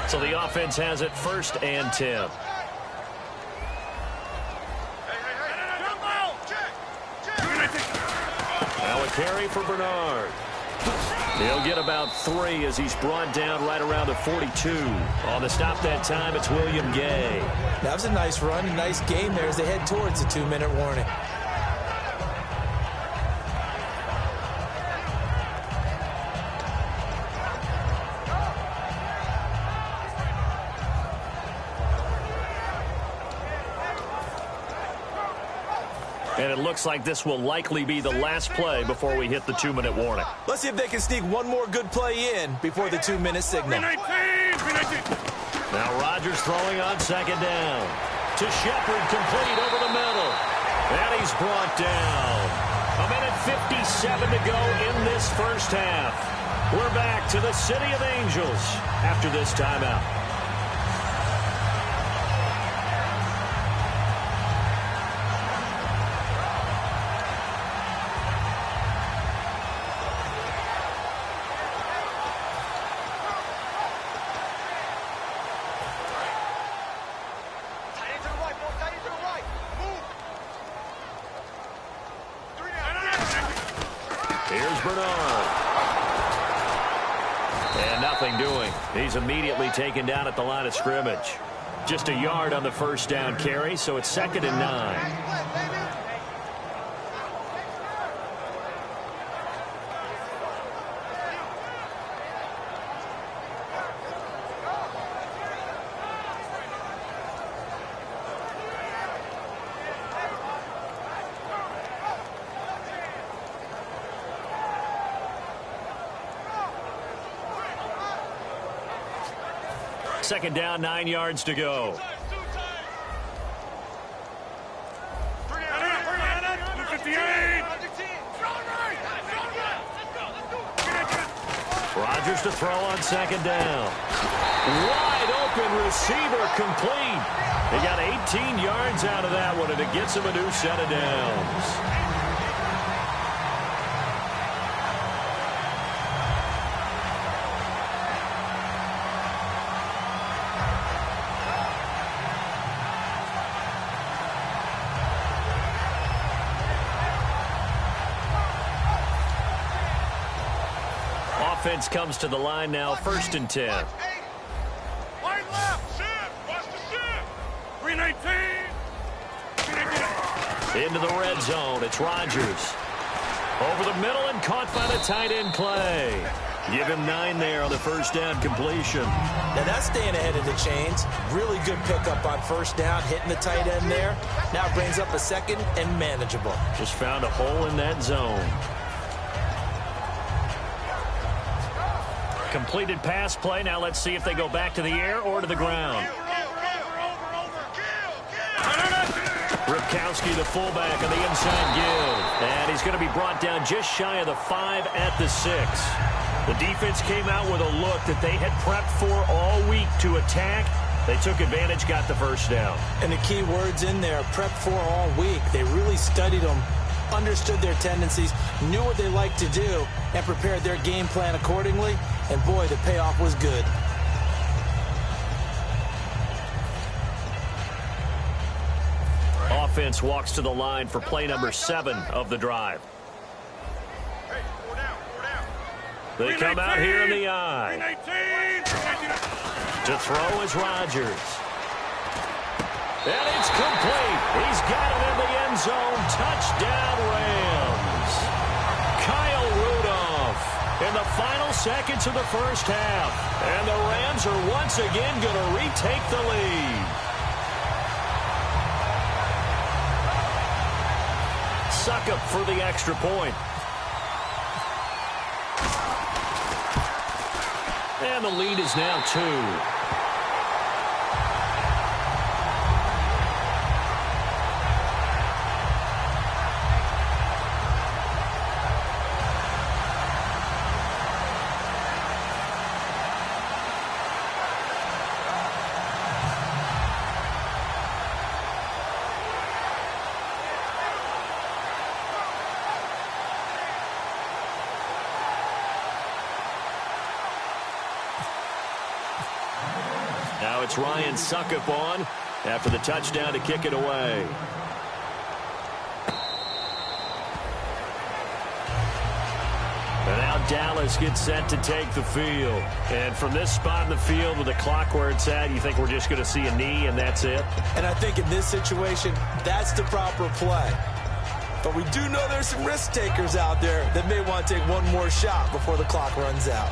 So the offense has it 1st and 10. Now a carry for Bernard. He'll get about 3 as he's brought down right around the 42. On the stop that time, it's William Gay. That was a nice run, a nice game there as they head towards the 2-minute warning. And it looks like this will likely be the last play before we hit the 2-minute warning. Let's see if they can sneak one more good play in before the 2-minute signal. Now Rodgers throwing on 2nd down. To Shepard, complete over the middle. And he's brought down. 1:57 to go in this first half. We're back to the City of Angels after this timeout. Here's Bernard. And nothing doing. He's immediately taken down at the line of scrimmage. Just a yard on the 1st down carry, so it's 2nd and 9. Second down, 9 yards to go. Rodgers to throw on 2nd down. Wide open receiver complete. He got 18 yards out of that one, and it gets him a new set of downs. Offense comes to the line now, 1st and 10. Line left, shift, watch the shift. 319. Into the red zone, it's Rodgers. Over the middle and caught by the tight end Clay. Give him 9 there on the 1st down completion. Now that's staying ahead of the chains. Really good pickup on 1st down, hitting the tight end there. Now brings up a 2nd and manageable. Just found a hole in that zone. Completed pass play. Now let's see if they go back to the air or to the ground. Ripkowski, the fullback, on the inside give. And he's going to be brought down just shy of the 5 at the 6. The defense came out with a look that they had prepped for all week to attack. They took advantage, got the 1st down. And the key words in there, prepped for all week. They really studied them, understood their tendencies, knew what they liked to do, and prepared their game plan accordingly. And boy, the payoff was good. Offense walks to the line for play number 7 of the drive. They come out here in the eye. To throw is Rodgers. And it's complete. He's got it in the end zone. Touchdown, Rams. Kyle Rudolph in the final seconds of the first half. And the Rams are once again going to retake the lead. Suckup for the extra point. And the lead is now 2. Now it's Ryan Suckup on after the touchdown to kick it away. And now Dallas gets set to take the field. And from this spot in the field with the clock where it's at, you think we're just going to see a knee and that's it? And I think in this situation, that's the proper play. But we do know there's some risk takers out there that may want to take one more shot before the clock runs out.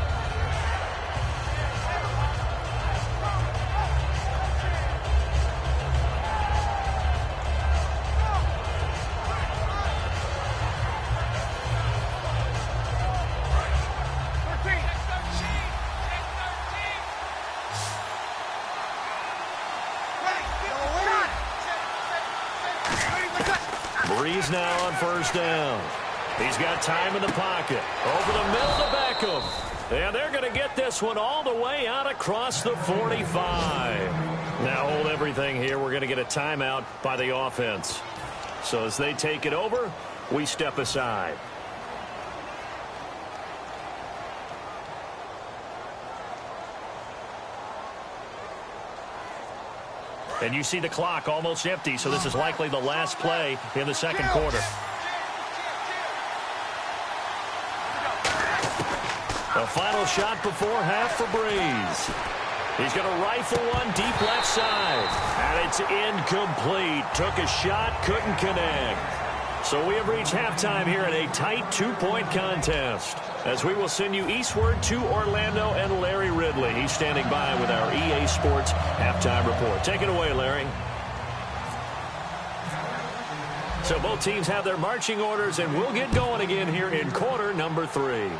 Breeze now on first down. He's got time in the pocket. Over the middle to Beckham. And they're going to get this one all the way out across the 45. Now hold everything here. We're going to get a timeout by the offense. So as they take it over, we step aside. And you see the clock almost empty, so this is likely the last play in the second quarter. A final shot before half for Breeze. He's going to rifle one deep left side. And it's incomplete. Took a shot, couldn't connect. So we have reached halftime here in a tight 2-point contest, as we will send you eastward to Orlando and Larry Ridley. He's standing by with our EA Sports halftime report. Take it away, Larry. So both teams have their marching orders, and we'll get going again here in quarter number 3.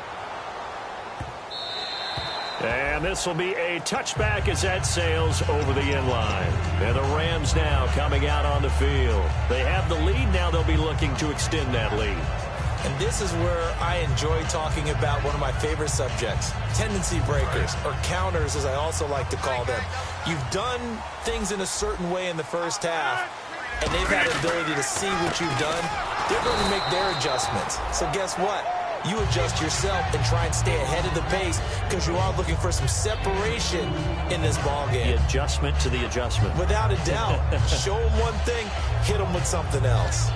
And this will be a touchback as that sails over the end line. And the Rams now coming out on the field. They have the lead. Now they'll be looking to extend that lead. And this is where I enjoy talking about one of my favorite subjects, tendency breakers, or counters as I also like to call them. You've done things in a certain way in the first half, and they've had the ability to see what you've done. They're going to make their adjustments. So guess what? You adjust yourself and try and stay ahead of the pace, because you are looking for some separation in this ball game. The adjustment to the adjustment. Without a doubt. Show them one thing, hit them with something else.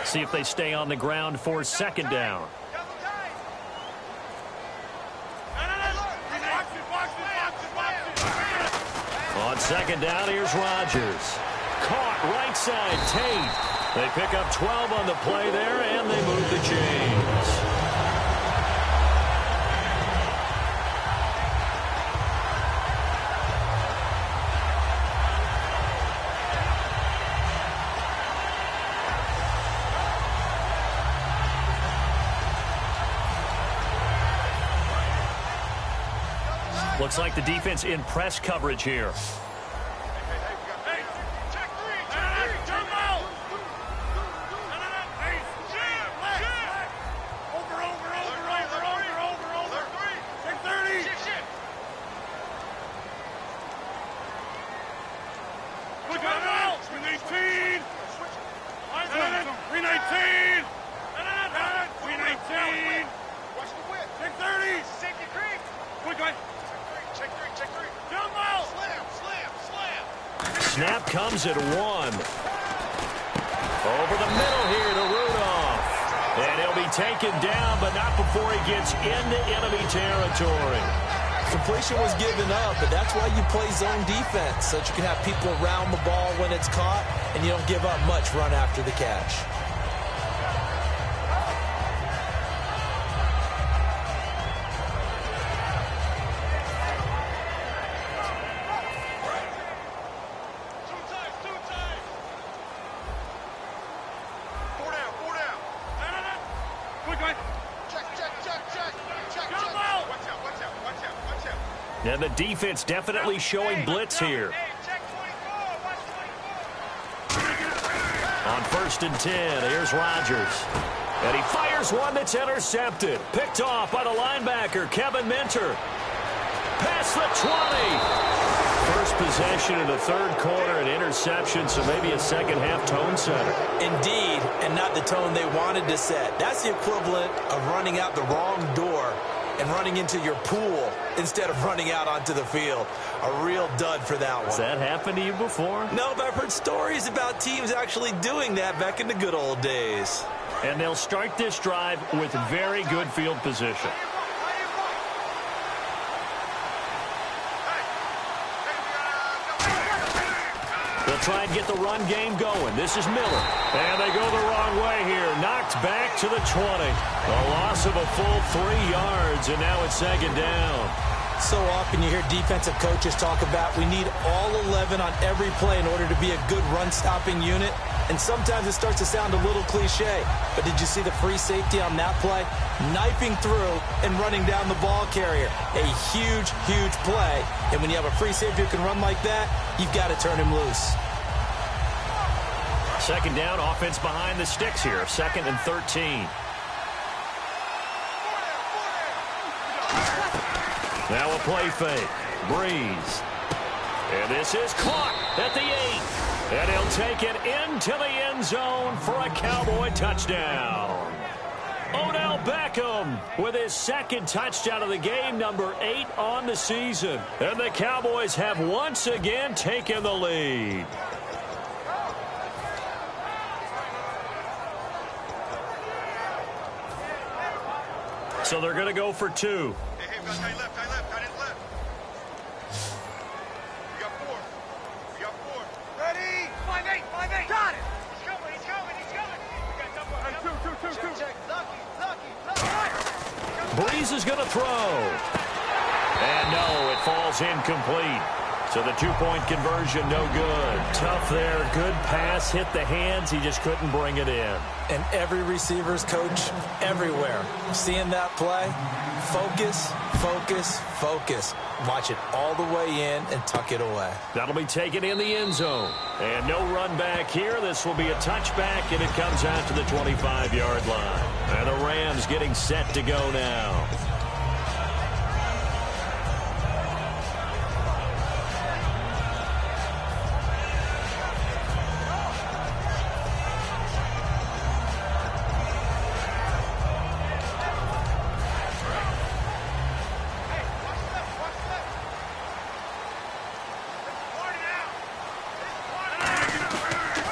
See if they stay on the ground for second down. On second down, here's Rodgers. Caught right side, Tate. They pick up 12 on the play there, and they move the chains. Looks like the defense in press coverage here. Snap comes at 1. Over the middle here to Rudolph. And he'll be taken down, but not before he gets into enemy territory. Completion was given up, but that's why you play zone defense, so that you can have people around the ball when it's caught, and you don't give up much run after the catch. And the defense definitely showing blitz here. On 1st and 10, here's Rodgers. And he fires one that's intercepted. Picked off by the linebacker, Kevin Minter. Past the 20. First possession in the third quarter, an interception, so maybe a second-half tone setter. Indeed, and not the tone they wanted to set. That's the equivalent of running out the wrong door and running into your pool instead of running out onto the field. A real dud for that one. Has that happened to you before? No, but I've heard stories about teams actually doing that back in the good old days. And they'll start this drive with very good field position. They'll try and get the run game going. This is Miller. And they go the wrong way here. Knocked back to the 20. A loss of a full 3 yards, and now it's second down. So often you hear defensive coaches talk about we need all 11 on every play in order to be a good run-stopping unit. And sometimes it starts to sound a little cliche. But did you see the free safety on that play? Knifing through and running down the ball carrier. A huge, huge play. And when you have a free safety who can run like that, you've got to turn him loose. Second down, offense behind the sticks here. 2nd and 13. Now a play fake. Breeze. And this is caught at the 8. And he'll take it into the end zone for a Cowboy touchdown. Odell Beckham with his 2nd touchdown of the game, number 8 on the season. And the Cowboys have once again taken the lead. So they're going to go for 2. Hey, guy left. We got 4. Ready? 5-8. Got it. He's coming. We got two. Check. Lucky. Breeze is going to throw. And no, it falls incomplete. So the 2-point conversion, no good. Tough there. Good pass. Hit the hands. He just couldn't bring it in. And every receiver's coach everywhere. Seeing that play, focus. Watch it all the way in and tuck it away. That'll be taken in the end zone. And no run back here. This will be a touchback, and it comes out to the 25-yard line. And the Rams getting set to go now.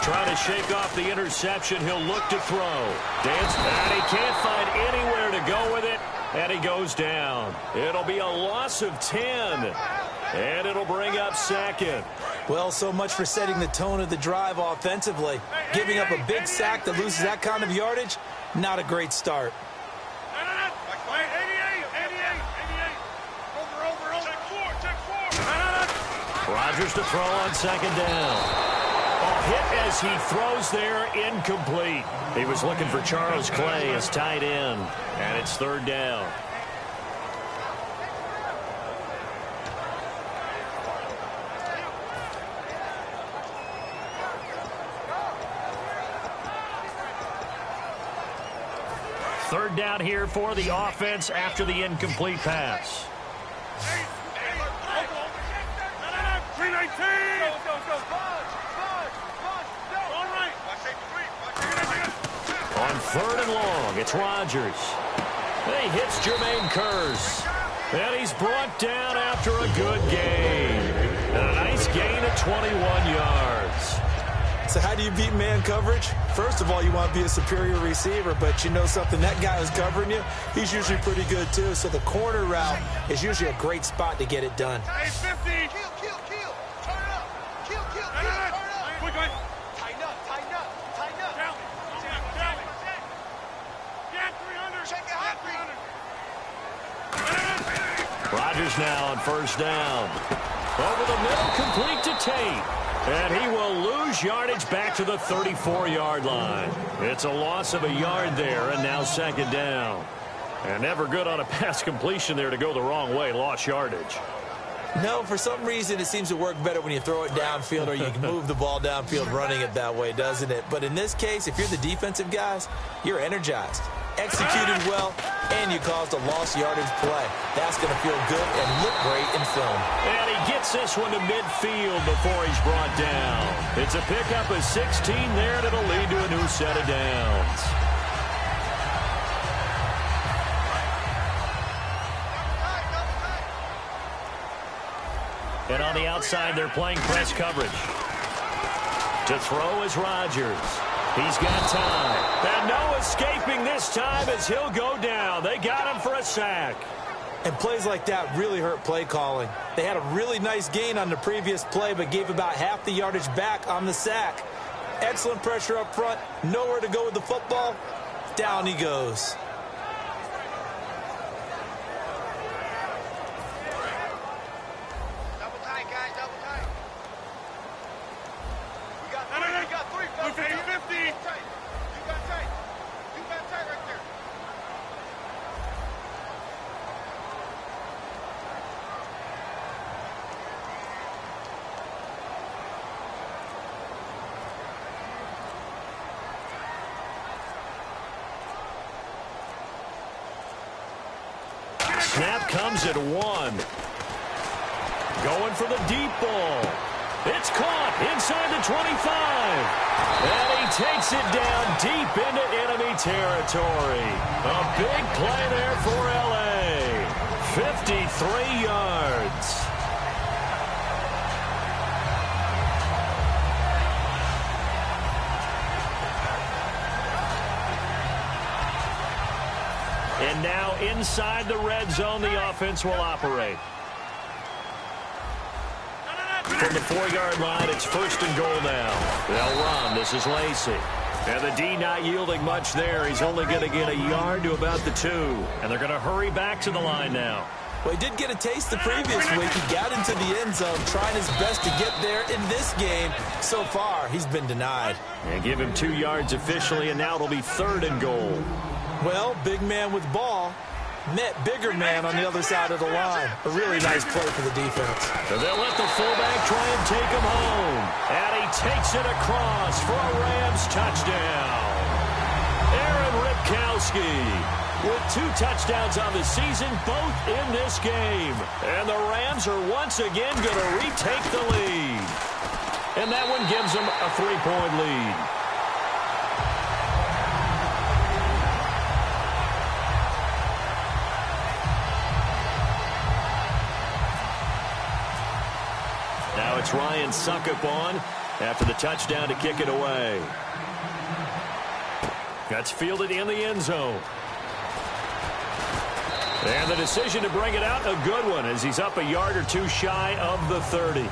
Trying to shake off the interception. He'll look to throw. And he can't find anywhere to go with it. And he goes down. It'll be a loss of 10. And it'll bring up 2nd. Well, so much for setting the tone of the drive offensively. Giving up a big sack that loses that kind of yardage, not a great start. Rodgers to throw on 2nd down. Hit as he throws there, incomplete. He was looking for Charles Clay as tight end, and it's 3rd down. Third down here for the offense after the incomplete pass. 319. On 3rd and long, it's Rodgers. He hits Jermaine Kearse. And he's brought down after a good gain. And a nice gain of 21 yards. So how do you beat man coverage? First of all, you want to be a superior receiver, but you know something, that guy who's covering you, he's usually pretty good too. So the corner route is usually a great spot to get it done. Hey, 50. Kill. Turn it up. Kill. Turn it up. Quick. Tighten up. Down. Get 300. Check it out. 300. Rodgers now on first down. Over the middle, complete to Tate. And he will lose yardage back to the 34-yard line. It's a loss of a yard there, and now second down. And never good on a pass completion there to go the wrong way. Lost yardage. No, for some reason it seems to work better when you throw it downfield or you can move the ball downfield running it that way, doesn't it? But in this case, if you're the defensive guys, you're energized, executed well, and you caused a lost yardage play. That's going to feel good and look great in film. And he gets this one to midfield before he's brought down. It's a pickup of 16 there, and it'll lead to a new set of downs. And on the outside, they're playing press coverage. To throw is Rodgers. He's got time. And no escaping this time as he'll go down. They got him for a sack. And plays like that really hurt play calling. They had a really nice gain on the previous play, but gave about half the yardage back on the sack. Excellent pressure up front. Nowhere to go with the football. Down he goes. Snap comes at 1. Going for the deep ball. It's caught inside the 25. And he takes it down deep into enemy territory. A big play there for L.A. 53 yards. And now inside the red zone, the offense will operate. From the 4-yard line, it's first and goal now. They'll run. This is Lacy. And the D not yielding much there. He's only going to get a yard to about the 2. And they're going to hurry back to the line now. Well, he did get a taste the previous week. He got into the end zone, trying his best to get there in this game. So far, he's been denied. And give him 2 yards officially, and now it'll be third and goal. Well, big man with ball met bigger man on the other side of the line. A really nice play for the defense. So they'll let the fullback try and take him home. And he takes it across for a Rams touchdown. Aaron Ripkowski with 2 touchdowns on the season, both in this game. And the Rams are once again going to retake the lead. And that one gives them a 3-point lead. Now it's Ryan Suckup on after the touchdown to kick it away. That's fielded in the end zone. And the decision to bring it out, a good one, as he's up a yard or 2 shy of the 30.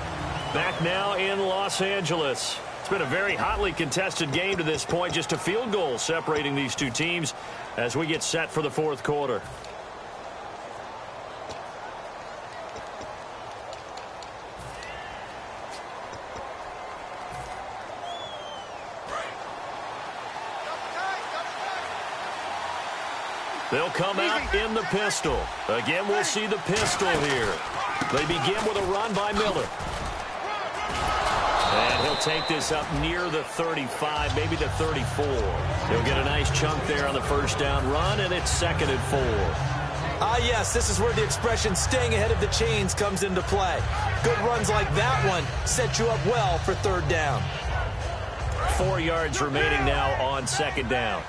Back now in Los Angeles. It's been a very hotly contested game to this point. Just a field goal separating these 2 teams as we get set for the 4th quarter. They'll come out in the pistol. Again, we'll see the pistol here. They begin with a run by Miller. And he'll take this up near the 35, maybe the 34. He'll get a nice chunk there on the first down run, and it's 2nd and 4. Yes, this is where the expression staying ahead of the chains comes into play. Good runs like that one set you up well for 3rd down. 4 yards remaining now on 2nd down.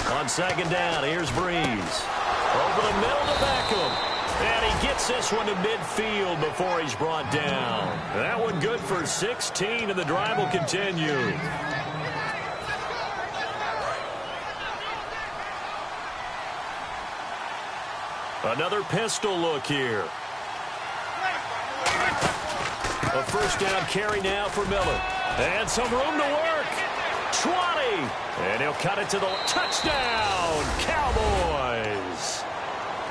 On 2nd down, here's Breeze. Over the middle to Beckham. And he gets this one to midfield before he's brought down. That one good for 16, and the drive will continue. Another pistol look here. A first down carry now for Miller. And some room to work. 20. And he'll cut it to the touchdown, Cowboys.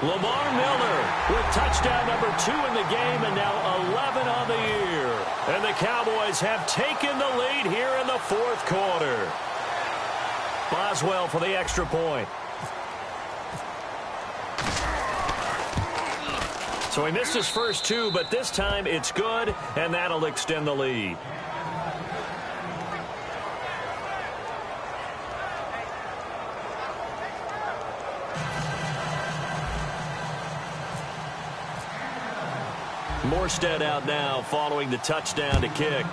Lamar Miller with touchdown number 2 in the game and now 11 on the year. And the Cowboys have taken the lead here in the fourth quarter. Boswell for the extra point. So he missed his first 2, but this time it's good, and that'll extend the lead. Morstead out now following the touchdown to kick.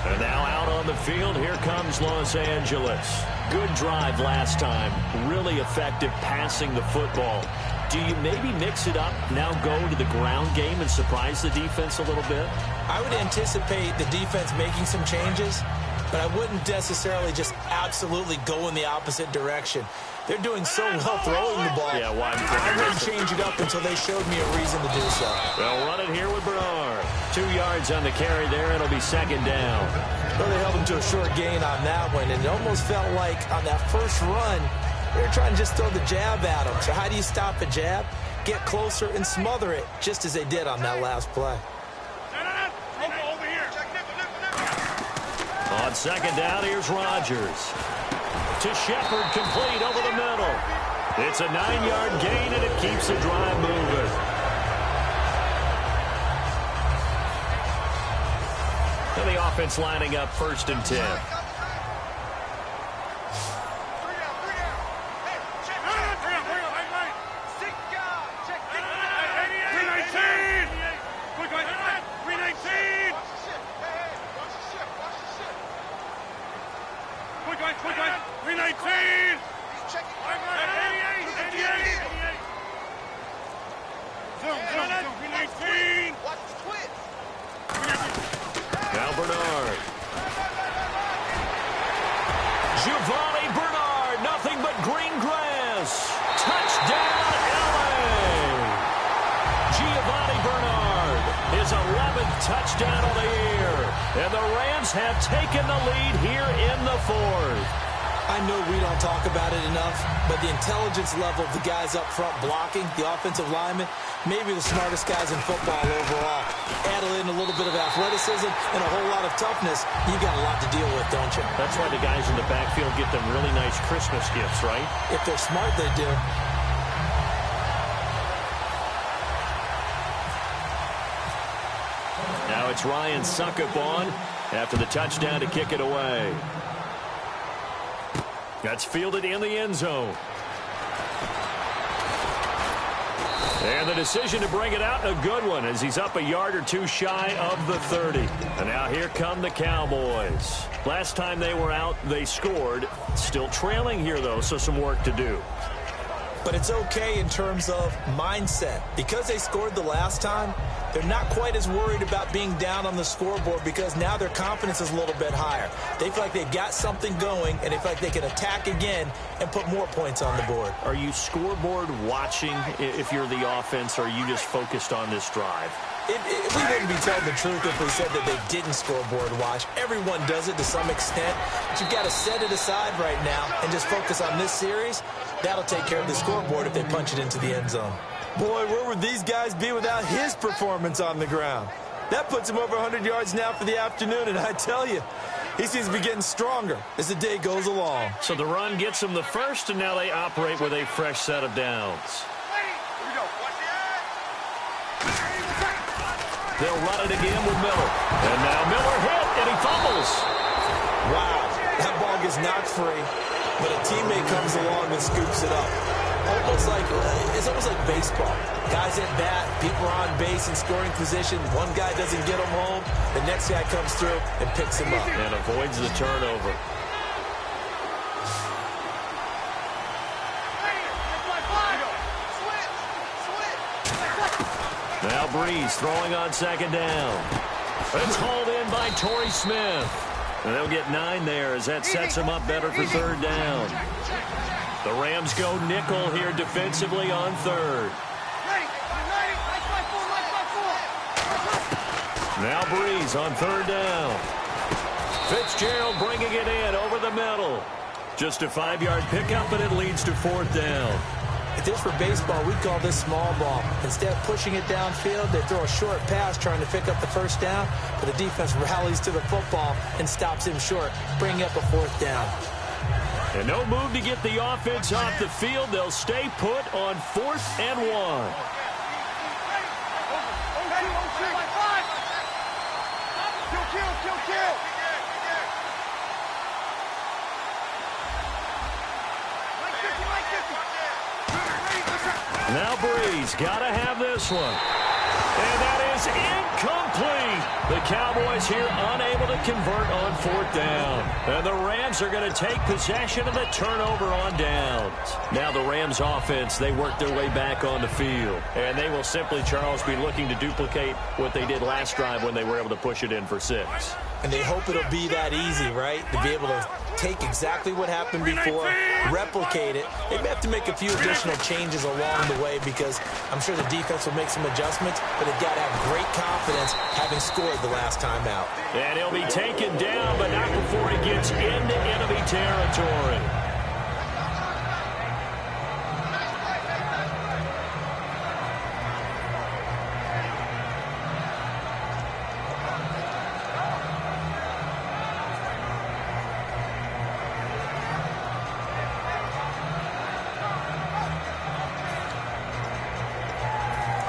And now out on the field, here comes Los Angeles. Good drive last time. Really effective passing the football. Do you maybe mix it up, now go to the ground game and surprise the defense a little bit? I would anticipate the defense making some changes, but I wouldn't necessarily just absolutely go in the opposite direction. They're doing so well throwing the ball. Yeah, why? I wouldn't change it up until they showed me a reason to do so. They'll run it here with Bernard. 2 yards on the carry there. It'll be second down. Well, they held him to a short gain on that one, and it almost felt like on that first run, they were trying to just throw the jab at him. So how do you stop a jab? Get closer and smother it, just as they did on that last play. On second down, here's Rodgers. To Shepard, complete over the middle. It's a 9-yard gain, and it keeps the drive moving. And the offense lining up 1st and 10. Now Bernard. Giovanni Bernard, nothing but green grass. Touchdown, LA. Giovanni Bernard, his 11th touchdown of the year. And the Rams have taken the lead here in the fourth. I know we don't talk about it enough, but the intelligence level of the guys up front blocking, the offensive linemen, maybe the smartest guys in football overall. Add in a little bit of athleticism and a whole lot of toughness, you got a lot to deal with, don't you? That's why the guys in the backfield get them really nice Christmas gifts, right? If they're smart, they do. Now it's Ryan Suckup on after the touchdown to kick it away. That's fielded in the end zone. And the decision to bring it out, a good one, as he's up a yard or two shy of the 30. And now here come the Cowboys. Last time they were out, they scored. Still trailing here, though, so some work to do. But it's okay in terms of mindset. Because they scored the last time, they're not quite as worried about being down on the scoreboard because now their confidence is a little bit higher. They feel like they've got something going, and they feel like they can attack again and put more points on the board. Are you scoreboard watching if you're the offense, or are you just focused on this drive? We wouldn't be telling the truth if we said that they didn't scoreboard watch. Everyone does it to some extent, but you've got to set it aside right now and just focus on this series. That'll take care of the scoreboard if they punch it into the end zone. Boy, where would these guys be without his performance on the ground? That puts him over 100 yards now for the afternoon, and I tell you, he seems to be getting stronger as the day goes along. So the run gets them the first, and now they operate with a fresh set of downs. They'll run it again with Miller. And now Miller hit, and he fumbles. Wow, that ball gets knocked free, but a teammate comes along and scoops it up. It's almost like baseball. Guys at bat, people are on base in scoring position. One guy doesn't get him home. The next guy comes through and picks him up. And avoids the turnover. Now Breeze throwing on second down. It's hauled in by Torrey Smith. And they'll get 9 there as that sets them up better for third down. The Rams go nickel here defensively on third. Now Breeze on third down. Fitzgerald bringing it in over the middle. Just a 5-yard pickup, and it leads to fourth down. If this were baseball, we'd call this small ball. Instead of pushing it downfield, they throw a short pass trying to pick up the first down, but the defense rallies to the football and stops him short, bringing up a fourth down. And no move to get the offense off the field. They'll stay put on 4th and 1. Kill. Now Breeze got to have this one. And that is incomplete. The Cowboys here unable to convert on 4th down. And the Rams are going to take possession of the turnover on downs. Now the Rams offense, they work their way back on the field. And they will simply, Charles, be looking to duplicate what they did last drive when they were able to push it in for 6. And they hope it'll be that easy, right? To be able to take exactly what happened before, replicate it. They may have to make a few additional changes along the way because I'm sure the defense will make some adjustments, but they've got to have great confidence having scored the last time out. And he'll be taken down, but not before he gets into enemy territory.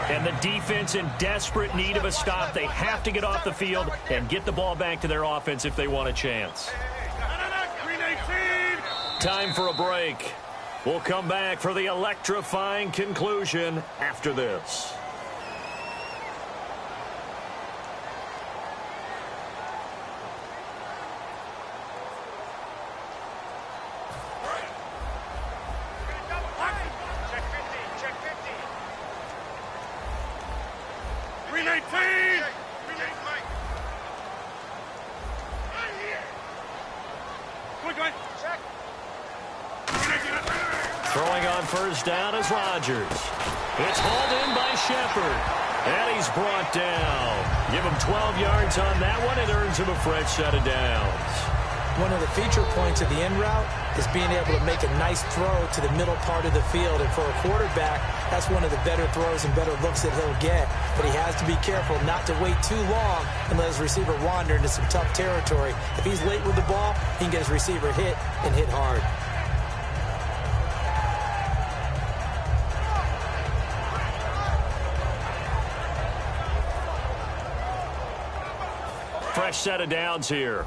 And the defense in desperate need of a stop. They have to get off the field and get the ball back to their offense if they want a chance. Time for a break. We'll come back for the electrifying conclusion after this. Throwing on first down is Rodgers. It's hauled in by Shepard. And he's brought down. Give him 12 yards on that one. It earns him a fresh set of downs. One of the feature points of the in route is being able to make a nice throw to the middle part of the field. And for a quarterback, that's one of the better throws and better looks that he'll get. But he has to be careful not to wait too long and let his receiver wander into some tough territory. If he's late with the ball, he can get his receiver hit and hit hard. Fresh set of downs here.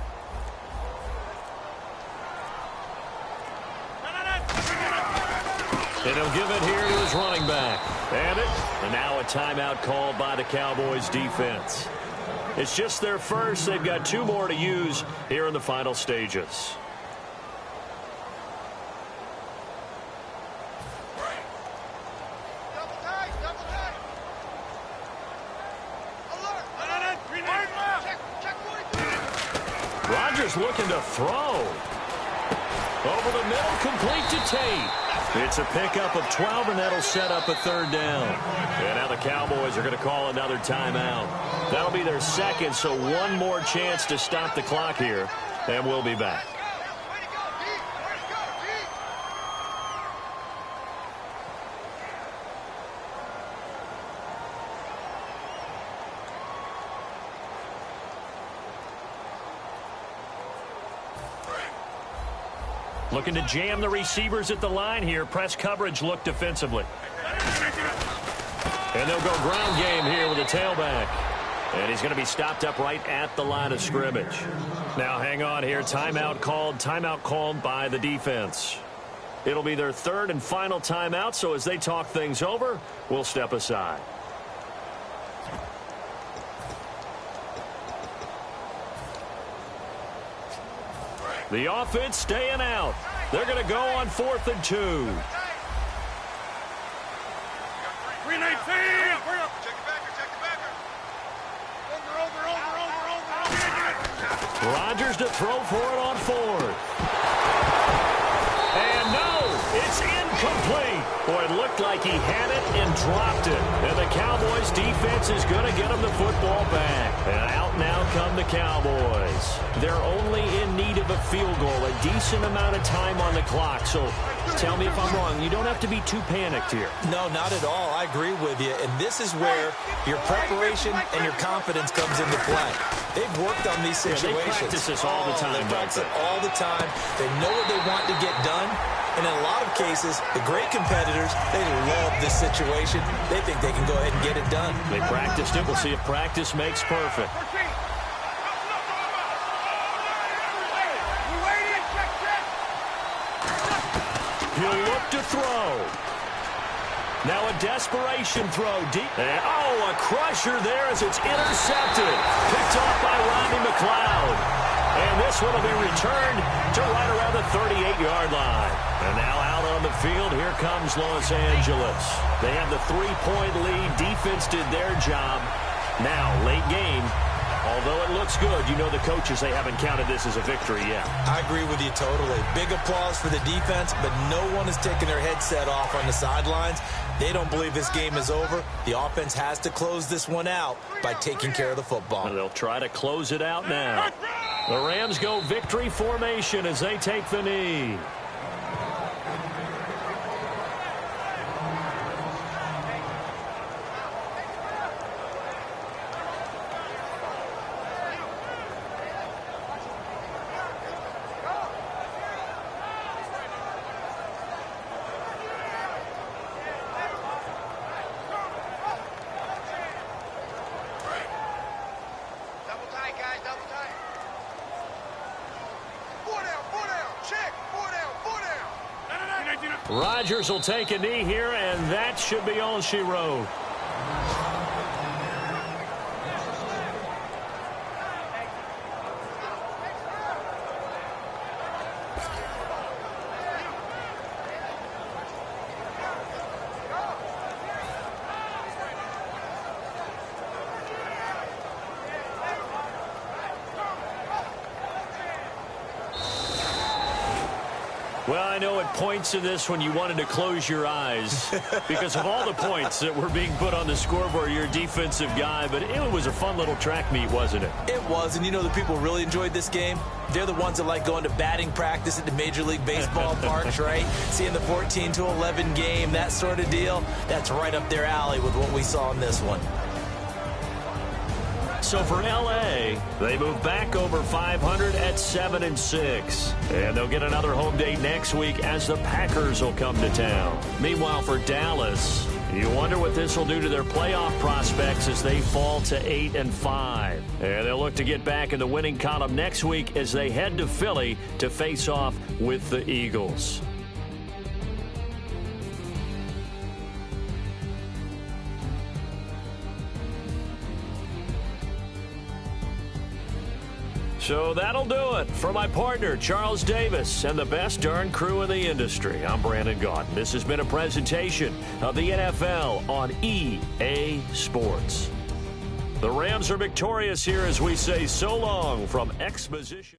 And he'll give it here to his running back. And now a timeout called by the Cowboys defense. It's just their first. They've got 2 more to use here in the final stages. Rodgers looking to throw. Over the middle, complete to Tate. It's a pickup of 12, and that'll set up a third down. And now the Cowboys are going to call another timeout. That'll be their second, so one more chance to stop the clock here, and we'll be back. Looking to jam the receivers at the line here. Press coverage look defensively. And they'll go ground game here with a tailback. And he's going to be stopped up right at the line of scrimmage. Now hang on here. Timeout called by the defense. It'll be their third and final timeout, so as they talk things over, we'll step aside. The offense staying out. They're going to go on 4th and 2. Check it back or check Rodgers to throw for it on fourth. And no, it's incomplete. Boy, it looked like he had it and dropped it. And the Cowboys defense is going to get him the football back. And out now come the Cowboys. They're only in need of a field goal, a decent amount of time on the clock. So tell me if I'm wrong. You don't have to be too panicked here. No, not at all. I agree with you. And this is where your preparation and your confidence comes into play. They've worked on these situations. Yeah, they practice this all the time. They practice it all the time. They know what they want to get done. And in a lot of cases, the great competitors, they love this situation. They think they can go ahead and get it done. They practiced it. We'll see if practice makes perfect. He'll look to throw. Now a desperation throw deep. And, oh, a crusher there as it's intercepted. Picked off by Rodney McLeod. And this one will be returned to right around the 38-yard line. And now out on the field, here comes Los Angeles. They have the 3-point lead. Defense did their job. Now, late game. Although it looks good, you know the coaches, they haven't counted this as a victory yet. I agree with you totally. Big applause for the defense, but no one is taking their headset off on the sidelines. They don't believe this game is over. The offense has to close this one out by taking care of the football. And they'll try to close it out now. The Rams go victory formation as they take the knee. Rodgers will take a knee here, and that should be all she wrote. Well, I know at points in this when you wanted to close your eyes because of all the points that were being put on the scoreboard. You're a defensive guy, but it was a fun little track meet, wasn't it? It was, and you know the people who really enjoyed this game? They're the ones that like going to batting practice at the Major League Baseball parks, right? Seeing the 14-11 game, that sort of deal. That's right up their alley with what we saw in this one. So for L.A., they move back over 500 at 7-6. And they'll get another home date next week as the Packers will come to town. Meanwhile, for Dallas, you wonder what this will do to their playoff prospects as they fall to 8-5. And they'll look to get back in the winning column next week as they head to Philly to face off with the Eagles. So that'll do it. For my partner, Charles Davis, and the best darn crew in the industry, I'm Brandon Gaudin. This has been a presentation of the NFL on EA Sports. The Rams are victorious here as we say so long from Exposition.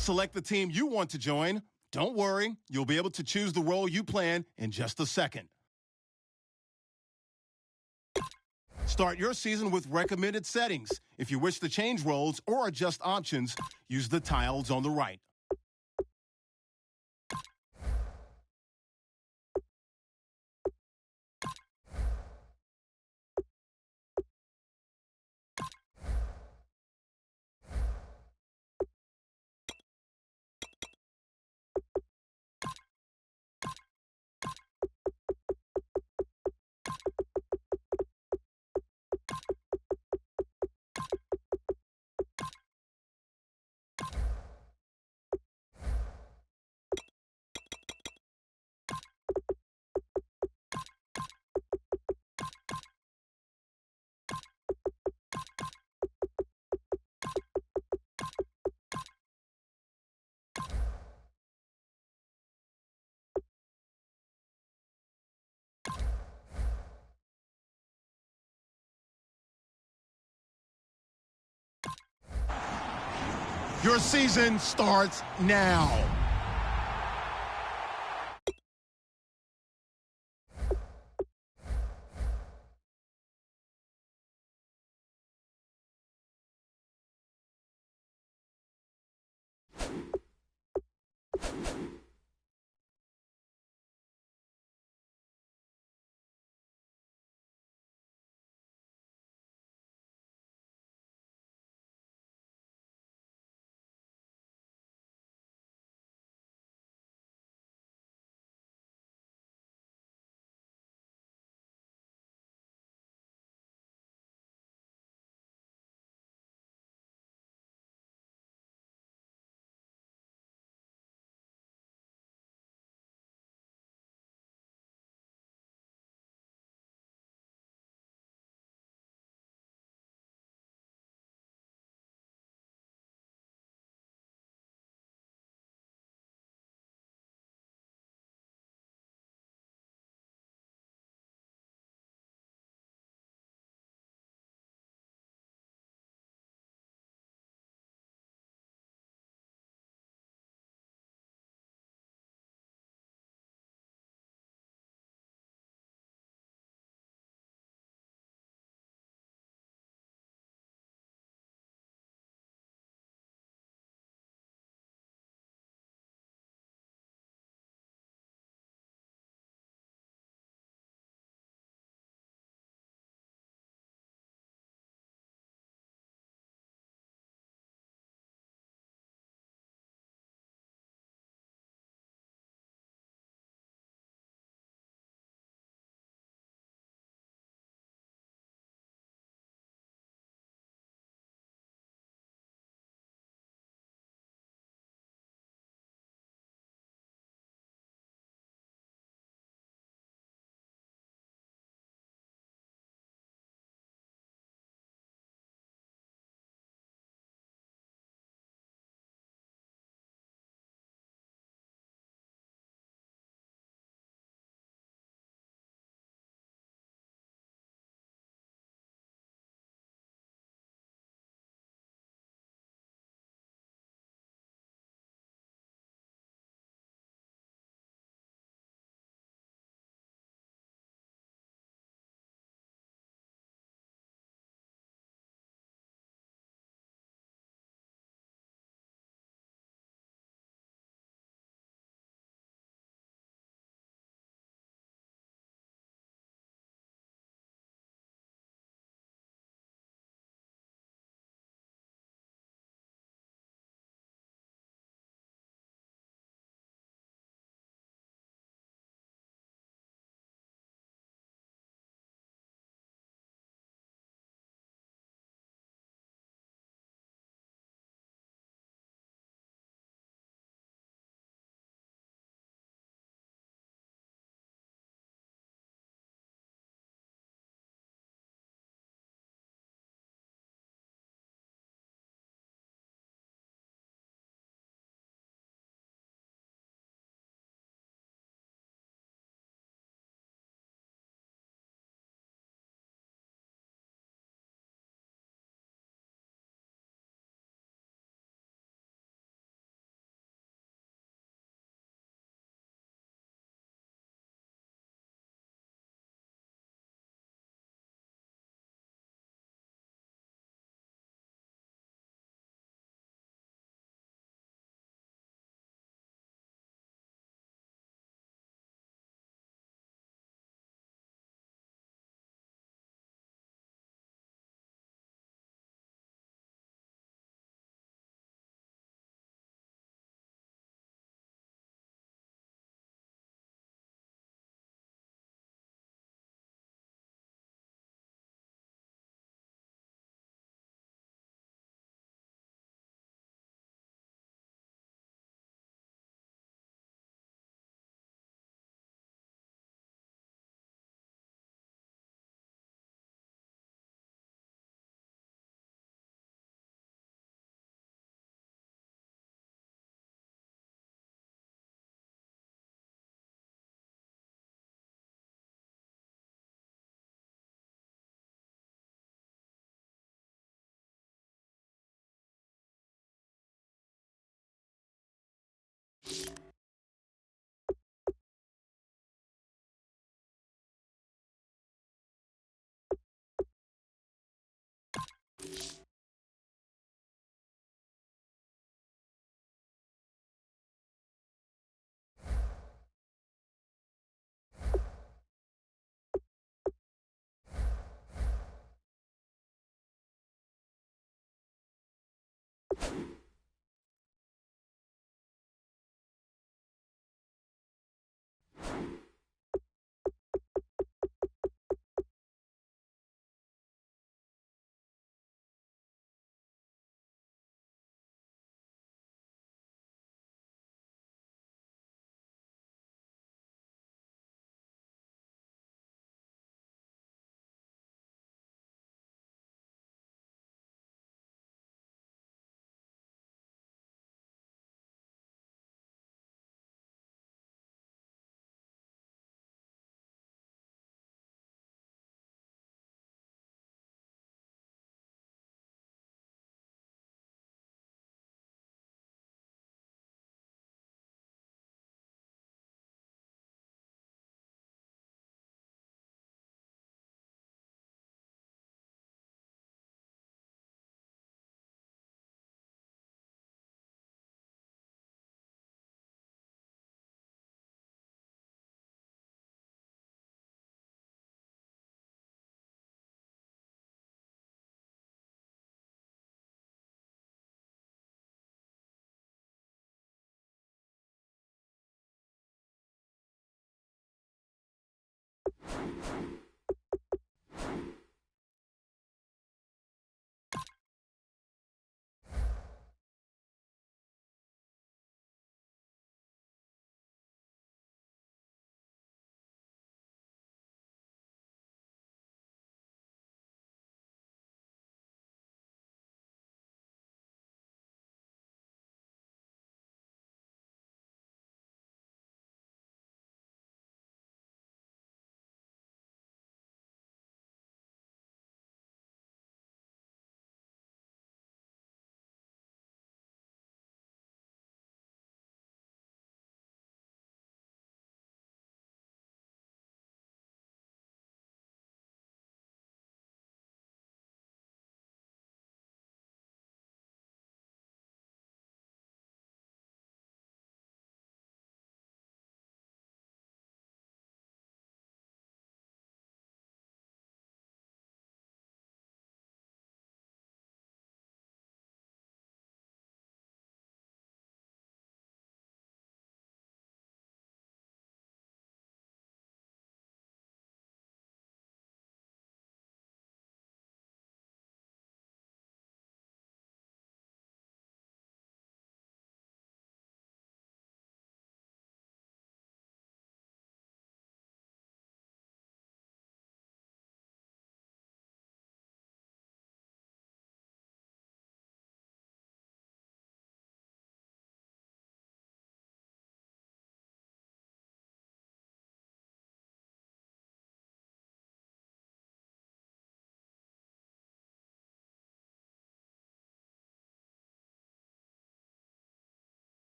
Select the team you want to join. Don't worry, you'll be able to choose the role you plan in just a second. Start your season with recommended settings. If you wish to change roles or adjust options, use the tiles on the right. Your season starts now.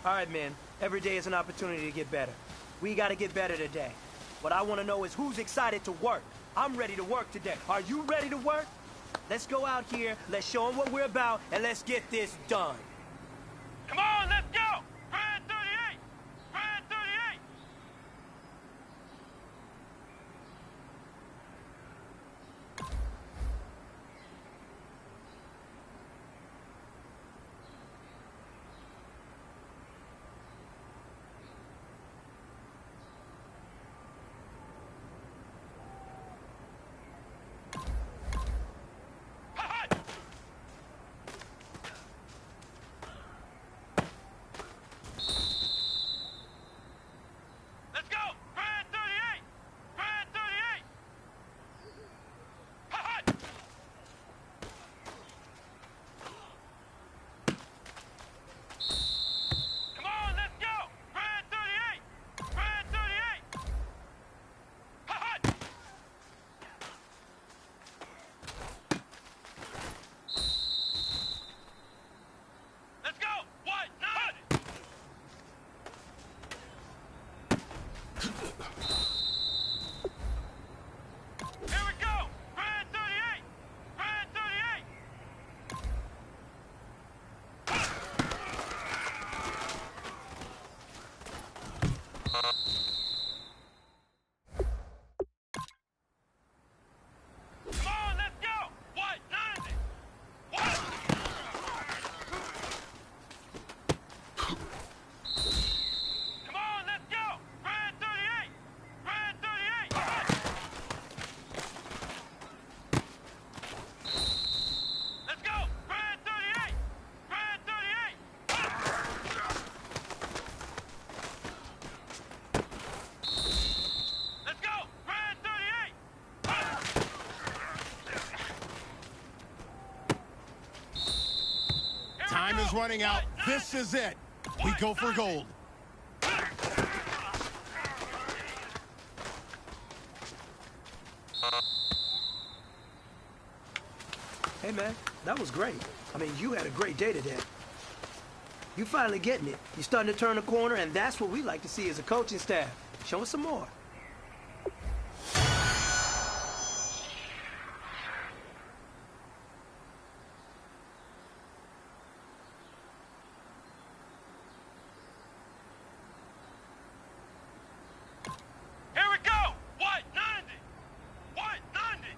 All right, man. Every day is an opportunity to get better. We gotta get better today. What I want to know is who's excited to work. I'm ready to work today. Are you ready to work? Let's go out here, let's show them what we're about, and let's get this done. Come on, let's go! Brad 38! Brad 38! Let's go! Brad 38! Brad 38! Ha-ha! Come on, let's go! Brad 38! Brad 38! Ha-ha! Let's go! What? Nine! Here we go! Brad 38! Brad 38! Come on, let's go! What? 90! What? Come on, let's go! Brad 38! Brad 38! Let's go! Brad 38! Brad 38! Let's go! Brad 38! Here we Time go. is running out. What? This is it. We go for gold. Hey, man, that was great. I mean, you had a great day today. You finally getting it. You're starting to turn the corner, and that's what we like to see as a coaching staff. Show us some more. Here we go! What? 90! What? 90!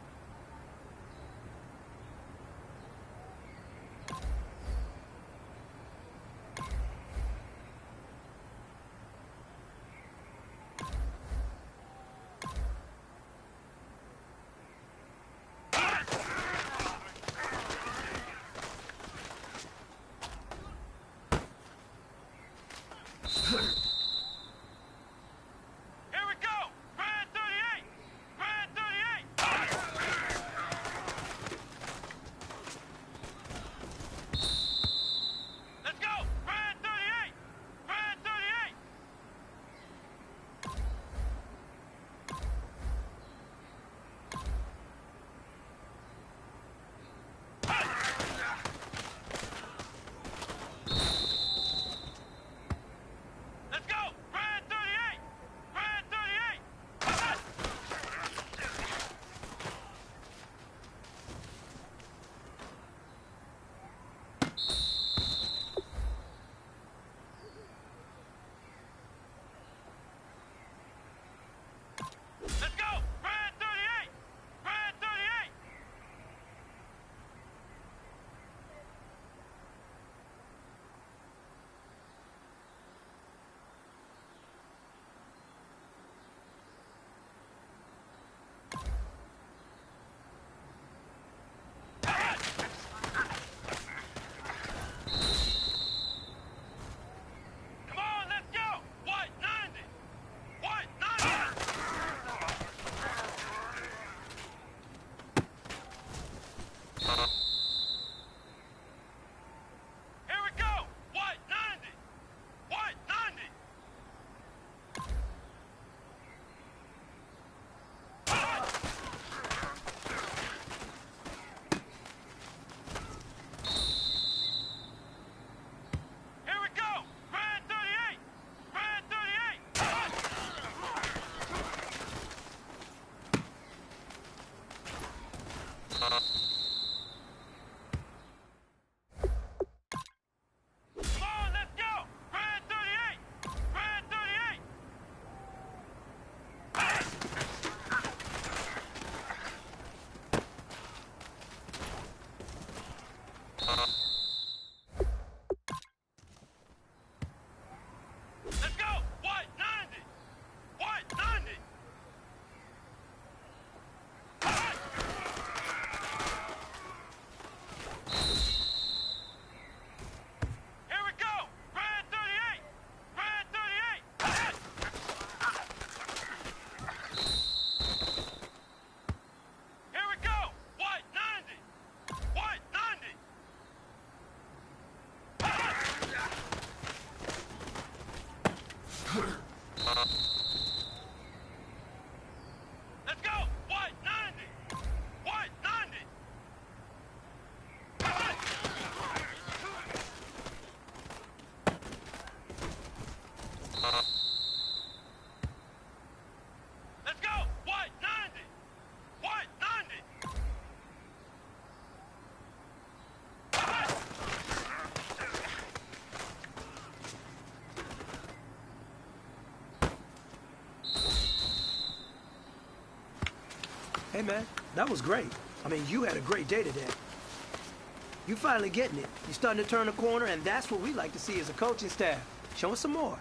Hey, man, that was great. I mean, you had a great day today. You finally getting it. You're starting to turn the corner, and that's what we like to see as a coaching staff. Show us some more.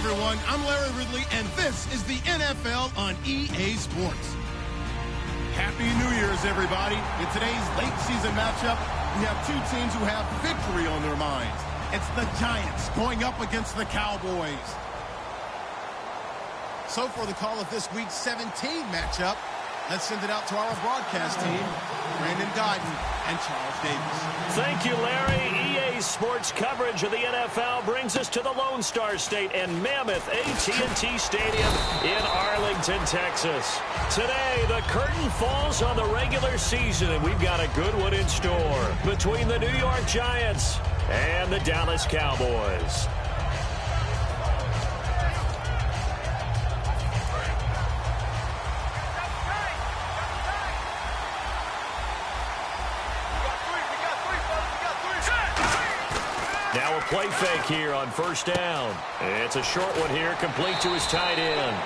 Everyone, I'm Larry Ridley, and this is the NFL on EA Sports. Happy New Year's, everybody. In today's late season matchup, we have two teams who have victory on their minds. It's the Giants going up against the Cowboys. So for the call of this week's 17 matchup, let's send it out to our broadcast team, Brandon Guyton and Charles Davis. Thank you, Larry. EA Sports coverage of the NFL brings us to the Lone Star State and Mammoth AT&T Stadium in Arlington, Texas. Today, the curtain falls on the regular season, and we've got a good one in store between the New York Giants and the Dallas Cowboys. Now a play fake here on first down. It's a short one here, complete to his tight end.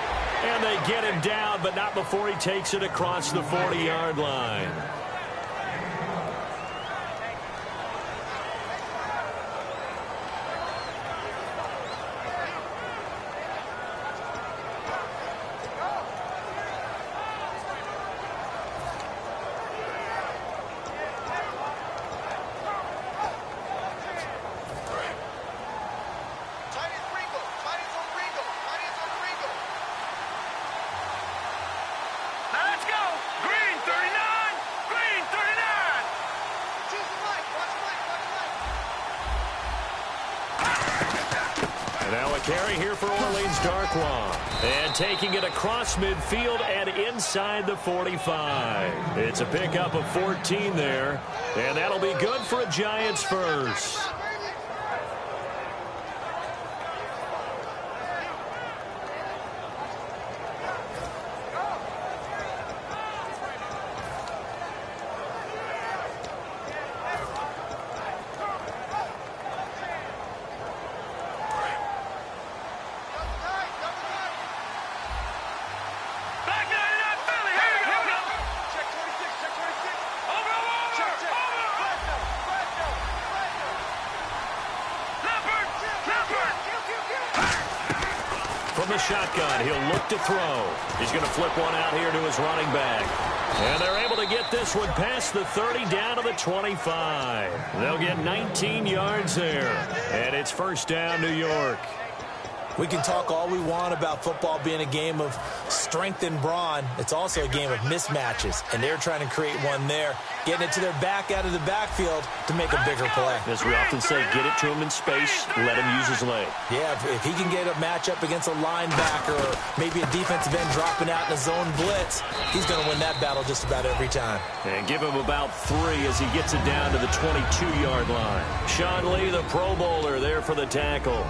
And they get him down, but not before he takes it across the 40-yard line. Carry here for Orleans Darkwa. And taking it across midfield and inside the 45. It's a pickup of 14 there. And that'll be good for a Giants first. from the shotgun. He'll look to throw. He's going to flip one out here to his running back. And they're able to get this one past the 30 down to the 25. They'll get 19 yards there. And it's first down, New York. We can talk all we want about football being a game of strength and brawn. It's also a game of mismatches, and they're trying to create one there, getting it to their back out of the backfield to make a bigger play. As we often say, get it to him in space, let him use his leg. Yeah, if he can get a matchup against a linebacker or maybe a defensive end dropping out in a zone blitz, he's going to win that battle just about every time. And give him about 3 as he gets it down to the 22-yard line. Sean Lee, the Pro Bowler, there for the tackle.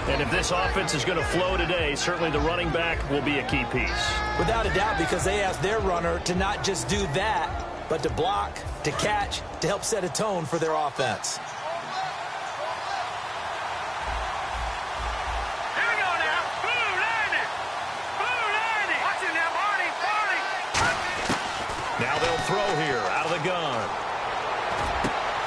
And if this offense is going to flow today, certainly the running back will be a key piece. Without a doubt, because they asked their runner to not just do that, but to block, to catch, to help set a tone for their offense. Here we go now. Blue landing. Blue landing. Watch it now, Marty. Now they'll throw here out of the gun.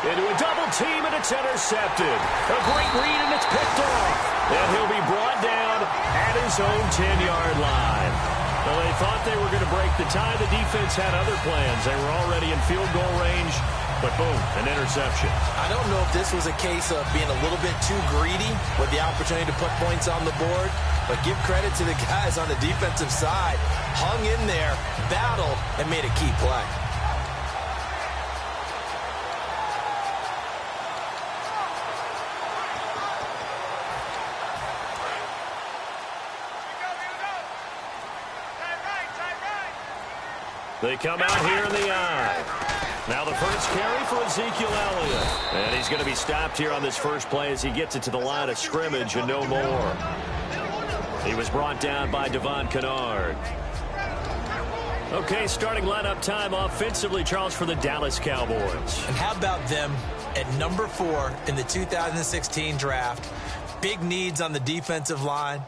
Into a double team, and it's intercepted. A great read, and it's picked off. And he'll be brought down at his own 10-yard line. Well, they thought they were going to break the tie. The defense had other plans. They were already in field goal range, but boom, an interception. I don't know if this was a case of being a little bit too greedy with the opportunity to put points on the board, but give credit to the guys on the defensive side. Hung in there, battled, and made a key play. They come out here in the eye. Now the first carry for Ezekiel Elliott. And he's going to be stopped here on this first play as he gets it to the line of scrimmage and no more. He was brought down by Devon Kennard. Okay, starting lineup time offensively, Charles, for the Dallas Cowboys. And how about them at number 4 in the 2016 draft? Big needs on the defensive line.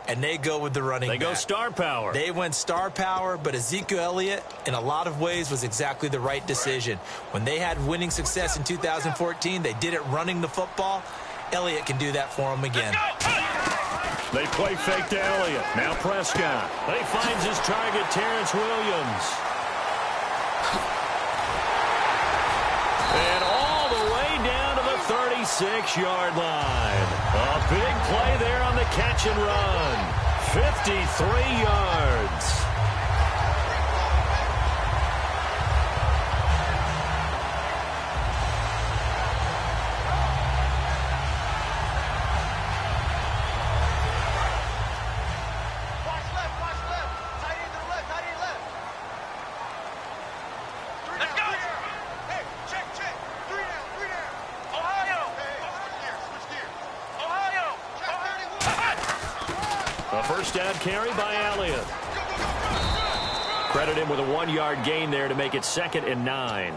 And they go with the running back. They go star power. They went star power, but Ezekiel Elliott, in a lot of ways, was exactly the right decision. When they had winning success in 2014, they did it running the football. Elliott can do that for them again. They play fake to Elliott. Now Prescott. He finds his target, Terrence Williams. And all the way down to the 36-yard line. A big play there on the catch and run. 53 yards. First down carry by Elliott. Credit him with a 1-yard gain there to make it 2nd and 9.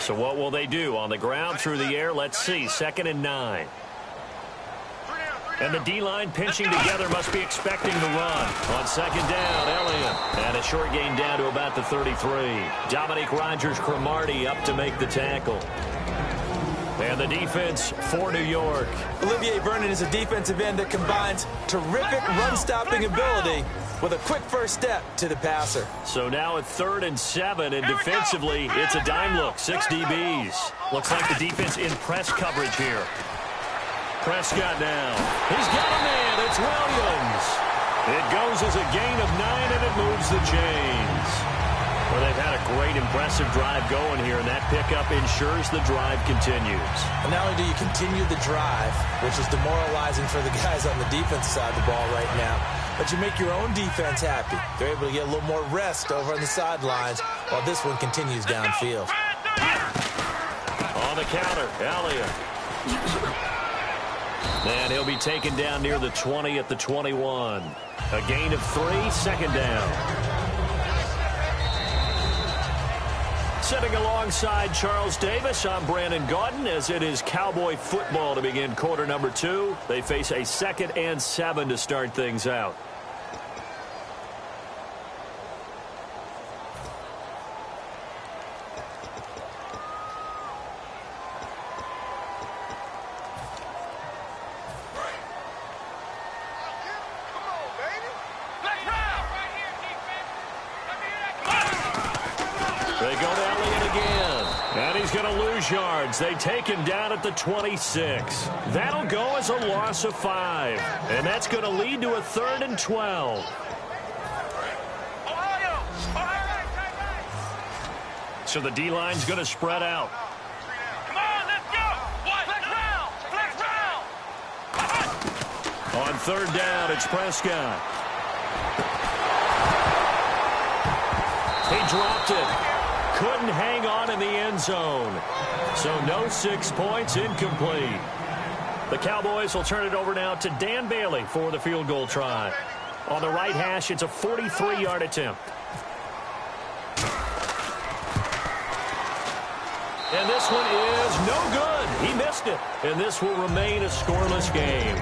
So what will they do? On the ground, through the air, let's see. 2nd and 9. And the D-line pinching together must be expecting the run. On 2nd down, Elliott. And a short gain down to about the 33. Dominique Rodgers-Cromartie up to make the tackle. And the defense for New York. Olivier Vernon is a defensive end that combines terrific run-stopping ability with a quick first step to the passer. So now at 3rd and 7, and defensively, it's a dime look. 6 DBs. Looks like the defense in press coverage here. Prescott now. He's got a man. It's Williams. It goes as a gain of 9, and it moves the chains. Well, they've had a great, impressive drive going here, and that pickup ensures the drive continues. And not only do you continue the drive, which is demoralizing for the guys on the defensive side of the ball right now, but you make your own defense happy. They're able to get a little more rest over on the sidelines while this one continues downfield. On the counter, Elliott. And he'll be taken down near the 20 at the 21. A gain of 3, second down. Sitting alongside Charles Davis, I'm Brandon Gaudin, as it is Cowboy football to begin quarter number 2. They face a 2nd and 7 to start things out. They go to Elliott again, and he's going to lose yards. They take him down at the 26. That'll go as a loss of 5, and that's going to lead to a 3rd and 12. So the D-line's going to spread out. Come on, let's go! Flex round! Flex round! On 3rd down, it's Prescott. He dropped it. Couldn't hang on in the end zone. So no 6 points, incomplete. The Cowboys will turn it over now to Dan Bailey for the field goal try. On the right hash, it's a 43-yard attempt. And this one is no good. He missed it. And this will remain a scoreless game.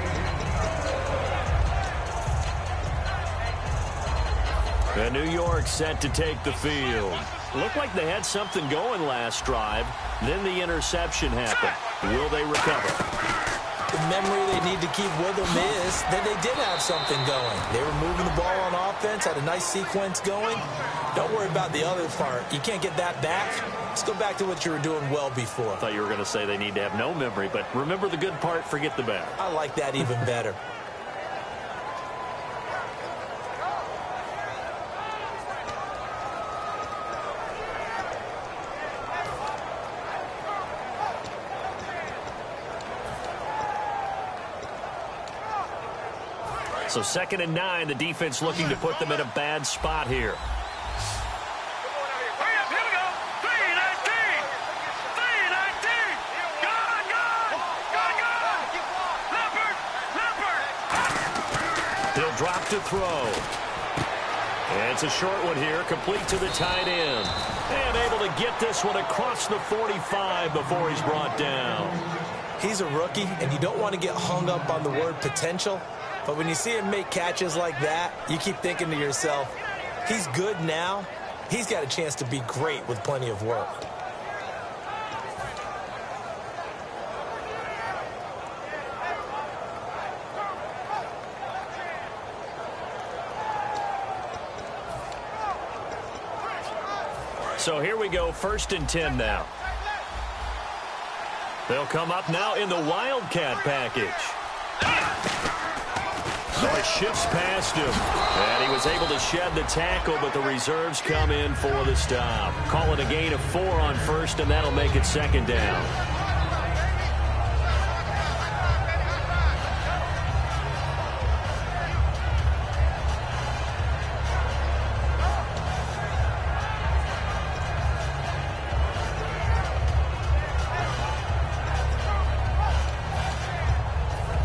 And New York set to take the field. Looked like they had something going last drive. Then the interception happened. Will they recover? The memory they need to keep with them is that they did have something going. They were moving the ball on offense, had a nice sequence going. Don't worry about the other part. You can't get that back. Let's go back to what you were doing well before. I thought you were going to say they need to have no memory, but remember the good part, forget the bad. I like that even better. So 2nd and 9, the defense looking to put them in a bad spot here. He'll drop to throw. And it's a short one here, complete to the tight end. And able to get this one across the 45 before he's brought down. He's a rookie, and you don't want to get hung up on the word potential. But when you see him make catches like that, you keep thinking to yourself, he's good now. He's got a chance to be great with plenty of work. So here we go, 1st and 10 now. They'll come up now in the Wildcat package. So it shifts past him. And he was able to shed the tackle, but the reserves come in for the stop. Call it a gain of 4 on 1st, and that'll make it 2nd down.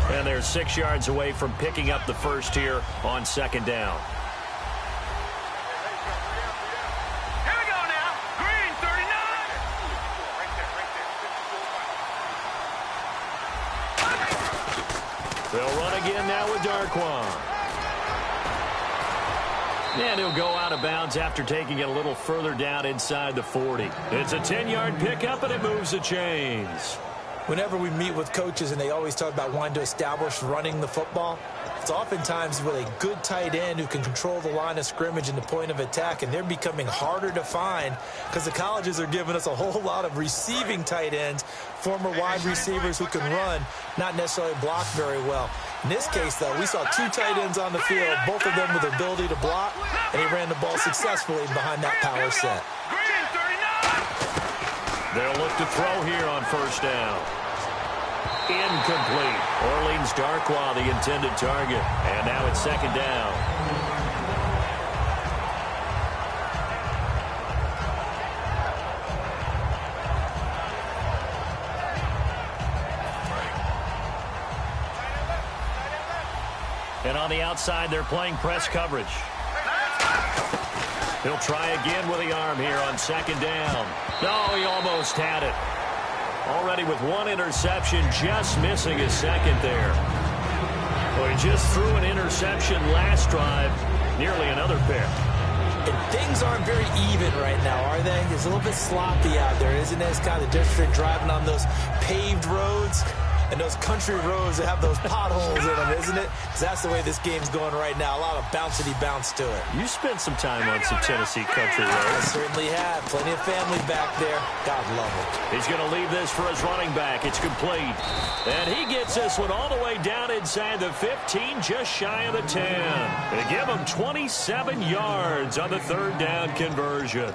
And they're 6 yards away from picking up the first here on 2nd down. Here we go now. Green, 39. They'll run again now with Darquan. And he'll go out of bounds after taking it a little further down inside the 40. It's a 10-yard pickup, and it moves the chains. Whenever we meet with coaches and they always talk about wanting to establish running the football, it's oftentimes with a good tight end who can control the line of scrimmage and the point of attack, and they're becoming harder to find because the colleges are giving us a whole lot of receiving tight ends, former wide receivers who can run, not necessarily block very well. In this case, though, we saw 2 tight ends on the field, both of them with the ability to block, and he ran the ball successfully behind that power set. They'll look to throw here on 1st down. Incomplete. Orleans Darquan, the intended target. And now it's 2nd down. on the outside, they're playing press coverage. He'll try again with the arm here on second down. No, he almost had it. Already with one interception, just missing his second there. Well, he just threw an interception last drive, nearly another pick. And things aren't very even right now, are they? It's a little bit sloppy out there, isn't it? It's kind of different driving on those paved roads and those country roads that have those potholes in them, isn't it? Because that's the way this game's going right now. A lot of bouncy bounce to it. You spent some time on some Tennessee country roads. I certainly have. Plenty of family back there. God love it. He's going to leave this for his running back. It's complete. And he gets this one all the way down inside the 15, just shy of the 10. They give him 27 yards on the third down conversion.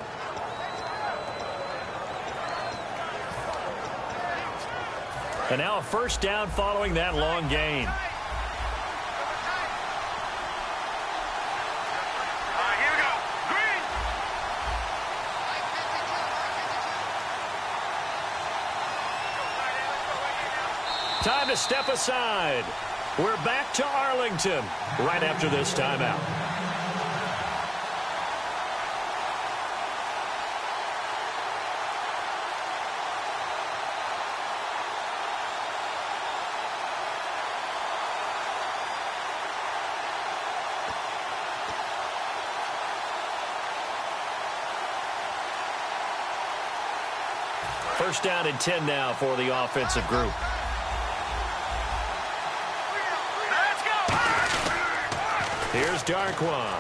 And now a first down following that long gain. Here we go. Green. Time to step aside. We're back to Arlington right after this timeout. First down and 10 now for the offensive group. Here's Darquan.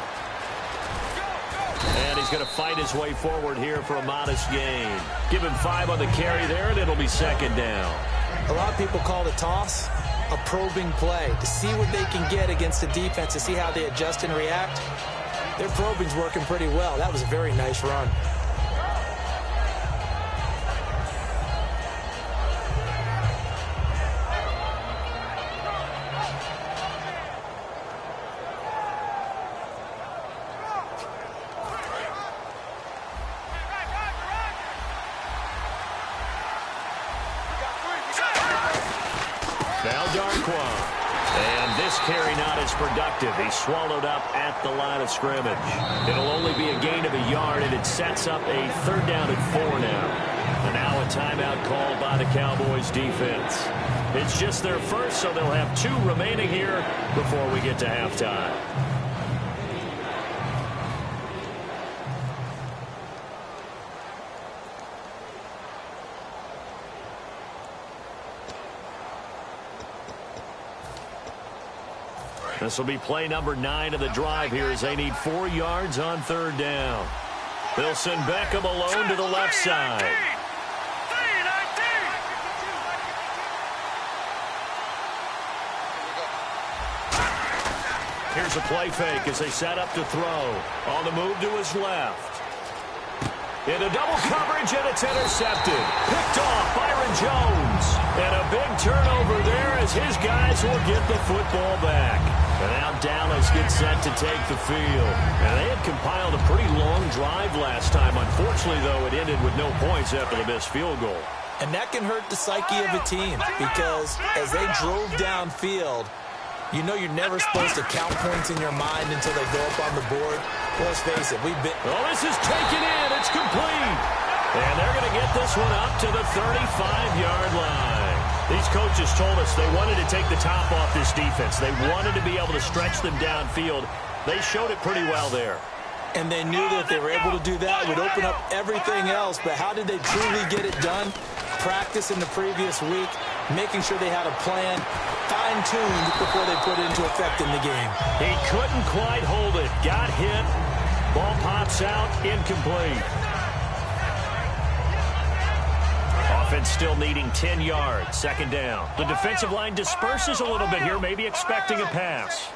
And he's going to fight his way forward here for a modest gain. Give him 5 on the carry there, and it'll be second down. A lot of people call the toss a probing play to see what they can get against the defense, to see how they adjust and react. Their probing's working pretty well. That was a very nice run. Now Darquan. And this carry not as productive. He's swallowed up at the line of scrimmage. It'll only be a gain of a yard, and it sets up a third down and 4 now. And now a timeout called by the Cowboys defense. It's just their first, so they'll have 2 remaining here before we get to halftime. This will be play number 9 of the drive here as they need 4 yards on third down. They'll send Beckham alone to the left side. Here's a play fake as they set up to throw. On the move to his left. Into double coverage, and it's intercepted. Picked off Byron Jones. And a big turnover there as his guys will get the football back. And now Dallas gets set to take the field. And they had compiled a pretty long drive last time. Unfortunately, though, it ended with no points after the missed field goal. And that can hurt the psyche of a team, because as they drove downfield, you know you're never supposed to count points in your mind until they go up on the board. Let's face it, we've been... Well, this is taken in. It's complete. And they're going to get this one up to the 35-yard line. These coaches told us they wanted to take the top off this defense. They wanted to be able to stretch them downfield. They showed it pretty well there. And they knew that if they were able to do that, it would open up everything else. But how did they truly get it done? Practice in the previous week, making sure they had a plan, fine-tuned before they put it into effect in the game. He couldn't quite hold it. Got hit. Ball pops out. Incomplete. Offense still needing 10 yards. Second down. The defensive line disperses a little bit here, maybe expecting a pass.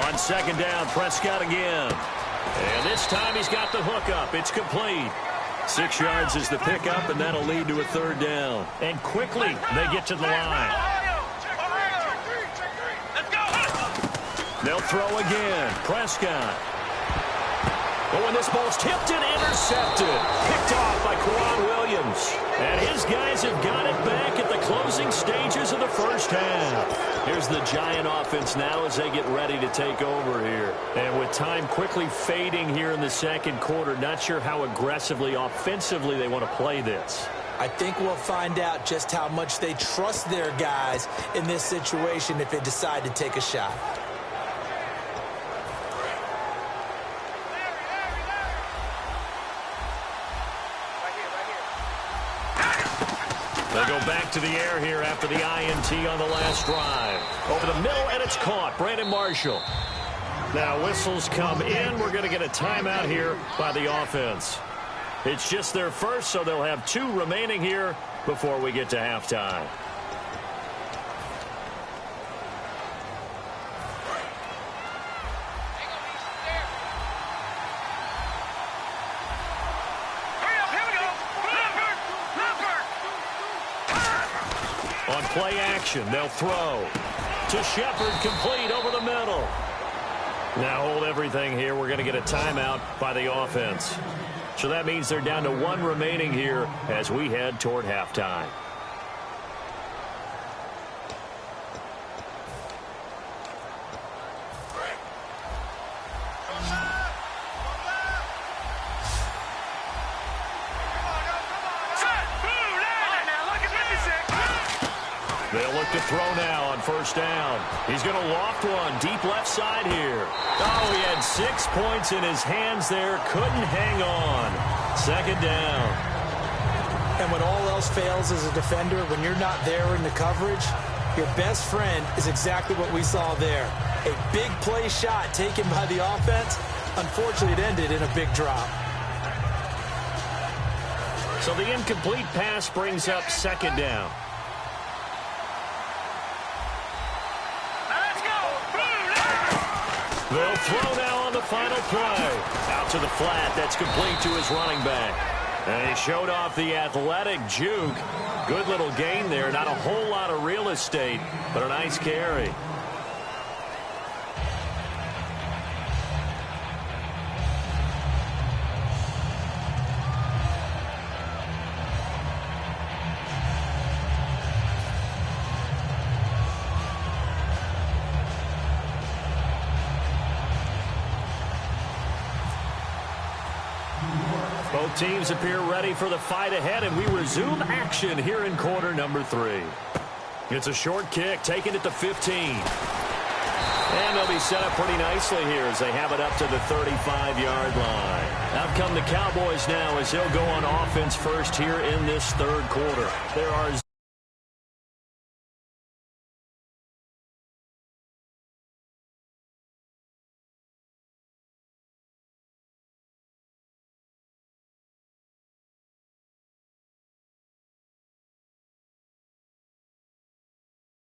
On second down, Prescott again. And this time he's got the hook up. It's complete. 6 yards is the pickup, and that'll lead to a third down. And quickly, they get to the line. They'll throw again. Prescott. But when this ball's tipped and intercepted, picked off by Quan Williams. loose. And his guys have got it back at the closing stages of the first half. Here's the Giant offense now as they get ready to take over here. And with time quickly fading here in the second quarter, not sure how aggressively, offensively they want to play this. I think we'll find out just how much they trust their guys in this situation if they decide to take a shot. They go back to the air here after the INT on the last drive. Over the middle, and it's caught. Brandon Marshall. Now whistles come in. We're going to get a timeout here by the offense. It's just their first, so they'll have 2 remaining here before we get to halftime. On play action, they'll throw to Shepard, complete over the middle. Now hold everything here. We're going to get a timeout by the offense. So that means they're down to 1 remaining here as we head toward halftime. They'll look to throw now on first down. He's going to loft one deep left side here. Oh, he had 6 points in his hands there. Couldn't hang on. Second down. And when all else fails as a defender, when you're not there in the coverage, your best friend is exactly what we saw there. A big play shot taken by the offense. Unfortunately, it ended in a big drop. So the incomplete pass brings up second down. They'll throw now on the final play. Out to the flat. That's complete to his running back. And he showed off the athletic juke. Good little gain there. Not a whole lot of real estate, but a nice carry. Both teams appear ready for the fight ahead, and we resume action here in quarter number 3. It's a short kick, taken at the 15. And they'll be set up pretty nicely here as they have it up to the 35-yard line. Out come the Cowboys now as they'll go on offense first here in this third quarter. There are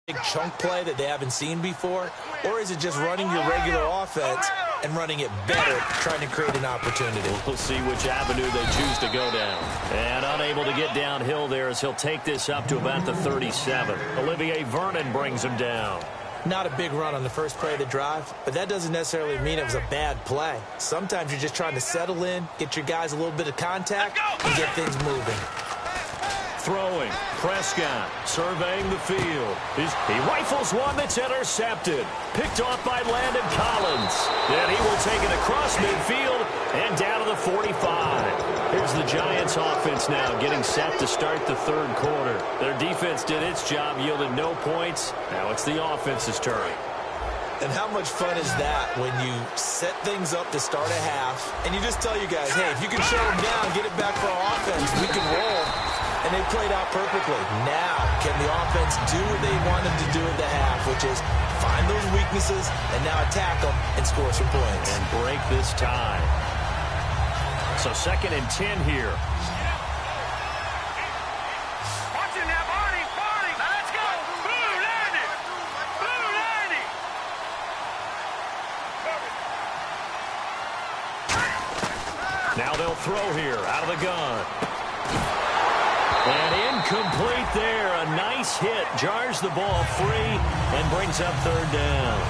big chunk play that they haven't seen before? Or is it just running your regular offense and running it better, trying to create an opportunity? We'll see which avenue they choose to go down. And unable to get downhill there as he'll take this up to about the 37. Olivier Vernon brings him down. Not a big run on the first play of the drive, but that doesn't necessarily mean it was a bad play. Sometimes you're just trying to settle in, get your guys a little bit of contact, and get things moving. Throwing, Prescott surveying the field. He rifles one that's intercepted. Picked off by Landon Collins. And he will take it across midfield and down to the 45. Here's the Giants offense now getting set to start the third quarter. Their defense did its job, yielded no points. Now it's the offense's turn. And how much fun is that when you set things up to start a half and you just tell you guys, hey, if you can shut them down, get it back for our offense, we can roll. And they played out perfectly. Now, can the offense do what they wanted to do at the half, which is find those weaknesses and now attack them and score some points. And break this tie. So 2nd and 10 here. Watching that, Barney. Now let's go. Blue landing. Now they'll throw here out of the gun. And incomplete there. A nice hit. Jars the ball free and brings up third down.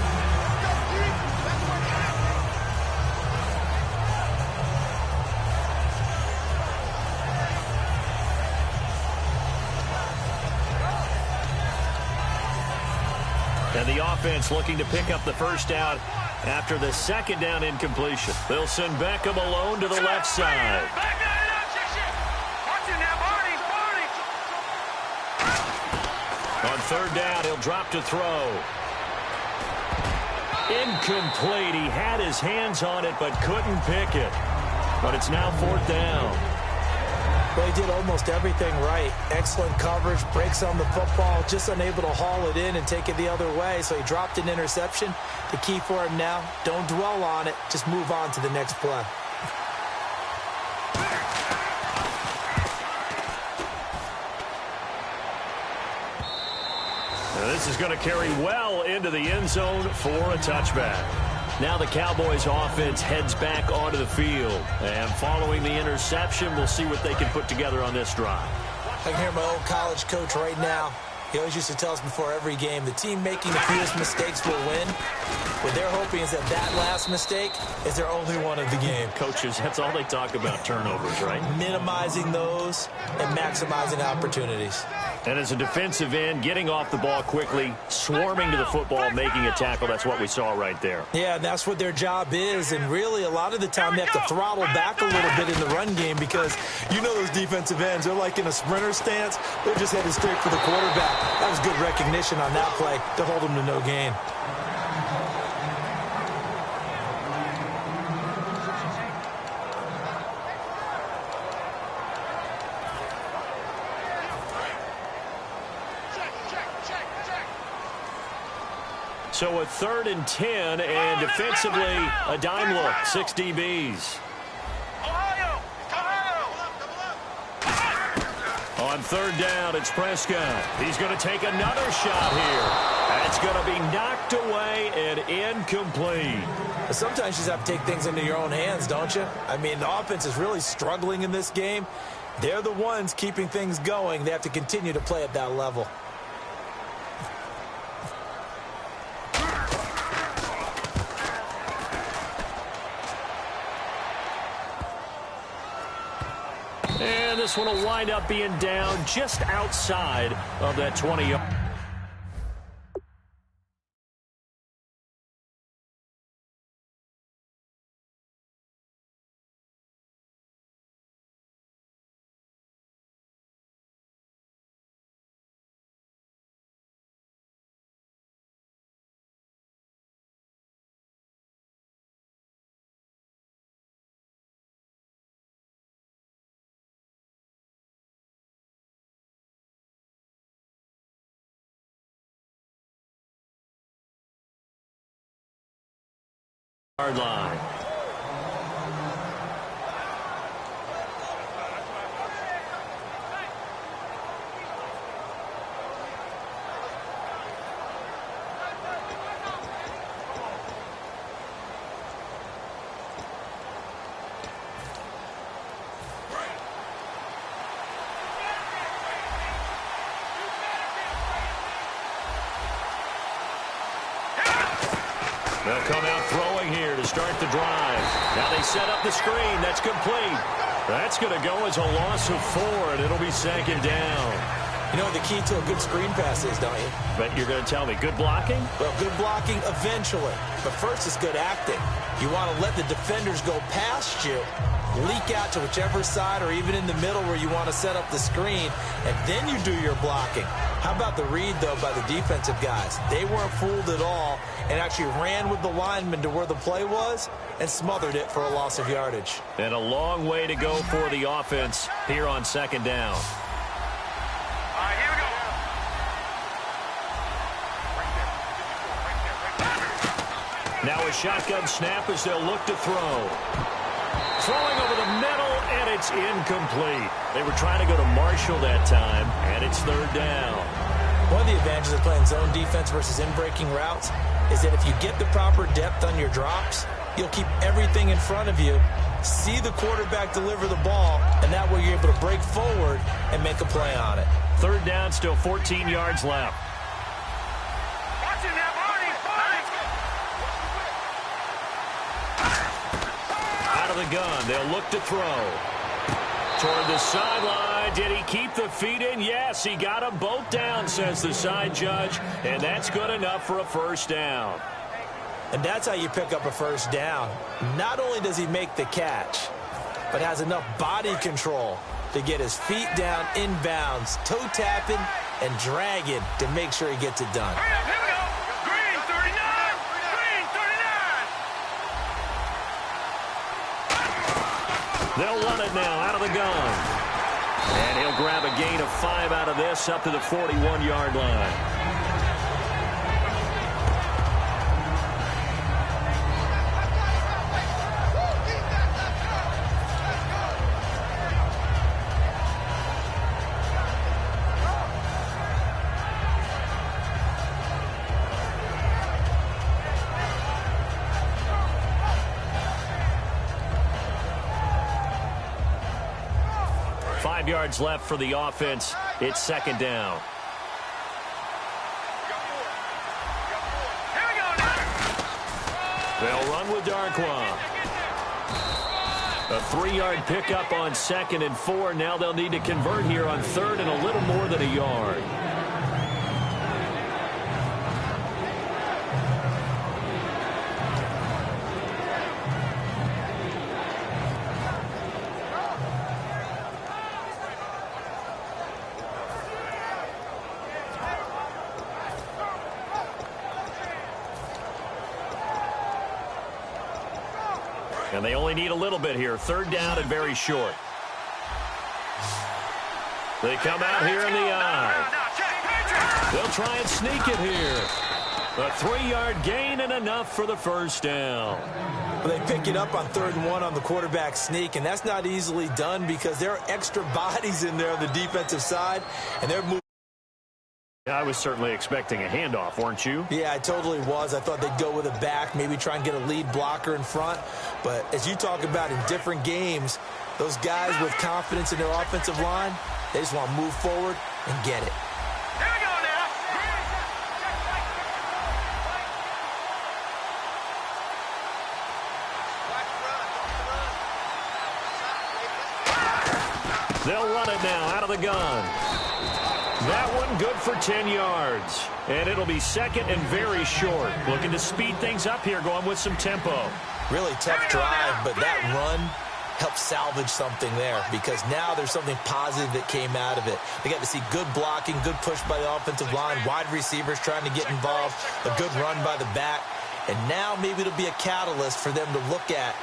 offense looking to pick up the first down after the second down incompletion. They'll send Beckham alone to the left side. On third down, he'll drop to throw. Incomplete. He had his hands on it but couldn't pick it. But it's now fourth down. Well, he did almost everything right. Excellent coverage, breaks on the football, just unable to haul it in and take it the other way. So he dropped an interception. The key for him now, don't dwell on it. Just move on to the next play. Now this is going to carry well into the end zone for a touchback. Now the Cowboys offense heads back onto the field. And following the interception, we'll see what they can put together on this drive. I can hear my old college coach right now. He always used to tell us before every game, the team making the fewest mistakes will win. What they're hoping is that last mistake is their only one of the game. Coaches, that's all they talk about, turnovers, right? Minimizing those and maximizing opportunities. And as a defensive end, getting off the ball quickly, swarming to the football, making a tackle, that's what we saw right there. Yeah, and that's what their job is. And really, a lot of the time, they have to throttle back a little bit in the run game because you know those defensive ends, they're like in a sprinter stance. They're just headed straight for the quarterback. That was good recognition on that play to hold them to no gain. So a 3rd and 10, and defensively, a dime look, 6 DBs. On third down, it's Prescott. He's going to take another shot here. That's going to be knocked away and incomplete. Sometimes you just have to take things into your own hands, don't you? I mean, the offense is really struggling in this game. They're the ones keeping things going. They have to continue to play at that level. And this one will wind up being down just outside of that 20-yard. Line. They'll come out throwing here to start the drive. Now they set up the screen. That's complete. That's going to go as a loss of 4, and it'll be second down. You know what the key to a good screen pass is, don't you? But you're going to tell me, good blocking? Well, good blocking eventually. But first is good acting. You want to let the defenders go past you, leak out to whichever side or even in the middle where you want to set up the screen, and then you do your blocking. How about the read, though, by the defensive guys? They weren't fooled at all and actually ran with the lineman to where the play was and smothered it for a loss of yardage. And a long way to go for the offense here on second down. All right, here we go. Now a shotgun snap as they'll look to throw. Throwing over the middle, and it's incomplete. They were trying to go to Marshall that time, and it's third down. One of the advantages of playing zone defense versus in-breaking routes is that if you get the proper depth on your drops, you'll keep everything in front of you, see the quarterback deliver the ball, and that way you're able to break forward and make a play on it. Third down, still 14 yards left. Watch it now, Barney. Out of the gun, they'll look to throw. Toward the sideline, And did he keep the feet in? Yes, he got them both down, says the side judge. And that's good enough for a first down. And that's how you pick up a first down. Not only does he make the catch, but has enough body control to get his feet down inbounds, toe tapping and dragging to make sure he gets it done. Hurry up, here we go. Green 39. Green 39. They'll run it now out of the gun. And he'll grab a gain of 5 out of this up to the 41-yard line. Yards left for the offense. It's second down. They'll run with Darkwa. A 3-yard pickup on 2nd and 4. Now they'll need to convert here on 3rd and a little more than a yard. And they only need a little bit here. 3rd down and very short. They come out here in the eye. They'll try and sneak it here. A 3-yard gain and enough for the first down. Well, they pick it up on 3rd and 1 on the quarterback sneak, and that's not easily done because there are extra bodies in there on the defensive side, and they're moving. I was certainly expecting a handoff, weren't you? Yeah, I totally was. I thought they'd go with a back, maybe try and get a lead blocker in front. But as you talk about in different games, those guys with confidence in their offensive line, they just want to move forward and get it. Here we go now. They'll run it now out of the gun. That one good for 10 yards. And it'll be 2nd and very short. Looking to speed things up here, going with some tempo. Really tough drive, but that run helped salvage something there because now there's something positive that came out of it. They got to see good blocking, good push by the offensive line, wide receivers trying to get involved, a good run by the back. And now maybe it'll be a catalyst for them to look at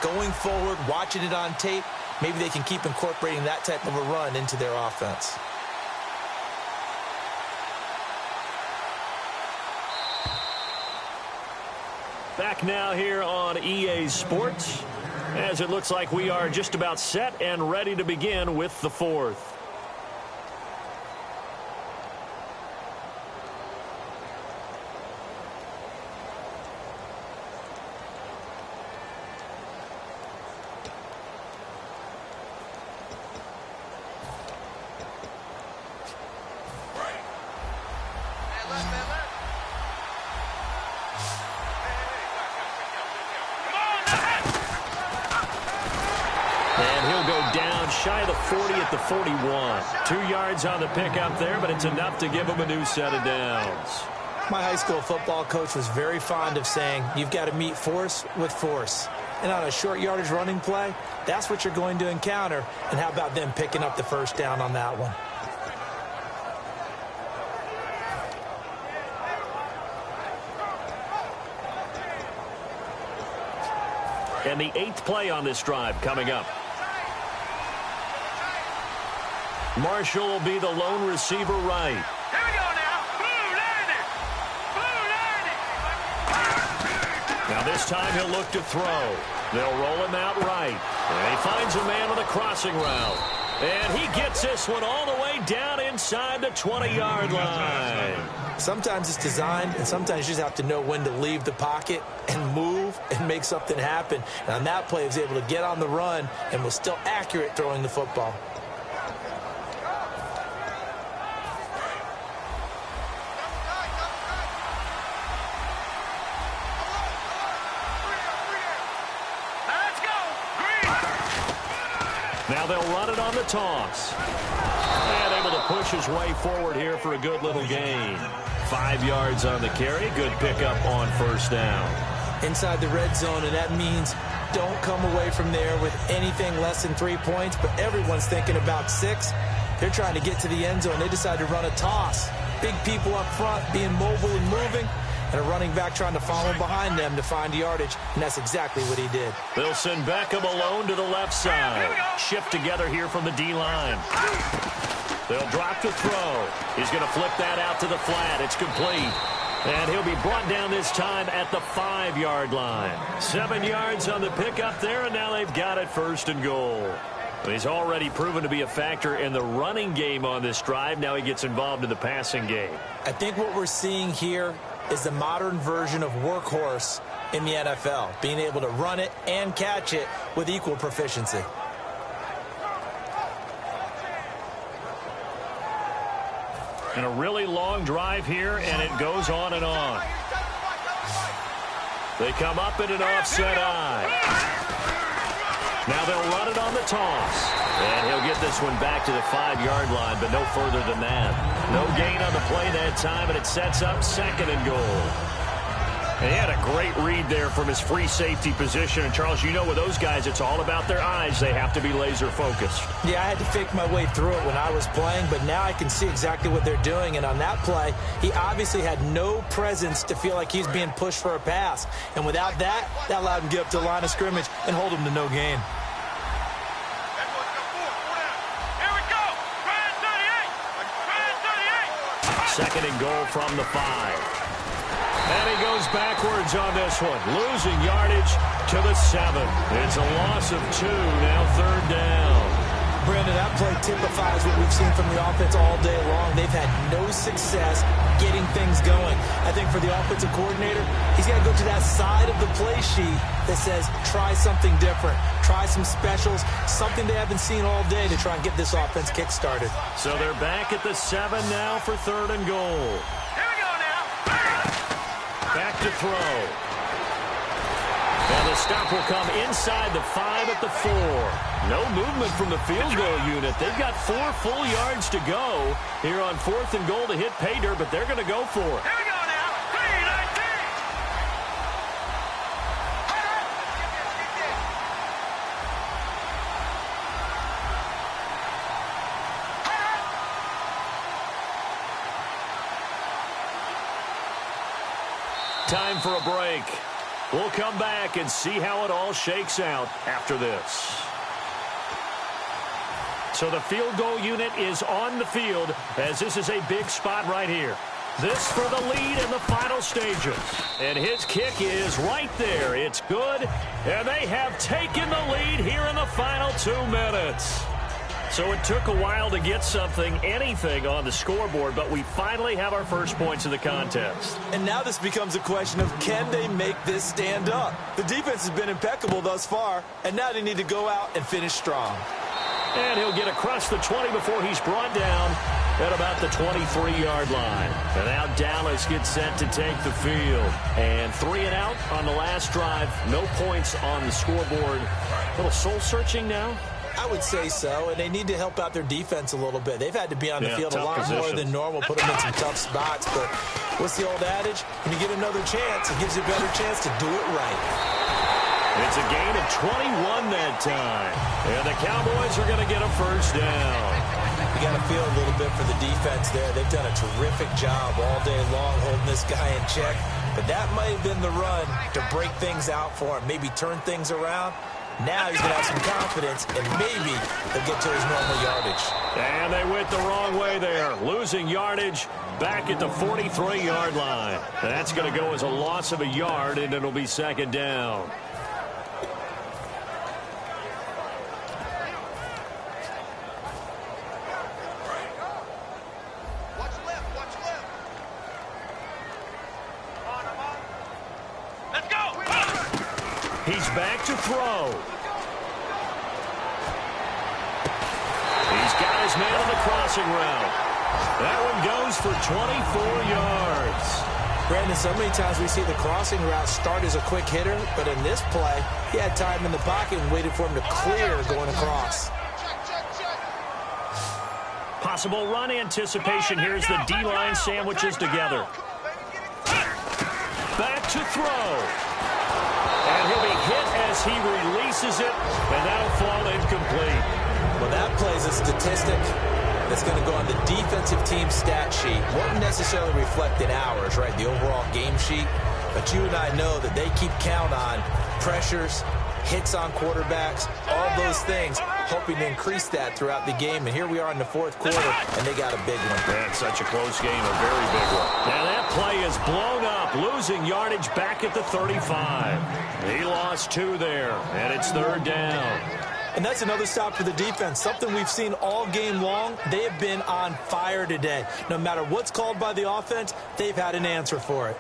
going forward, watching it on tape. Maybe they can keep incorporating that type of a run into their offense. Back now here on EA Sports, as it looks like we are just about set and ready to begin with the 4th. Shy of the 40 at the 41. 2 yards on the pickup there, but it's enough to give them a new set of downs. My high school football coach was very fond of saying, you've got to meet force with force. And on a short yardage running play, that's what you're going to encounter. And how about them picking up the first down on that one? And the 8th play on this drive coming up. Marshall will be the lone receiver right. Here we go now. Blue 90. Now this time he'll look to throw. They'll roll him out right. And he finds a man on the crossing route. And he gets this one all the way down inside the 20-yard line. Sometimes it's designed, and sometimes you just have to know when to leave the pocket and move and make something happen. And on that play, he was able to get on the run and was still accurate throwing the football. Now they'll run it on the toss. And able to push his way forward here for a good little gain. 5 yards on the carry. Good pickup on first down. Inside the red zone, and that means don't come away from there with anything less than 3 points, but everyone's thinking about 6. They're trying to get to the end zone. They decide to run a toss. Big people up front being mobile and moving, and a running back trying to follow behind them to find yardage, and that's exactly what he did. They'll send Beckham alone to the left side. Shift together here from the D-line. They'll drop to throw. He's going to flip that out to the flat. It's complete. And he'll be brought down this time at the 5-yard line. 7 yards on the pickup there, and now they've got it 1st and goal. He's already proven to be a factor in the running game on this drive. Now he gets involved in the passing game. I think what we're seeing here is the modern version of workhorse in the NFL, being able to run it and catch it with equal proficiency. And a really long drive here, and it goes on and on. They come up in an offset eye. Now they'll run it on the toss. And he'll get this one back to the 5-yard line, but no further than that. No gain on the play that time, and it sets up 2nd and goal. And he had a great read there from his free safety position. And, Charles, you know with those guys, it's all about their eyes. They have to be laser-focused. Yeah, I had to fake my way through it when I was playing, but now I can see exactly what they're doing. And on that play, he obviously had no presence to feel like he's being pushed for a pass. And without that, that allowed him to get up to the line of scrimmage and hold him to no gain. Second and goal from the 5. And he goes backwards on this one, losing yardage to the 7. It's a loss of 2, now 3rd down. Brandon, that play typifies what we've seen from the offense all day long. They've had no success getting things going. I think for the offensive coordinator, he's got to go to that side of the play sheet that says, try something different. Try some specials, something they haven't seen all day to try and get this offense kick-started. So they're back at the 7 now for 3rd and goal. Here we go now. Back to throw. And the stop will come inside the 5 at the 4. No movement from the field goal unit. They've got 4 full yards to go here on 4th and goal to hit pay dirt, but they're going to go for it. Here we go now. 3-19. Time for a break. We'll come back and see how it all shakes out after this. So the field goal unit is on the field as this is a big spot right here. This for the lead in the final stages. And his kick is right there. It's good. And they have taken the lead here in the final 2 minutes. So it took a while to get anything on the scoreboard, but we finally have our first points of the contest. And now this becomes a question of, can they make this stand up? The defense has been impeccable thus far, and now they need to go out and finish strong. And he'll get across the 20 before he's brought down at about the 23-yard line. And now Dallas gets set to take the field. And 3 and out on the last drive. No points on the scoreboard. A little soul-searching now. I would say so, and they need to help out their defense a little bit. They've had to be on the field a lot more than normal, put them in some tough spots. But what's the old adage? When you get another chance, it gives you a better chance to do it right. It's a gain of 21 that time. And the Cowboys are going to get a first down. You got to feel a little bit for the defense there. They've done a terrific job all day long holding this guy in check. But that might have been the run to break things out for him, maybe turn things around. Now he's going to have some confidence, and maybe he'll get to his normal yardage. And they went the wrong way there, losing yardage back at the 43-yard line. That's going to go as a loss of a yard, and it'll be 2nd down. Watch left, watch left. Come on. Let's go. He's back to throw. He's got his man on the crossing route. That one goes for 24 yards. Brandon, so many times we see the crossing route start as a quick hitter, but in this play, he had time in the pocket and waited for him to clear going across. Possible run anticipation. Here's the D-line sandwiches together. Back to throw. And he'll be hit as he releases it, and that'll fall incomplete. Well, that plays a statistic that's going to go on the defensive team stat sheet. Won't necessarily reflect in ours, right, the overall game sheet. But you and I know that they keep count on pressures, hits on quarterbacks, all those things, hoping to increase that throughout the game. And here we are in the fourth quarter, and they got a big one. That's such a close game, a very big one. Now that play is blown up, losing yardage back at the 35. He lost 2 there, and it's 3rd down. And that's another stop for the defense, something we've seen all game long. They have been on fire today. No matter what's called by the offense, they've had an answer for it.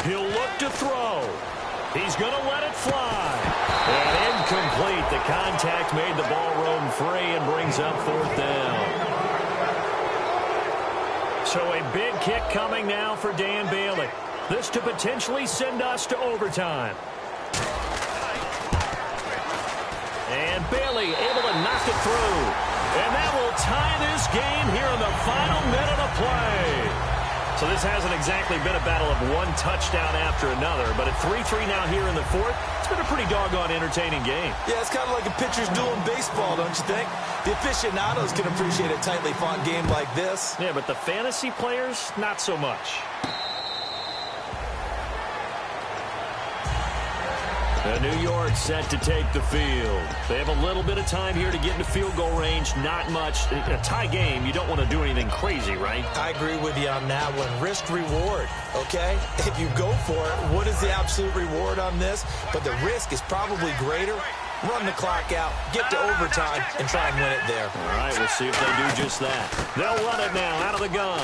He'll look to throw. He's going to let it fly. And incomplete. The contact made the ball roam free and brings up 4th down. So a big kick coming now for Dan Bailey. This to potentially send us to overtime. And Bailey able to knock it through. And that will tie this game here in the final minute of play. So this hasn't exactly been a battle of one touchdown after another, but at 3-3 now here in the 4th, it's been a pretty doggone entertaining game. Yeah, it's kind of like a pitcher's duel in baseball, don't you think? The aficionados can appreciate a tightly fought game like this. Yeah, but the fantasy players, not so much. New York set to take the field. They have a little bit of time here to get into field goal range. Not much. A tie game, you don't want to do anything crazy, right? I agree with you on that one. Risk-reward, okay? If you go for it, what is the absolute reward on this? But the risk is probably greater. Run the clock out, get to overtime, and try and win it there. All right, we'll see if they do just that. They'll run it now out of the gun.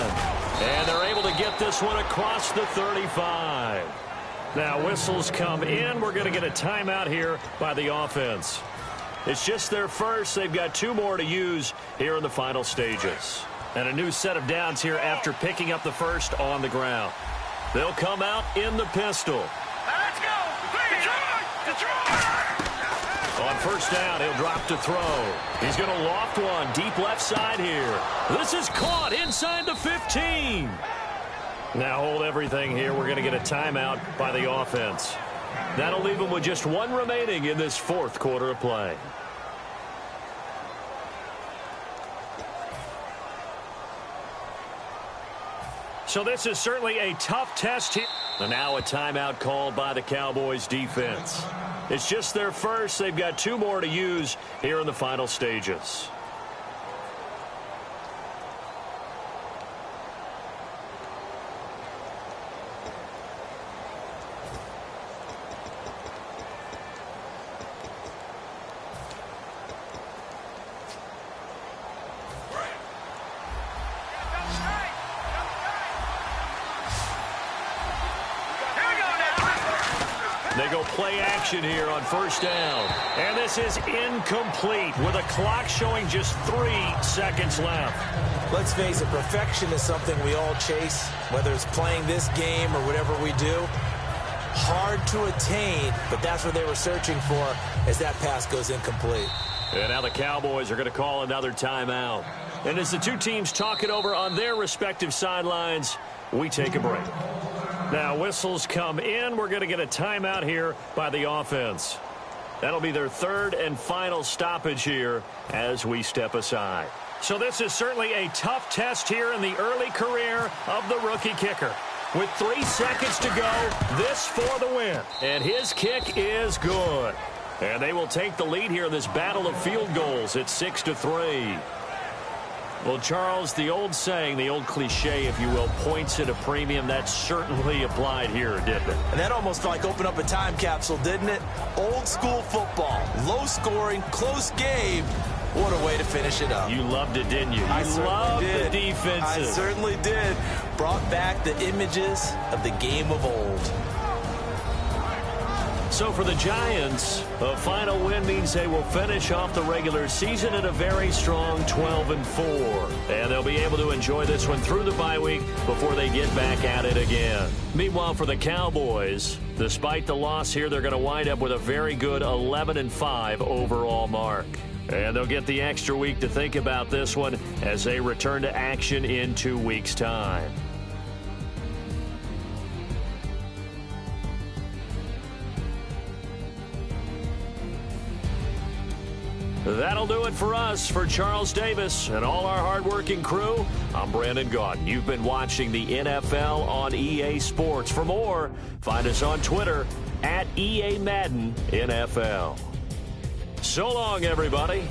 And they're able to get this one across the 35. Now whistles come in. We're going to get a timeout here by the offense. It's just their first. They've got 2 more to use here in the final stages. And a new set of downs here after picking up the first on the ground. They'll come out in the pistol. Let's go! Detroit! On first down, he'll drop to throw. He's going to loft one deep left side here. This is caught inside the 15. Now hold everything here. We're going to get a timeout by the offense. That'll leave them with just 1 remaining in this 4th quarter of play. So this is certainly a tough test here. And now a timeout called by the Cowboys defense. It's just their first. They've got 2 more to use here in the final stages. They go play action here on first down. And this is incomplete with a clock showing just 3 seconds left. Let's face it, perfection is something we all chase, whether it's playing this game or whatever we do. Hard to attain, but that's what they were searching for as that pass goes incomplete. And now the Cowboys are going to call another timeout. And as the 2 teams talk it over on their respective sidelines, we take a break. Now whistles come in. We're going to get a timeout here by the offense. That'll be their 3rd and final stoppage here as we step aside. So this is certainly a tough test here in the early career of the rookie kicker. With 3 seconds to go, this for the win. And his kick is good. And they will take the lead here in this battle of field goals at 6-3. Well, Charles, the old saying, the old cliche, if you will, points at a premium, that certainly applied here, didn't it? And that almost like opened up a time capsule, didn't it? Old school football, low scoring, close game. What a way to finish it up. You loved it, didn't you? You loved the defenses. I certainly did. Brought back the images of the game of old. So for the Giants, a final win means they will finish off the regular season at a very strong 12-4. And they'll be able to enjoy this one through the bye week before they get back at it again. Meanwhile, for the Cowboys, despite the loss here, they're going to wind up with a very good 11-5 overall mark. And they'll get the extra week to think about this one as they return to action in 2 weeks' time. That'll do it for us. For Charles Davis and all our hardworking crew, I'm Brandon Gaudin. You've been watching the NFL on EA Sports. For more, find us on Twitter at EA Madden NFL. So long, everybody.